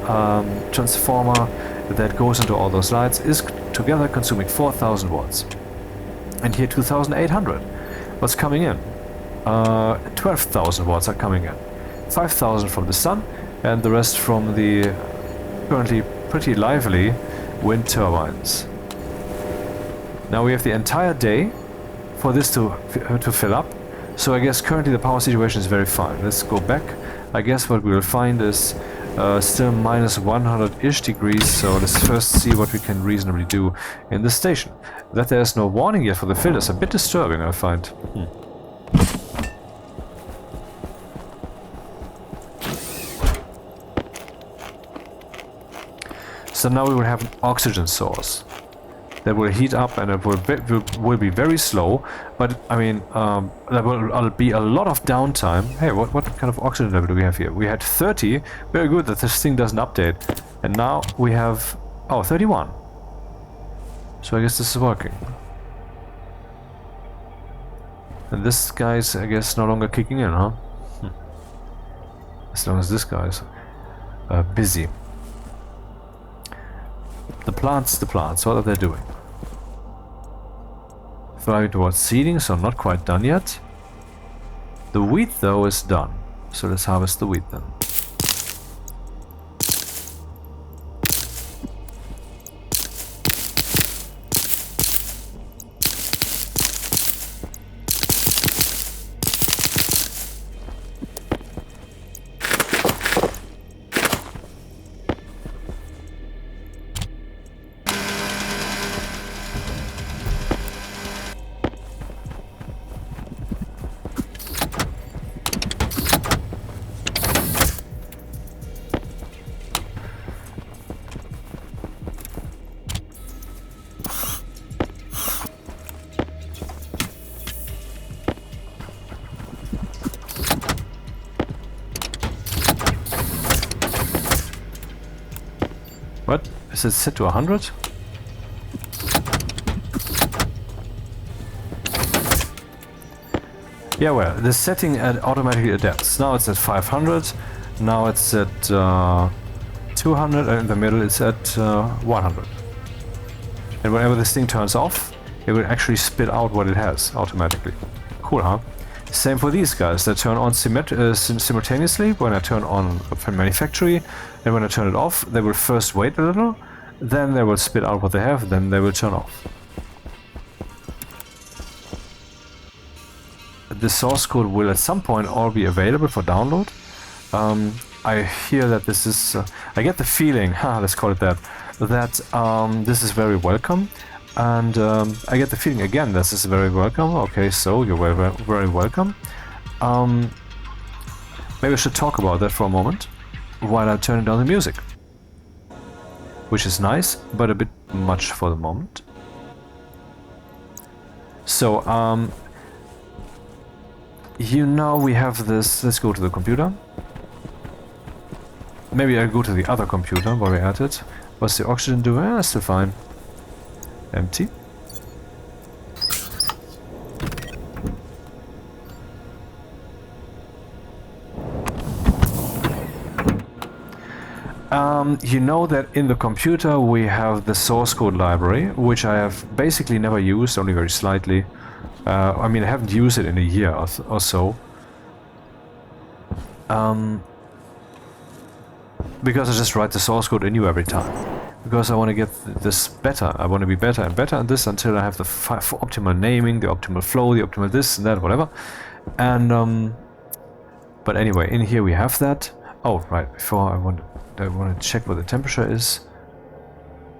Speaker 1: transformer that goes into all those lights, is together consuming 4000 watts. And here 2800. What's coming in? 12,000 watts are coming in. 5,000 from the sun, and the rest from the currently pretty lively wind turbines. Now we have the entire day for this to fill up. So I guess currently the power situation is very fine. Let's go back. I guess what we will find is still minus 100-ish degrees, so let's first see what we can reasonably do in the station. That there is no warning yet for the filter is a bit disturbing, I find. So now we will have an oxygen source that will heat up, and it will be very slow, but I mean there will be a lot of downtime. Hey, what kind of oxygen level do we have here? We had 30. Very good that this thing doesn't update, and now we have 31. So I guess this is working, and this guy's, I guess, no longer kicking in, huh? As long as this guy's busy. The plants, what are they doing? Flying towards seeding, so not quite done yet. The wheat, though, is done. So let's harvest the wheat then. What? Is it set to 100? Yeah, well, the setting automatically adapts. Now it's at 500, now it's at 200, and in the middle it's at 100. And whenever this thing turns off, it will actually spit out what it has automatically. Cool, huh? Same for these guys. They turn on simultaneously when I turn on from manufactory, and when I turn it off, they will first wait a little, then they will spit out what they have, then they will turn off. The source code will at some point all be available for download. I hear that this is, I get the feeling, let's call it that, that this is very welcome. And I get the feeling again, this is very welcome. Okay, so you're very, very welcome. Maybe I should talk about that for a moment while I'm turning down the music, which is nice, but a bit much for the moment. So, you know, we have this. Let's go to the computer. Maybe I go to the other computer while we're at it. What's the oxygen doing? Still fine. Empty. You know that in the computer we have the source code library, which I have basically never used, only very slightly. I mean, I haven't used it in a year or so. Because I just write the source code anew every time. Because I want to get this better. I want to be better and better at this until I have the optimal naming, the optimal flow, the optimal this and that, whatever. And but anyway, in here we have that. Oh, right. Before I want to check what the temperature is.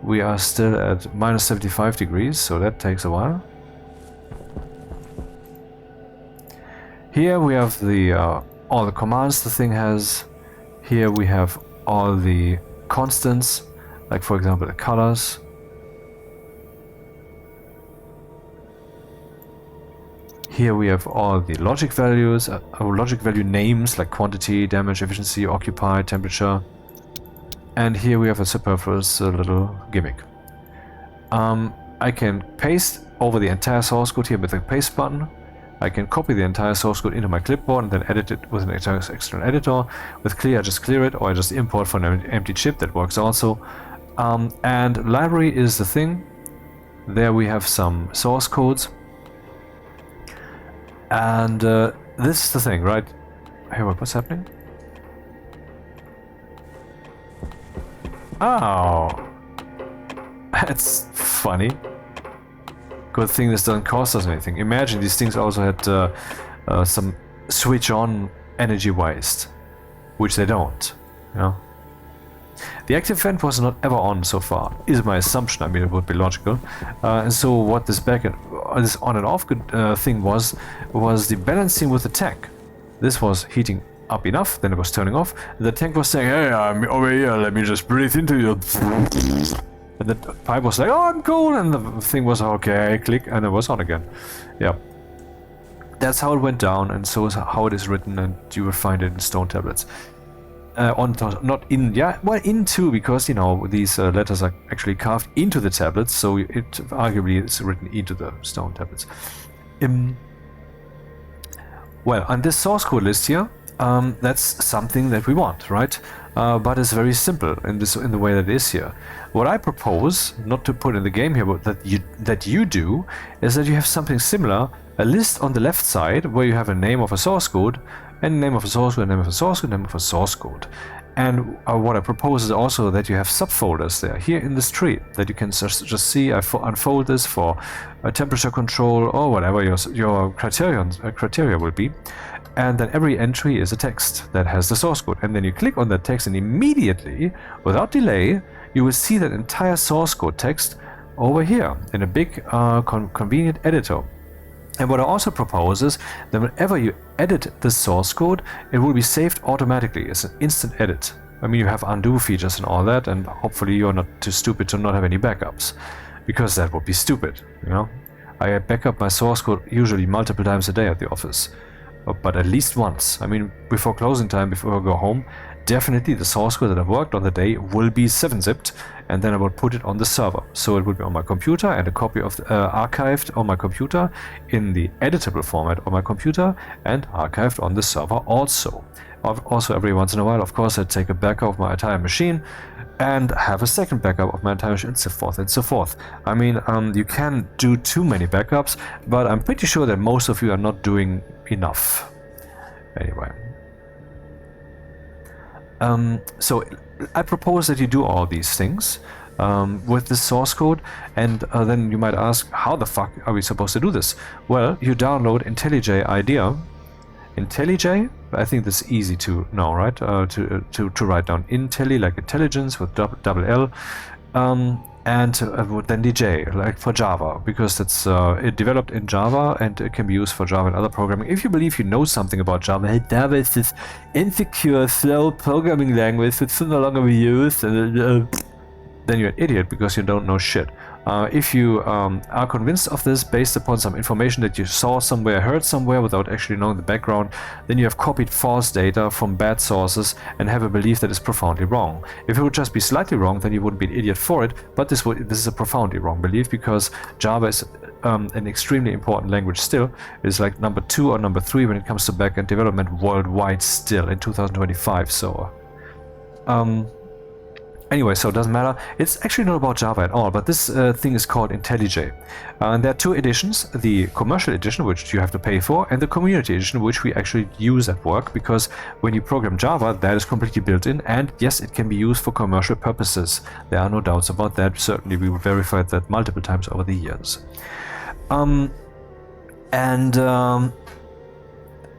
Speaker 1: We are still at minus 75 degrees, so that takes a while. Here we have the all the commands the thing has. Here we have all the constants, like for example the colors. Here we have all the logic values, logic value names like quantity, damage, efficiency, occupy, temperature. And here we have a superfluous little gimmick. I can paste over the entire source code here with the paste button. I can copy the entire source code into my clipboard and then edit it with an external editor. With clear, I just clear it, or I just import from an empty chip. That works also. And library is the thing. There we have some source codes. And this is the thing, right? Hey, what's happening? Oh, that's funny. Good thing this doesn't cost us anything. Imagine these things also had some switch on energy waste, which they don't, you know. The active vent was not ever on so far, is my assumption. I mean, it would be logical. And so what this this on and off thing was the balancing with the tank. This was heating up enough, then it was turning off. The tank was saying, hey, I'm over here, let me just breathe into you. And the pipe was like, oh, I'm cold, and the thing was, okay, click, and it was on again. Yeah. That's how it went down, and so is how it is written, and you will find it in stone tablets. Not in, yeah, well, into, because, you know, these letters are actually carved into the tablets, so it arguably is written into the stone tablets. Well, on this source code list here, that's something that we want, right? But it's very simple in the way that it is here. What I propose, not to put in the game here, but that you do, is that you have something similar, a list on the left side where you have a name of a source code, and name of a source code, name of a source code, name of a source code. And what I propose is also that you have subfolders there, here in this tree, that you can just see. I unfold this for temperature control or whatever your criteria will be. And then every entry is a text that has the source code. And then you click on that text and immediately, without delay, you will see that entire source code text over here in a big convenient editor. And what I also propose is that whenever you edit the source code, it will be saved automatically. It's an instant edit. I mean, you have undo features and all that, and hopefully you're not too stupid to not have any backups, because that would be stupid, you know? I back up my source code usually multiple times a day at the office, but at least once. I mean, before closing time, before I go home, definitely the source code that I've worked on the day will be 7-zipped, and then I will put it on the server. So it will be on my computer, and a copy of archived on my computer in the editable format on my computer, and archived on the server also. Also, every once in a while, of course, I take a backup of my entire machine and have a second backup of my entire machine, and so forth and so forth. I mean, you can do too many backups, but I'm pretty sure that most of you are not doing enough. Anyway. So I propose that you do all these things with the source code, and then you might ask, how the fuck are we supposed to do this? Well, you download IntelliJ IDEA. IntelliJ, I think that's easy to know, right? To write down Intelli, like intelligence with double L, and then the J, like for Java, because it's it developed in Java and it can be used for Java and other programming. If you believe you know something about Java, hey, Java is this insecure, slow programming language that should no longer be used, then you're an idiot because you don't know shit. If you are convinced of this based upon some information that you saw somewhere, heard somewhere without actually knowing the background, then you have copied false data from bad sources and have a belief that is profoundly wrong. If it would just be slightly wrong, then you wouldn't be an idiot for it, but this is a profoundly wrong belief, because Java is an extremely important language still. It's like number 2 or number 3 when it comes to backend development worldwide still in 2025, so... Anyway, so it doesn't matter. It's actually not about Java at all, but this thing is called IntelliJ. And there are 2 editions, the commercial edition, which you have to pay for, and the community edition, which we actually use at work, because when you program Java, that is completely built in, and yes, it can be used for commercial purposes. There are no doubts about that. Certainly, we verified that multiple times over the years.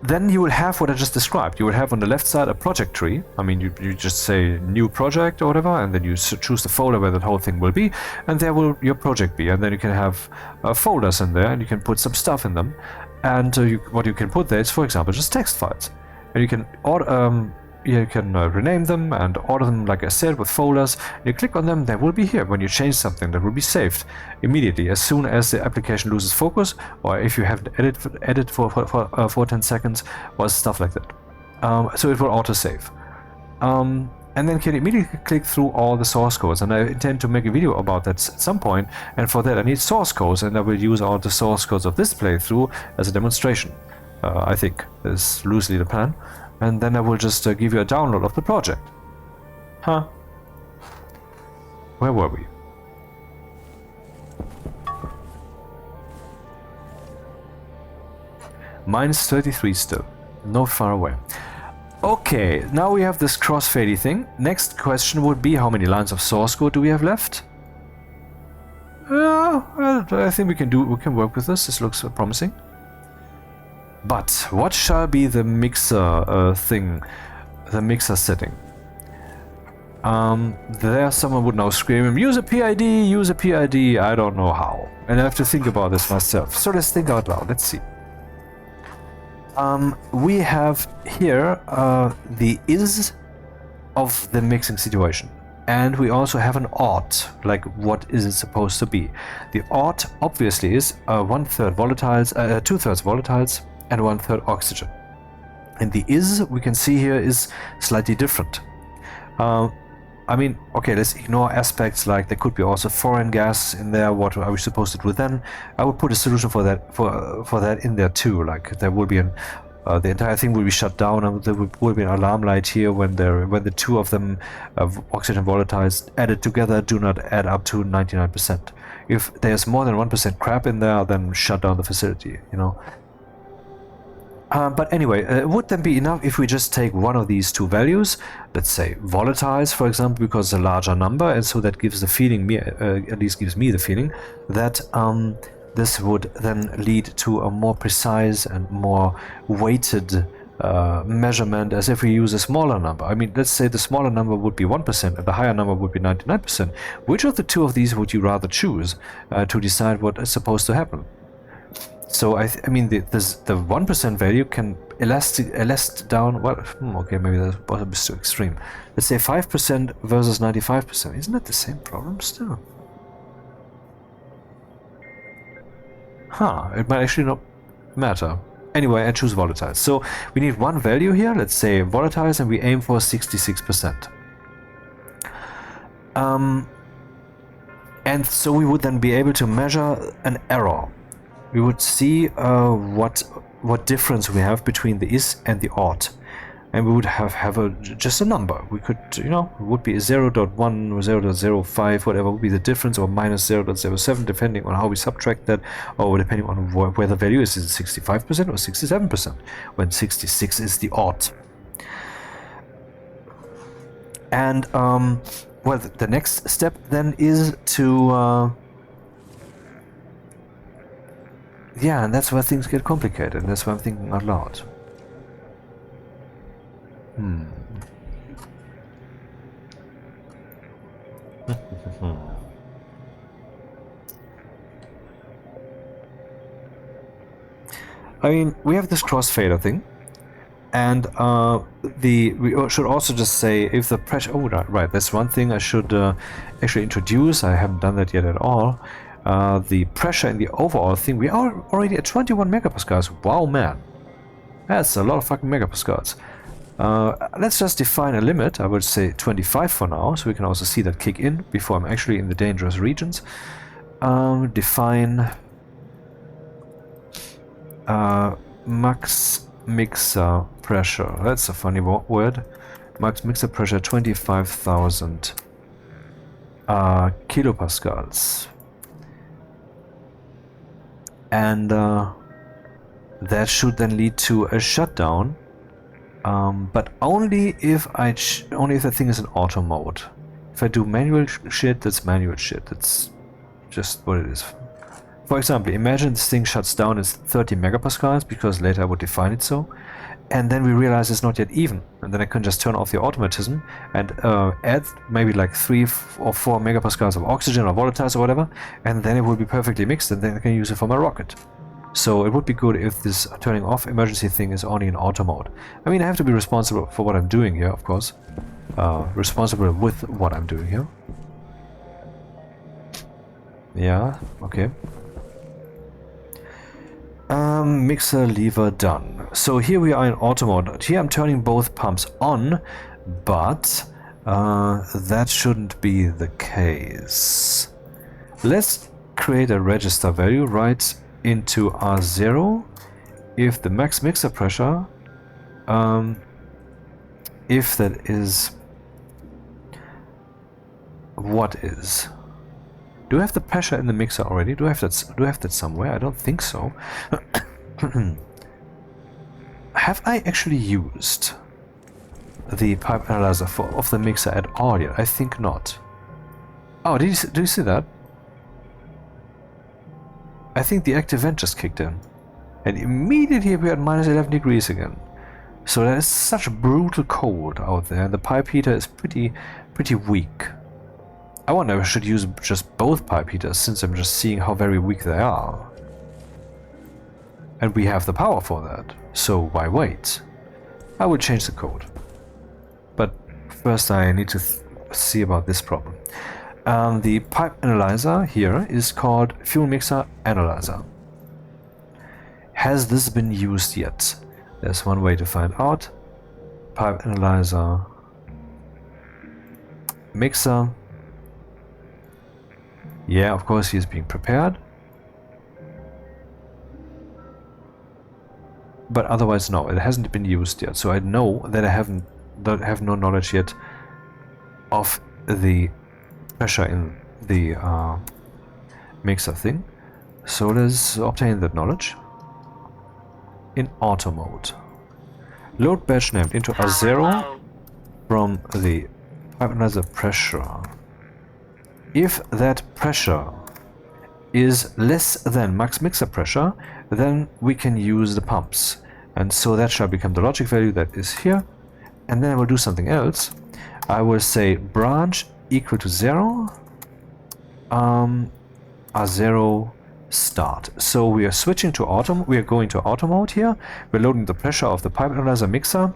Speaker 1: Then you will have what I just described. You will have on the left side a project tree. I mean, you just say new project or whatever, and then you choose the folder where that whole thing will be, and there will your project be. And then you can have folders in there, and you can put some stuff in them. And what you can put there is, for example, just text files. And you can you can rename them and order them, like I said, with folders. You click on them, they will be here. When you change something, that will be saved immediately as soon as the application loses focus, or if you have to edit for 10 seconds, or stuff like that. So it will auto-save. And then can immediately click through all the source codes, and I intend to make a video about that at some point, and for that I need source codes, and I will use all the source codes of this playthrough as a demonstration. I think is loosely the plan, and then I will just give you a download of the project. Huh? Where were we? Minus 33 still, not far away. Okay, now we have this crossfading thing. Next question would be, how many lines of source code do we have left? I think we can work with this. This looks promising. But what shall be the mixer thing, the mixer setting? There someone would now scream, use a PID, use a PID. I don't know how, and I have to think about this myself. So let's think out loud. Let's see. We have here the is of the mixing situation, and we also have an ought, like what is it supposed to be. The ought obviously is 1/3 volatiles, 2/3 volatiles, and 1/3 oxygen. And the is, we can see here, is slightly different. I mean, okay, let's ignore aspects like there could be also foreign gas in there. What are we supposed to do then? I would put a solution for that in there too. Like there will be the entire thing will be shut down, and there will be an alarm light here when the two of them, oxygen volatiles added together, do not add up to 99%. If there's more than 1% crap in there, then shut down the facility. You know. But anyway, it would then be enough if we just take one of these two values, let's say volatiles, for example, because it's a larger number, and so that gives the feeling, at least gives me the feeling, that this would then lead to a more precise and more weighted measurement, as if we use a smaller number. I mean, let's say the smaller number would be 1% and the higher number would be 99%. Which of the two of these would you rather choose to decide what is supposed to happen? So I mean, the 1% value can elast down. Well, okay, maybe that's a bit too extreme. Let's say 5% versus 95%. Isn't that the same problem still? Huh? It might actually not matter. Anyway, I choose volatiles. So we need one value here. Let's say volatiles, and we aim for 66%. And so we would then be able to measure an error. We would see what difference we have between the is and the ought, and we would have just a number. We could, you know, it would be a 0.1 or 0.05, whatever would be the difference, or minus 0.07, depending on how we subtract that, or depending on where the value is it 65% or 67%, when 66 is the ought. And well, the next step then is to yeah, and that's where things get complicated, and that's why I'm thinking out loud. I mean, we have this crossfader thing, and we should also just say if the pressure. Oh, right, that's one thing I should actually introduce. I haven't done that yet at all. The pressure in the overall thing, we are already at 21 megapascals. Wow, man. That's a lot of fucking megapascals. Let's just define a limit. I would say 25 for now, so we can also see that kick in before I'm actually in the dangerous regions. Define max mixer pressure. That's a funny word. Max mixer pressure 25,000 kilopascals. And that should then lead to a shutdown, but only if the thing is in auto mode. If I do manual shit, that's manual shit. That's just what it is. For example, imagine this thing shuts down at 30 megapascals, because later I would define it so, and then we realize it's not yet even, and then I can just turn off the automatism and add maybe like 3 or 4 megapascals of oxygen or volatiles or whatever, and then it will be perfectly mixed, and then I can use it for my rocket. So it would be good if this turning off emergency thing is only in auto mode. I mean, I have to be responsible for what I'm doing here, of course. Responsible with what I'm doing here. Yeah, okay. Mixer lever done. So here we are in auto mode. Here I'm turning both pumps on, but that shouldn't be the case. Let's create a register value right into R0 if the max mixer pressure, if that is what is. Do I have the pressure in the mixer already? Do I have that somewhere? I don't think so. Have I actually used the pipe analyzer of the mixer at all yet? I think not. Oh, do you see that? I think the active vent just kicked in. And immediately we're at minus 11 degrees again. So there is such brutal cold out there. The pipe heater is pretty weak. I wonder if I should use just both pipe heaters, since I'm just seeing how very weak they are. And we have the power for that, so why wait? I will change the code. But first I need to see about this problem. The pipe analyzer here is called Fuel Mixer Analyzer. Has this been used yet? There's one way to find out. Pipe analyzer mixer. Yeah, of course he is being prepared. But otherwise no, it hasn't been used yet. So I know that I have no knowledge yet of the pressure in the mixer thing. So let's obtain that knowledge in auto mode. Load batch named into R0 from the pipe analyzer pressure. If that pressure is less than max mixer pressure, then we can use the pumps. And so that shall become the logic value that is here. And then I will do something else. I will say branch equal to 0, R0 start. So we are switching to auto, we are going to auto mode here. We're loading the pressure of the pipe analyzer mixer.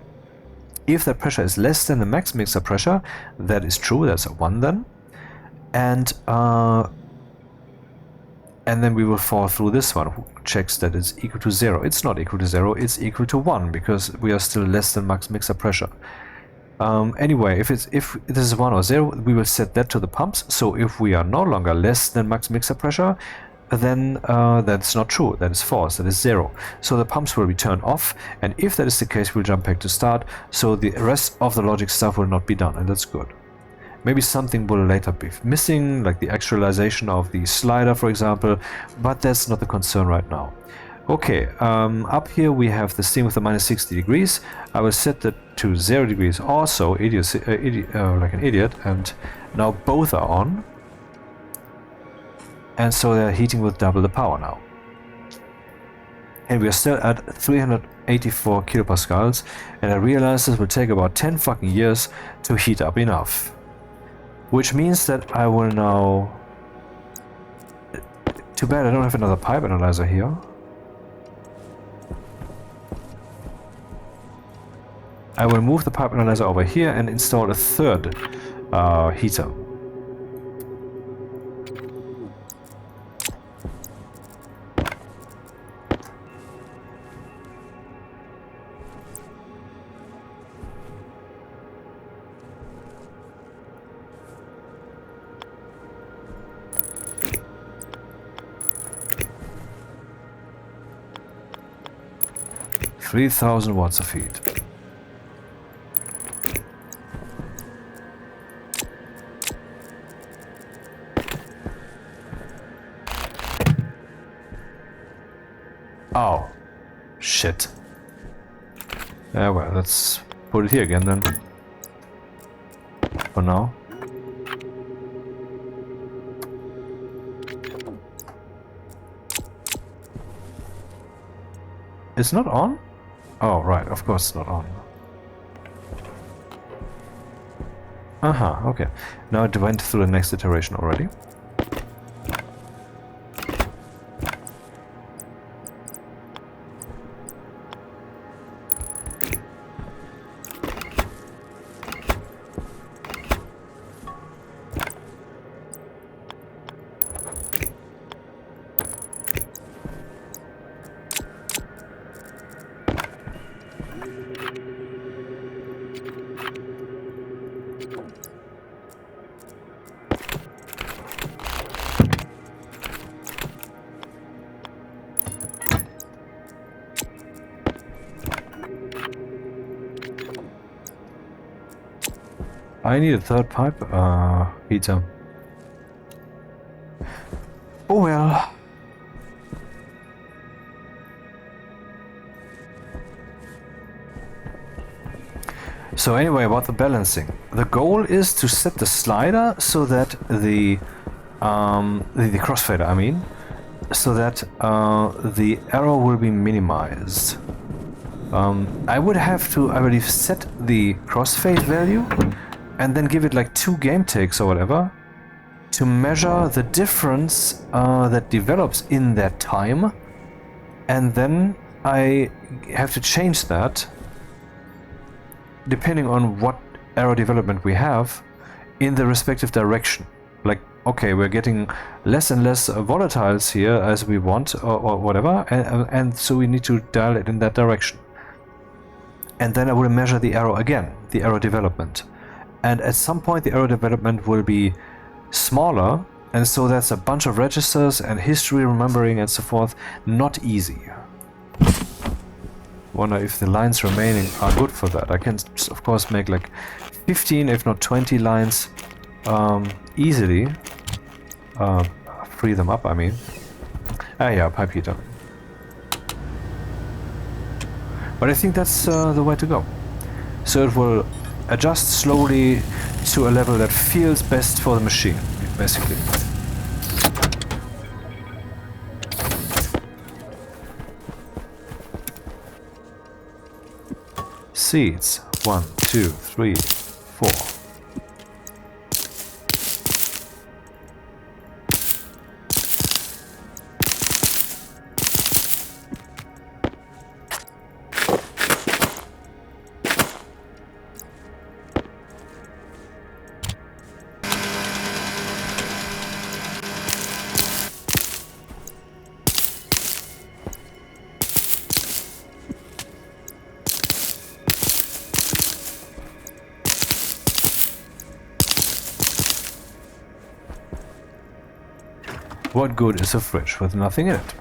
Speaker 1: If that pressure is less than the max mixer pressure, that is true, that's a 1 then. And then we will fall through this one, who checks that it's equal to 0. It's not equal to 0, it's equal to 1, because we are still less than max mixer pressure. Anyway, if this is 1 or 0, we will set that to the pumps. So if we are no longer less than max mixer pressure, then that's not true, that is false, that is 0. So the pumps will be turned off, and if that is the case, we'll jump back to start, so the rest of the logic stuff will not be done, and that's good. Maybe something will later be missing, like the actualization of the slider, for example, but that's not the concern right now. Okay, up here we have the thing with the minus 60 degrees. I will set that to 0 degrees also, like an idiot, and now both are on. And so they're heating with double the power now. And we are still at 384 kilopascals, and I realize this will take about 10 fucking years to heat up enough. Which means that I will now... Too bad I don't have another pipe analyzer here. I will move the pipe analyzer over here and install a third heater. $3,000 watts of heat. Oh, shit. Yeah, well, let's put it here again then. For now. It's not on? Oh, right, of course it's not on. Okay. Now it went through the next iteration already. I need a third pipe heater. Oh well. So anyway, about the balancing. The goal is to set the slider so that the crossfader, I mean, so that the error will be minimized. I would have to, I believe, set the crossfade value and then give it like 2 game takes or whatever to measure the difference that develops in that time, and then I have to change that depending on what error development we have in the respective direction. Like, okay, we're getting less and less volatiles here as we want or whatever, and so we need to dial it in that direction. And then I will measure the error again, the error development. And at some point the error development will be smaller, and so that's a bunch of registers and history remembering and so forth. Not easy. Wonder if the lines remaining are good for that. I can of course make like 15 if not 20 lines easily. Free them up, I mean. Yeah, pipe heater. But I think that's the way to go. So it will adjust slowly to a level that feels best for the machine, basically. Seeds. 1, 2, 3, 4. What good is a fridge with nothing in it?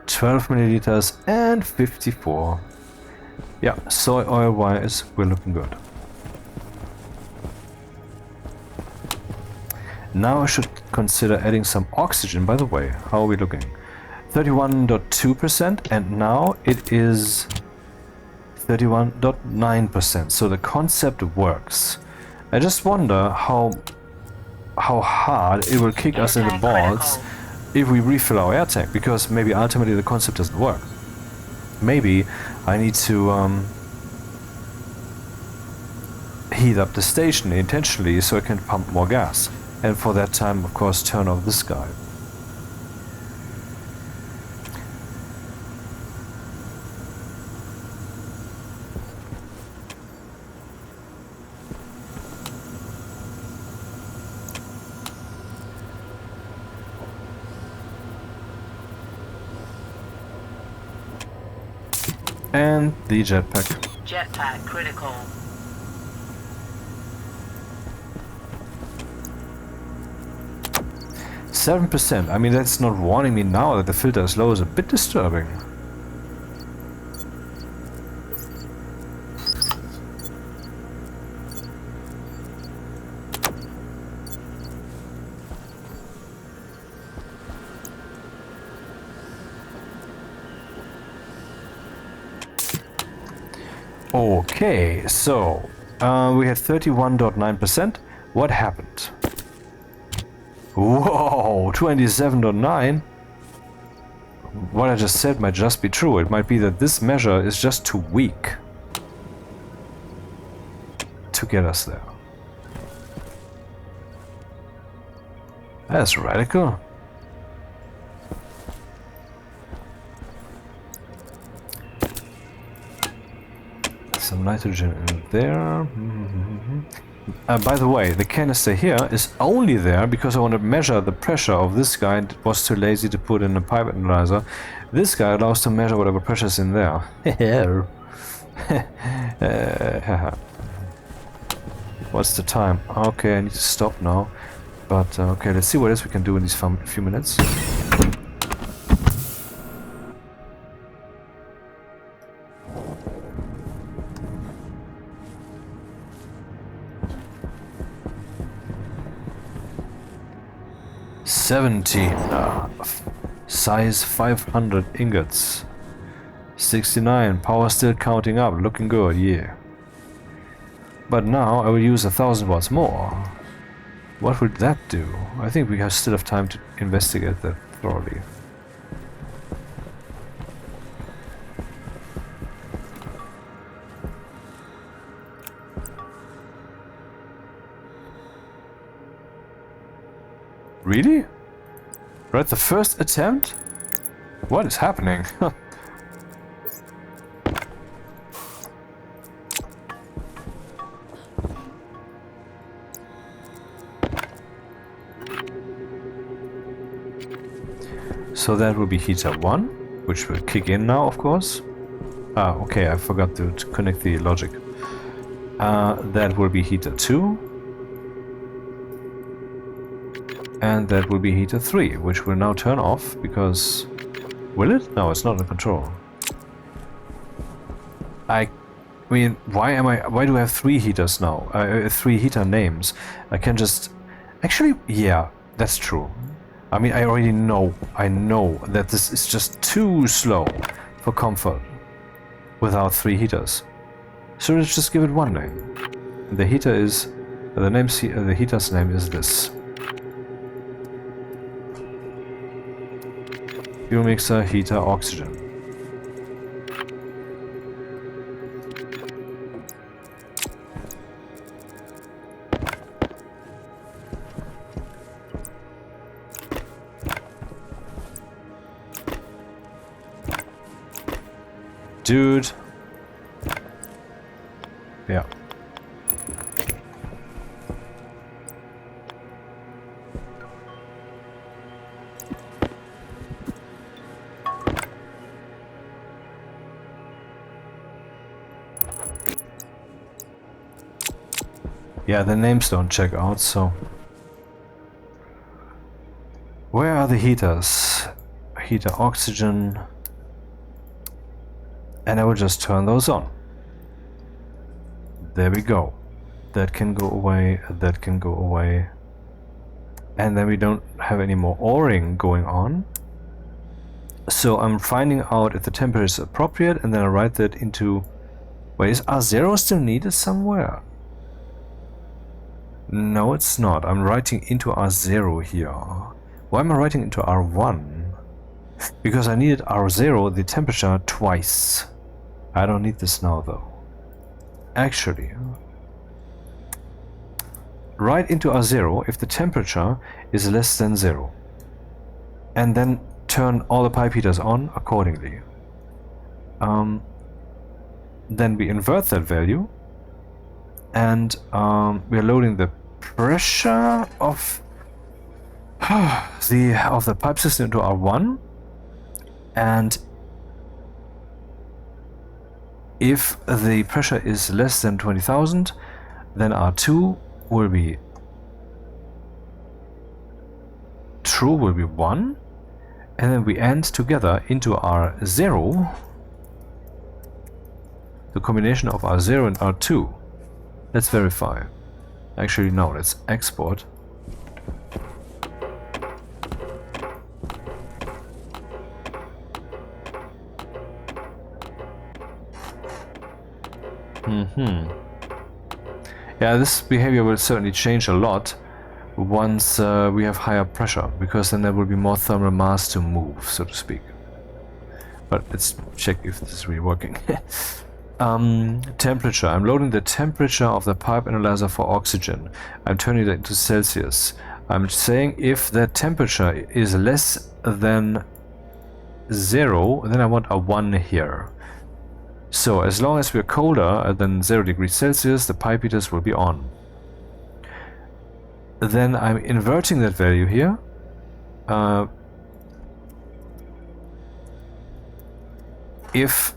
Speaker 1: $12 milliliters and 54. Yeah, soy oil wise, we're looking good. Now I should consider adding some oxygen. By the way, how are we looking? 31.2%, and now it is 31.9%. So the concept works. I just wonder how hard it will kick us in the balls if we refill our air tank, because maybe ultimately the concept doesn't work. Maybe I need to heat up the station intentionally so I can pump more gas. And for that time, of course, turn off this guy. And the jetpack.
Speaker 2: Jetpack critical.
Speaker 1: %. I mean, that's not warning me now that the filter is low is a bit disturbing. Okay, so we had 31.9%. What happened? Whoa, 27.9. What I just said might just be true. It might be that this measure is just too weak to get us there. That's radical. Some nitrogen in there. By the way, the canister here is only there because I want to measure the pressure of this guy and was too lazy to put in a pipe analyzer. This guy allows to measure whatever pressure is in there. What's the time? Okay, I need to stop now. But okay, let's see what else we can do in these few minutes. Size 500 ingots. 69. Power still counting up. Looking good, yeah. But now I will use 1000 watts more. What would that do? I think we still have time to investigate that thoroughly. Really? Right, the first attempt? What is happening? So that will be heater 1, which will kick in now, of course. Ah, okay, I forgot to connect the logic. That will be heater 2. And that will be heater 3, which will now turn off because... Will it? No, it's not in control. I mean, why do I have 3 heaters now? 3 heater names. I can just... Actually, yeah, that's true. I mean, I know that this is just too slow for comfort without 3 heaters. So let's just give it one name. The heater is... the heater's name is this. Fuel mixer, heater, oxygen. Dude. Yeah. Yeah, the names don't check out, so... Where are the heaters? Heater, oxygen... And I will just turn those on. There we go. That can go away, that can go away. And then we don't have any more O-ring going on. So I'm finding out if the temperature is appropriate, and then I write that into... Wait, is R0 still needed somewhere? No, it's not. I'm writing into R0 here. Why am I writing into R1? Because I needed R0, the temperature, twice. I don't need this now, though. Actually, write into R0 if the temperature is less than 0. And then turn all the pipe heaters on accordingly. Then we invert that value. And we are loading the pressure of the pipe system into R1. And if the pressure is less than 20,000, then R2 will be true, will be 1. And then we end together into R0, the combination of R0 and R2. Let's verify. Actually, no, let's export. Yeah, this behavior will certainly change a lot once we have higher pressure, because then there will be more thermal mass to move, so to speak. But let's check if this is really working. Temperature. I'm loading the temperature of the pipe analyzer for oxygen. I'm turning that into Celsius. I'm saying if the temperature is less than 0, then I want a 1 here. So as long as we're colder than 0 degrees Celsius, the pipe heaters will be on. Then I'm inverting that value here. If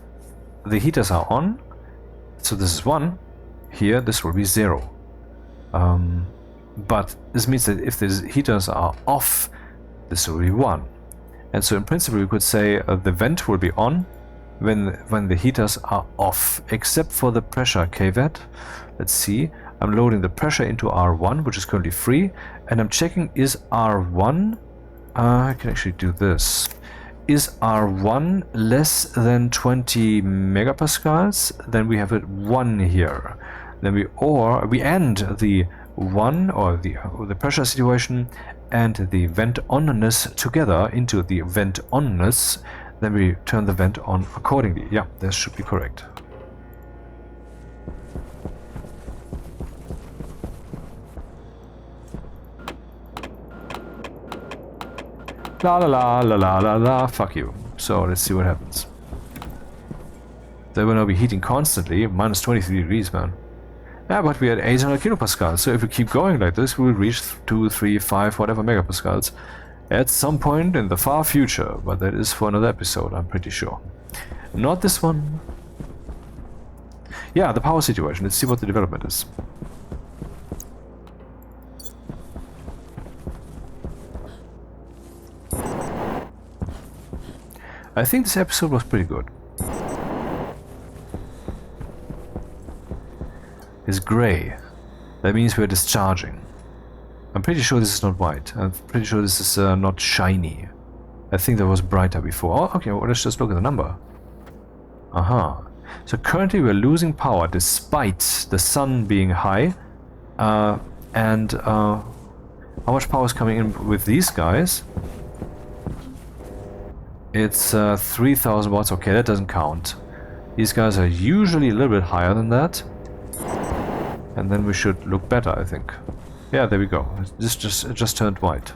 Speaker 1: the heaters are on, so this is 1, here this will be 0. But this means that if these heaters are off, this will be 1. And so in principle we could say the vent will be on when the heaters are off, except for the pressure kVat. Let's see, I'm loading the pressure into R1, which is currently free, and I'm checking is R1, I can actually do this. Is R1 less than 20 megapascals? Then we have it 1 here. Then we end the 1 or the pressure situation and the vent onness together into the vent onness. Then we turn the vent on accordingly. Yeah, this should be correct. La la la la la la la, fuck you. So let's see what happens. They will now be heating constantly, minus 23 degrees, man. Yeah, but we are at 800 kilopascals, so if we keep going like this, we will reach 2, 3, 5, whatever megapascals at some point in the far future, but that is for another episode, I'm pretty sure. Not this one. Yeah, the power situation, let's see what the development is. I think this episode was pretty good. It's grey. That means we're discharging. I'm pretty sure this is not white. I'm pretty sure this is not shiny. I think that was brighter before. Oh, okay, well, let's just look at the number. Aha. So currently we're losing power despite the sun being high. How much power is coming in with these guys? It's 3000 watts. Okay, that doesn't count. These guys are usually a little bit higher than that. And then we should look better, I think. Yeah, there we go. It just turned white.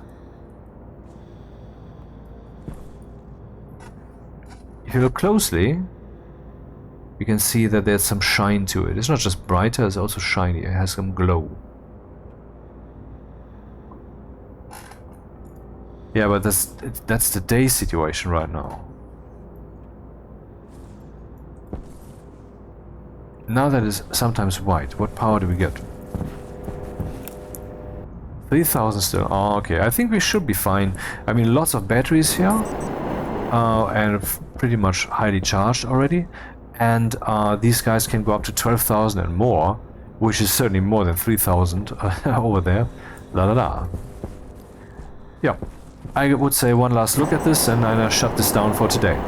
Speaker 1: If you look closely, you can see that there's some shine to it. It's not just brighter, it's also shiny. It has some glow. Yeah, but that's the day situation right now. Now that is sometimes white. What power do we get? 3000 still. Oh, okay. I think we should be fine. I mean, lots of batteries here. And pretty much highly charged already. And these guys can go up to 12,000 and more. Which is certainly more than 3000 over there. La la la. Yeah. I would say one last look at this and I shut this down for today.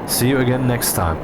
Speaker 1: See you again next time.